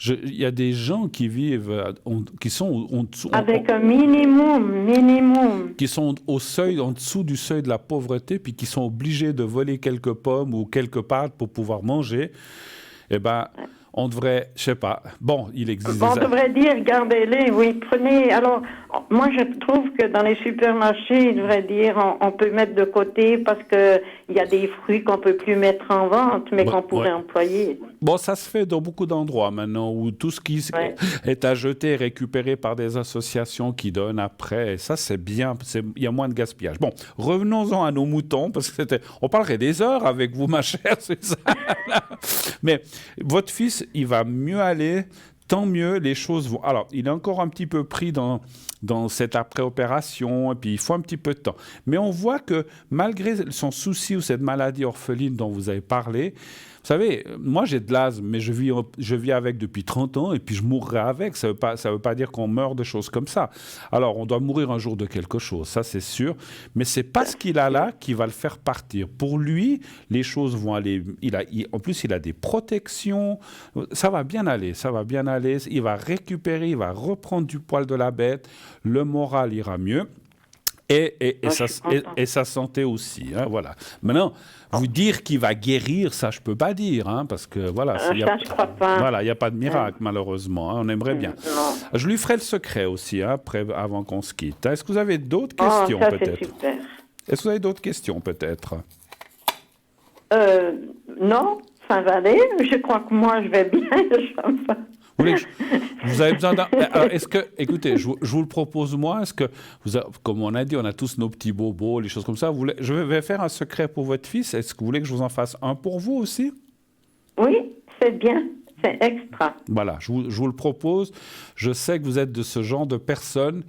il y a des gens qui vivent, qui sont avec un minimum. Qui sont au seuil, en dessous du seuil de la pauvreté, puis qui sont obligés de voler quelques pommes ou quelques pâtes pour pouvoir manger. Eh ben, on devrait, je sais pas. Bon, il existe. On devrait dire, gardez-les, oui, prenez. Alors, moi, je trouve que dans les supermarchés, il devrait dire, on peut mettre de côté parce que il y a des fruits qu'on peut plus mettre en vente, mais qu'on pourrait employer. Bon, ça se fait dans beaucoup d'endroits maintenant où tout ce qui est à jeter est récupéré par des associations qui donnent après. Et ça, c'est bien. Il y a moins de gaspillage. Bon, revenons-en à nos moutons parce que on parlerait des heures avec vous, ma chère Suzanne. Mais votre fils, il va mieux aller, tant mieux, les choses vont... Alors, il est encore un petit peu pris dans cette après-opération, et puis il faut un petit peu de temps. Mais on voit que malgré son souci ou cette maladie orpheline dont vous avez parlé, vous savez, moi j'ai de l'asthme, mais je vis avec depuis 30 ans et puis je mourrai avec. Ça veut pas dire qu'on meurt de choses comme ça. Alors, on doit mourir un jour de quelque chose, ça c'est sûr. Mais c'est pas ce qu'il a là qui va le faire partir. Pour lui, les choses vont aller... En plus, il a des protections. Ça va bien aller, ça va bien aller. Il va récupérer, il va reprendre du poil de la bête. Le moral ira mieux. Et sa santé aussi. Hein, voilà. Maintenant, vous dire qu'il va guérir, ça, je ne peux pas dire. Hein, parce que, voilà, je crois pas. Voilà, il n'y a pas de miracle, malheureusement. Hein, on aimerait bien. Non. Je lui ferai le secret aussi, hein, avant qu'on se quitte. Est-ce que vous avez d'autres questions, peut-être? C'est super. Est-ce que vous avez d'autres questions, peut-être? Non, ça va aller. Je crois que moi, je vais bien. Vous avez besoin d'un... Alors, écoutez, je vous le propose moi, comme on a dit, on a tous nos petits bobos, les choses comme ça. Je vais faire un secret pour votre fils. Est-ce que vous voulez que je vous en fasse un pour vous aussi? Oui, c'est bien. C'est extra. Voilà, je vous le propose. Je sais que vous êtes de ce genre de personnes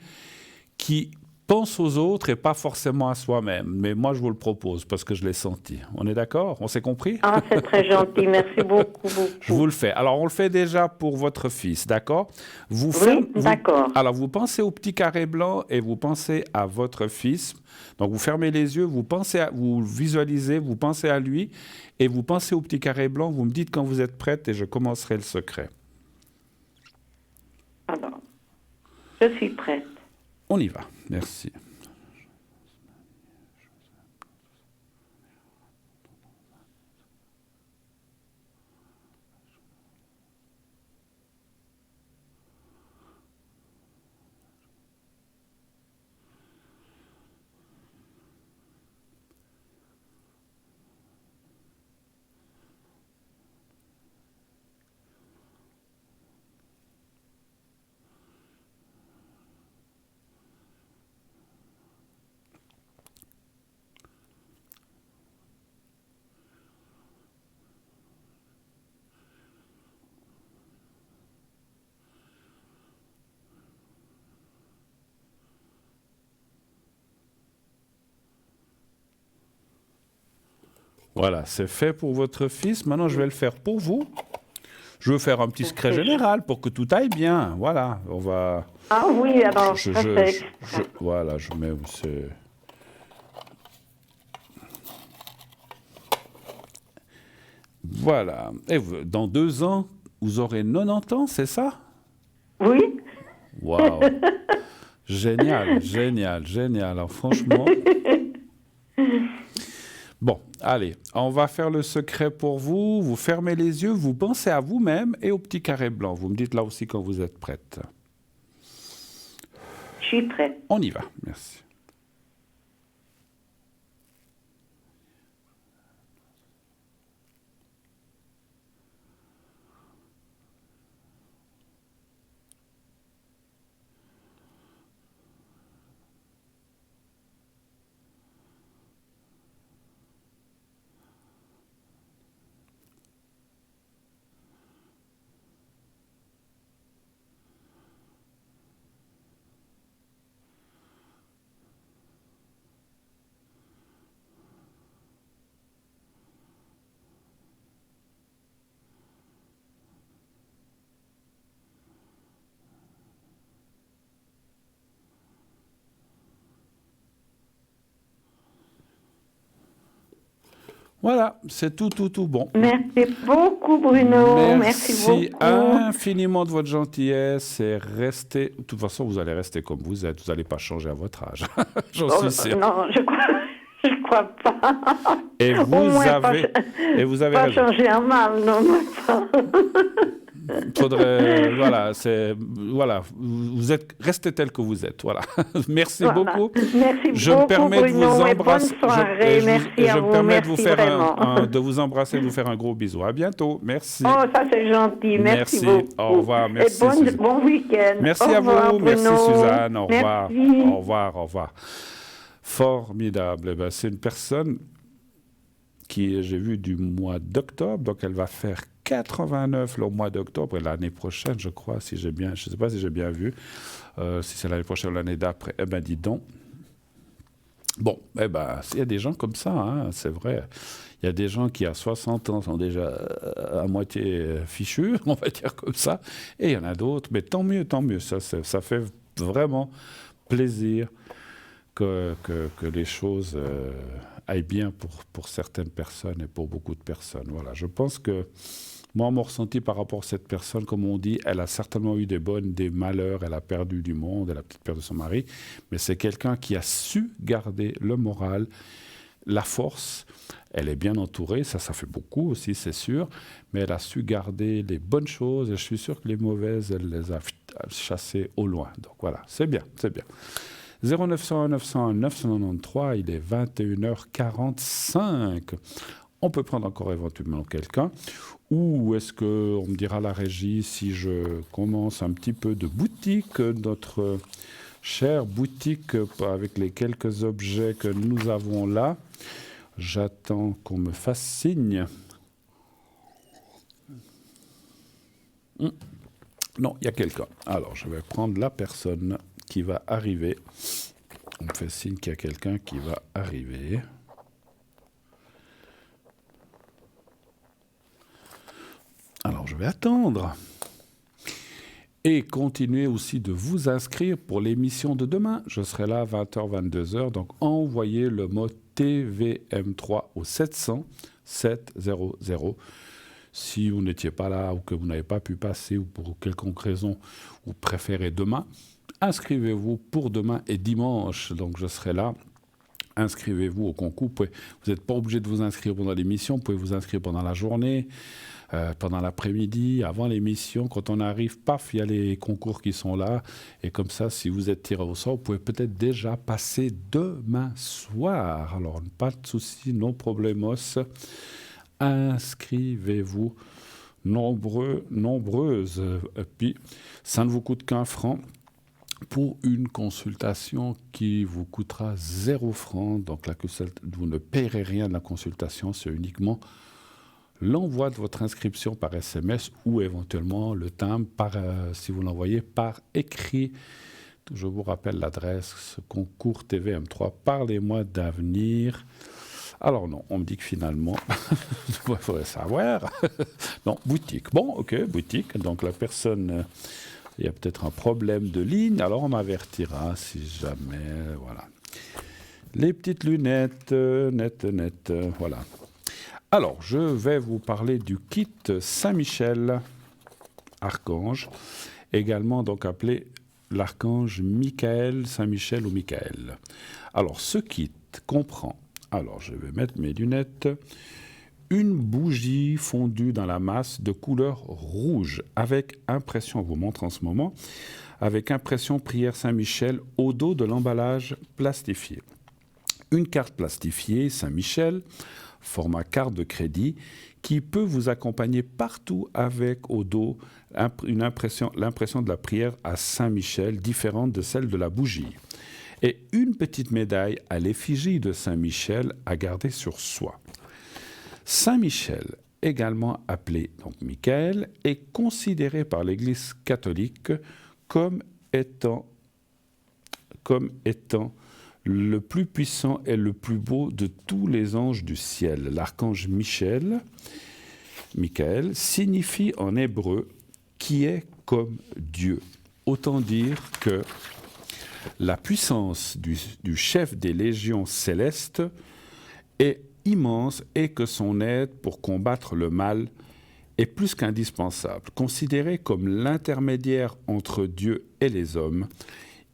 qui pense aux autres et pas forcément à soi-même. Mais moi, je vous le propose parce que je l'ai senti. On est d'accord? On s'est compris? Ah, c'est très gentil. Merci beaucoup. Je vous le fais. Alors, on le fait déjà pour votre fils, d'accord? D'accord. Alors, vous pensez au petit carré blanc et vous pensez à votre fils. Donc, vous fermez les yeux, vous visualisez, vous pensez à lui et vous pensez au petit carré blanc. Vous me dites quand vous êtes prête et je commencerai le secret. Alors, je suis prête. On y va. Merci. Voilà, c'est fait pour votre fils. Maintenant, je vais le faire pour vous. Je veux faire un petit secret général pour que tout aille bien. Voilà, on va... Ah oui, alors, voilà, je mets... Voilà. Et dans 2 ans, vous aurez 90 ans, c'est ça? Oui. Waouh. Génial, génial, génial. Alors, franchement... Bon, allez, on va faire le secret pour vous. Vous fermez les yeux, vous pensez à vous-même et au petit carré blanc. Vous me dites là aussi quand vous êtes prête. Je suis prête. On y va, merci. Voilà, c'est tout bon. Merci beaucoup, Bruno. Merci beaucoup. Infiniment de votre gentillesse et restez... De toute façon, vous allez rester comme vous êtes. Vous n'allez pas changer à votre âge. J'en suis sûr. Non, je crois pas. Et vous avez pas raison. changer en mal, non, pas. Faudrait, voilà, vous êtes, restez tel que vous êtes, voilà. Merci beaucoup. Merci je beaucoup, me permets Bruno, de vous embrasser. bonne soirée, merci à vous, Merci de vous vraiment. embrasser, de vous faire un gros bisou. À bientôt, merci. Oh, ça c'est gentil, merci beaucoup. Au revoir, merci. Et bon week-end. Merci au à revoir, vous, Bruno. merci Suzanne, au revoir. Merci. Au revoir. Formidable. Eh ben, c'est une personne qui, j'ai vu, du mois d'octobre, donc elle va faire 89 le mois d'octobre, et l'année prochaine, je crois, je ne sais pas si j'ai bien vu, si c'est l'année prochaine ou l'année d'après, eh ben dis donc. Bon, eh ben, il y a des gens comme ça, hein, c'est vrai. Il y a des gens qui, à 60 ans, sont déjà à moitié fichus, on va dire comme ça, et il y en a d'autres, mais tant mieux, ça fait vraiment plaisir que les choses aillent bien pour certaines personnes et pour beaucoup de personnes. Voilà, je pense que moi, mon ressenti par rapport à cette personne, comme on dit, elle a certainement eu des malheurs, elle a perdu du monde, elle a peut-être perdu son mari, mais c'est quelqu'un qui a su garder le moral, la force. Elle est bien entourée, ça fait beaucoup aussi, c'est sûr, mais elle a su garder les bonnes choses, et je suis sûr que les mauvaises, elle les a chassées au loin. Donc voilà, c'est bien. 0901 901 993, il est 21h45. On peut prendre encore éventuellement quelqu'un. Ou est-ce qu'on me dira la régie si je commence un petit peu de boutique, notre chère boutique avec les quelques objets que nous avons là. J'attends qu'on me fasse signe. Non, il y a quelqu'un. Alors, je vais prendre la personne qui va arriver. On me fait signe qu'il y a quelqu'un qui va arriver. Alors, je vais attendre. Et continuez aussi de vous inscrire pour l'émission de demain. Je serai là à 20h, 22h. Donc, envoyez le mot TVM3 au 700 700. Si vous n'étiez pas là ou que vous n'avez pas pu passer ou pour quelconque raison, vous préférez demain, inscrivez-vous pour demain et dimanche. Donc, je serai là. Inscrivez-vous au concours. Vous n'êtes pas obligé de vous inscrire pendant l'émission. Vous pouvez vous inscrire pendant la journée, pendant l'après-midi, avant l'émission. Quand on arrive, paf, il y a les concours qui sont là. Et comme ça, si vous êtes tiré au sort, vous pouvez peut-être déjà passer demain soir. Alors, pas de souci, non problemos. Inscrivez-vous, nombreuses. Et puis, ça ne vous coûte qu'un franc pour une consultation qui vous coûtera 0 francs. Donc, vous ne paierez rien de la consultation, c'est uniquement l'envoi de votre inscription par SMS ou éventuellement le timbre si vous l'envoyez par écrit. Je vous rappelle l'adresse, concours TVM3, parlez-moi d'avenir. Alors non, on me dit que finalement, il faudrait savoir. Non, boutique. Bon, ok, boutique. Donc la personne, il y a peut-être un problème de ligne, alors on m'avertira si jamais, voilà. Les petites lunettes, net, voilà. Alors, je vais vous parler du kit Saint-Michel, archange, également donc appelé l'archange Michael, Saint-Michel ou Michael. Alors, ce kit comprend, alors je vais mettre mes lunettes, une bougie fondue dans la masse de couleur rouge, avec impression, je vous montre en ce moment, avec impression prière Saint-Michel au dos de l'emballage plastifié. Une carte plastifiée Saint-Michel, format carte de crédit, qui peut vous accompagner partout avec au dos l'impression de la prière à Saint-Michel, différente de celle de la bougie. Et une petite médaille à l'effigie de Saint-Michel à garder sur soi. Saint-Michel, également appelé donc Michael, est considéré par l'Église catholique comme étant le plus puissant et le plus beau de tous les anges du ciel. L'archange Michael signifie en hébreu « qui est comme Dieu ». Autant dire que la puissance du chef des légions célestes est immense et que son aide pour combattre le mal est plus qu'indispensable. Considéré comme l'intermédiaire entre Dieu et les hommes,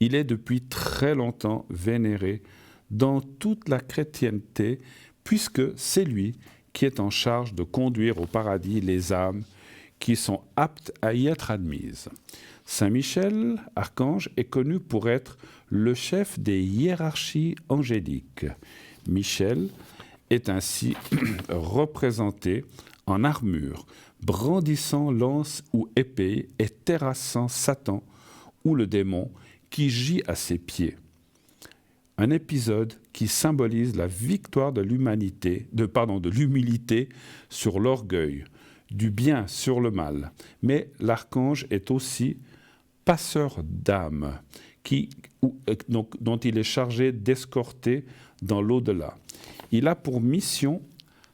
il est depuis très longtemps vénéré dans toute la chrétienté, puisque c'est lui qui est en charge de conduire au paradis les âmes qui sont aptes à y être admises. Saint Michel, archange, est connu pour être le chef des hiérarchies angéliques. Michel est ainsi représenté en armure, brandissant lance ou épée et terrassant Satan ou le démon qui gît à ses pieds. Un épisode qui symbolise la victoire de l'humilité sur l'orgueil, du bien sur le mal. Mais l'archange est aussi passeur d'âmes, dont il est chargé d'escorter dans l'au-delà. Il a pour mission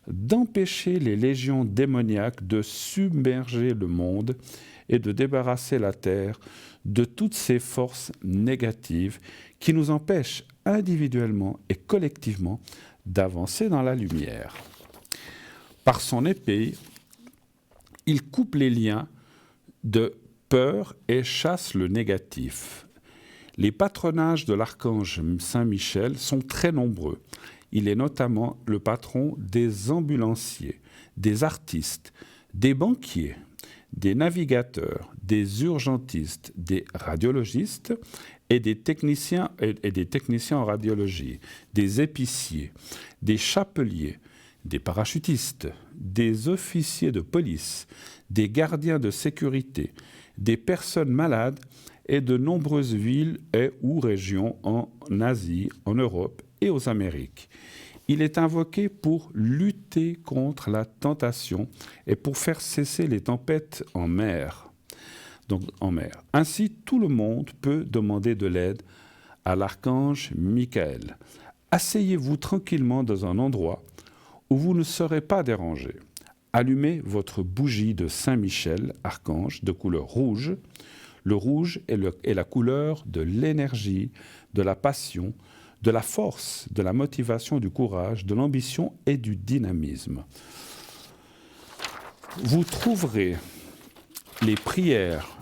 d'empêcher les légions démoniaques de submerger le monde et de débarrasser la terre de toutes ces forces négatives qui nous empêchent individuellement et collectivement d'avancer dans la lumière. Par son épée, il coupe les liens de peur et chasse le négatif. Les patronages de l'archange Saint Michel sont très nombreux. Il est notamment le patron des ambulanciers, des artistes, des banquiers, des navigateurs, des urgentistes, des radiologistes et des techniciens en radiologie, des épiciers, des chapeliers, des parachutistes, des officiers de police, des gardiens de sécurité, des personnes malades et de nombreuses villes et ou régions en Asie, en Europe et aux Amériques. Il est invoqué pour lutter contre la tentation et pour faire cesser les tempêtes en mer. Ainsi, tout le monde peut demander de l'aide à l'archange Michael. Asseyez-vous tranquillement dans un endroit où vous ne serez pas dérangé. Allumez votre bougie de Saint-Michel, archange, de couleur rouge. Le rouge est la couleur de l'énergie, de la passion, de la force, de la motivation, du courage, de l'ambition et du dynamisme. Vous trouverez les prières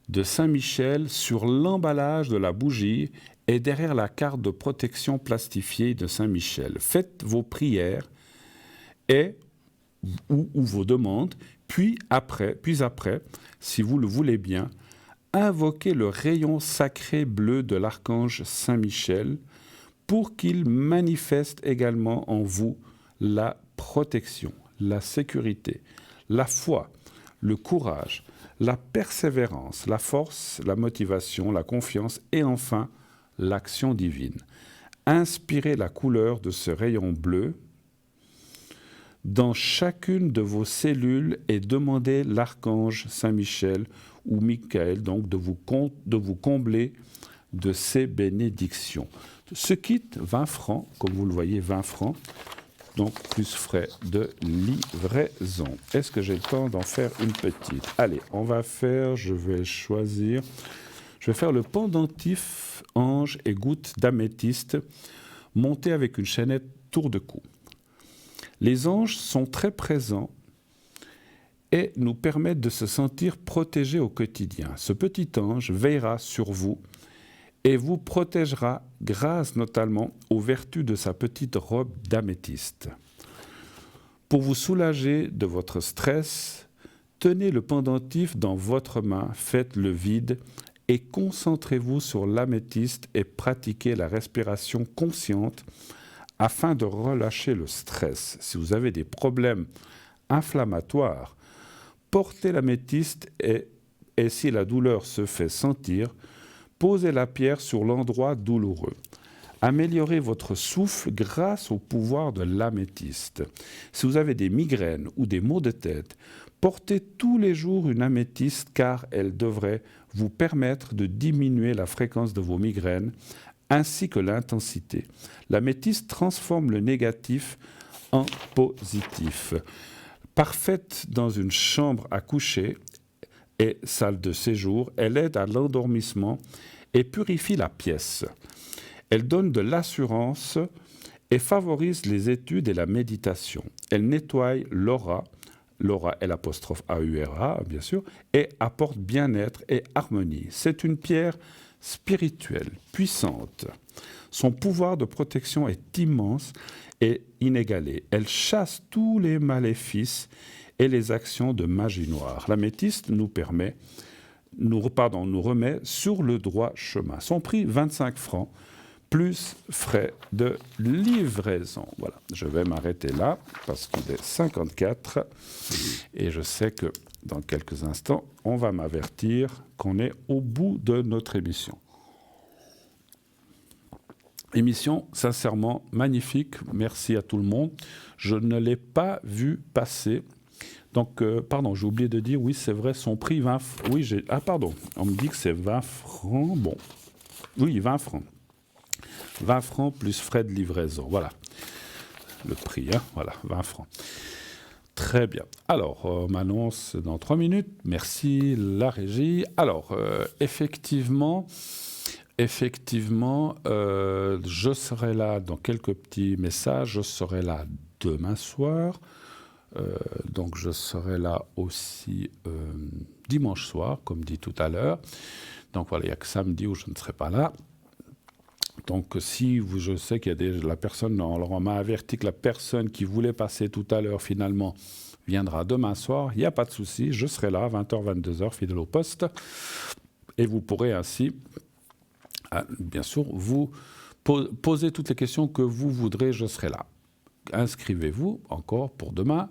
de Saint-Michel sur l'emballage de la bougie et derrière la carte de protection plastifiée de Saint-Michel. Faites vos prières ou vos demandes, puis après, si vous le voulez bien, invoquez le rayon sacré bleu de l'archange Saint-Michel pour qu'il manifeste également en vous la protection, la sécurité, la foi, le courage, la persévérance, la force, la motivation, la confiance et enfin l'action divine. Inspirez la couleur de ce rayon bleu dans chacune de vos cellules et demandez l'archange Saint-Michel ou Michael donc de vous combler de ces bénédictions. Ce kit, 20 francs, comme vous le voyez, 20 francs, donc plus frais de livraison. Est-ce que j'ai le temps d'en faire une petite? Allez, je vais faire le pendentif ange et goutte d'améthyste monté avec une chaînette tour de cou. Les anges sont très présents et nous permettent de se sentir protégés au quotidien. Ce petit ange veillera sur vous et vous protégera grâce notamment aux vertus de sa petite robe d'améthyste. Pour vous soulager de votre stress, tenez le pendentif dans votre main, faites le vide et concentrez-vous sur l'améthyste et pratiquez la respiration consciente afin de relâcher le stress. Si vous avez des problèmes inflammatoires, portez l'améthyste et si la douleur se fait sentir, posez la pierre sur l'endroit douloureux. Améliorez votre souffle grâce au pouvoir de l'améthyste. Si vous avez des migraines ou des maux de tête, portez tous les jours une améthyste car elle devrait vous permettre de diminuer la fréquence de vos migraines ainsi que l'intensité. L'améthyste transforme le négatif en positif. Parfaite dans une chambre à coucher et salle de séjour, elle aide à l'endormissement et purifie la pièce. Elle donne de l'assurance et favorise les études et la méditation. Elle nettoie l'aura, l'apostrophe A-U-R-A, bien sûr, et apporte bien-être et harmonie. C'est une pierre spirituelle, puissante. Son pouvoir de protection est immense et inégalé. Elle chasse tous les maléfices et les actions de magie noire. L'améthyste nous remet sur le droit chemin. Son prix, 25 francs, plus frais de livraison. Voilà, je vais m'arrêter là parce qu'il est 54 et je sais que dans quelques instants, on va m'avertir qu'on est au bout de notre émission. Émission sincèrement magnifique, merci à tout le monde. Je ne l'ai pas vu passer. Donc, pardon, j'ai oublié de dire, oui, c'est vrai, son prix, 20 francs. Oui, on me dit que c'est 20 francs. Bon, oui, 20 francs. 20 francs plus frais de livraison, voilà. Le prix, hein, voilà, 20 francs. Très bien. Alors, on m'annonce dans 3 minutes. Merci, la régie. Alors, effectivement, je serai là dans quelques petits messages. Je serai là demain soir. Donc, je serai là aussi dimanche soir, comme dit tout à l'heure. Donc, voilà, il n'y a que samedi où je ne serai pas là. Donc, je sais qu'il y a la personne, alors on m'a averti que la personne qui voulait passer tout à l'heure, finalement, viendra demain soir. Il n'y a pas de souci, je serai là, 20h, 22h, fidèle au poste. Et vous pourrez ainsi, bien sûr, vous poser toutes les questions que vous voudrez, je serai là. Inscrivez-vous encore pour demain.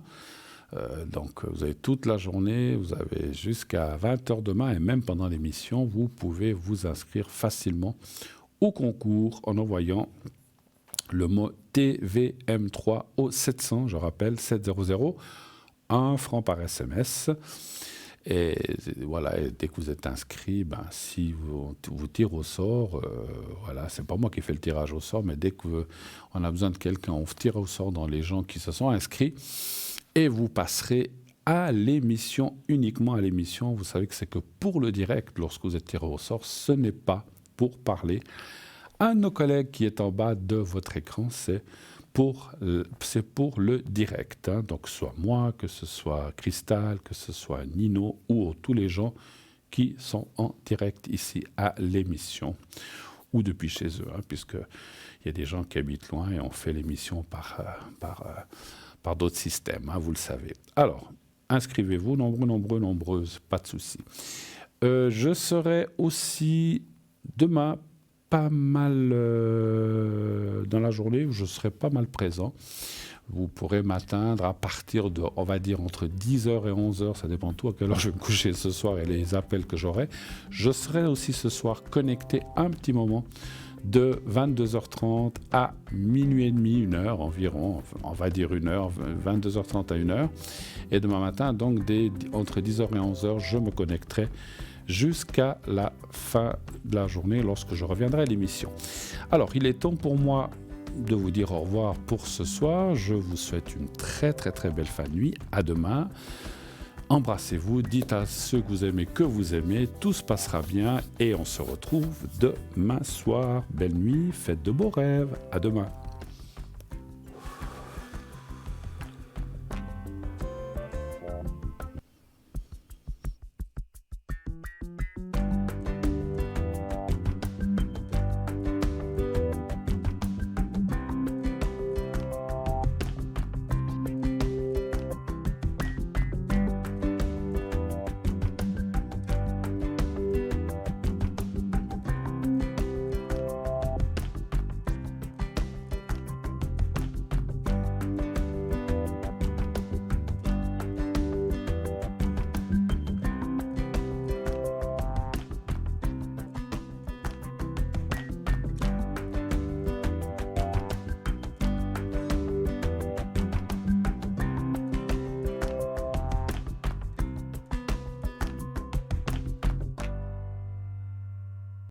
Donc, vous avez toute la journée, vous avez jusqu'à 20h demain, et même pendant l'émission, vous pouvez vous inscrire facilement au concours en envoyant le mot TVM3 au 700, je rappelle, 700, 1 franc par SMS. Et voilà, et dès que vous êtes inscrit, si vous tirez au sort, voilà, c'est pas moi qui fais le tirage au sort, mais dès qu'on a besoin de quelqu'un, on tire au sort dans les gens qui se sont inscrits, et vous passerez à l'émission, uniquement à l'émission. Vous savez que c'est que pour le direct, lorsque vous êtes tiré au sort, ce n'est pas pour parler. Un de nos collègues qui est en bas de votre écran, c'est pour le direct. Hein. Donc, soit moi, que ce soit Cristal, que ce soit Nino ou tous les gens qui sont en direct ici à l'émission ou depuis chez eux, hein, puisqu'il y a des gens qui habitent loin et on fait l'émission par d'autres systèmes, hein, vous le savez. Alors, inscrivez-vous, nombreuses, pas de souci. Je serai aussi demain pas mal dans la journée où je serai pas mal présent. Vous pourrez m'atteindre à partir de, on va dire, entre 10h et 11h, ça dépend tout à quelle heure je vais me coucher ce soir et les appels que j'aurai. Je serai aussi ce soir connecté un petit moment de 22h30 à minuit et demi, 1h environ, on va dire 1h, 22h30 à 1h. Et demain matin, donc entre 10h et 11h, je me connecterai jusqu'à la fin de la journée lorsque je reviendrai à l'émission. Alors, il est temps pour moi de vous dire au revoir pour ce soir. Je vous souhaite une très très très belle fin de nuit. À demain. Embrassez-vous, dites à ceux que vous aimez, tout se passera bien et on se retrouve demain soir. Belle nuit, faites de beaux rêves. À demain.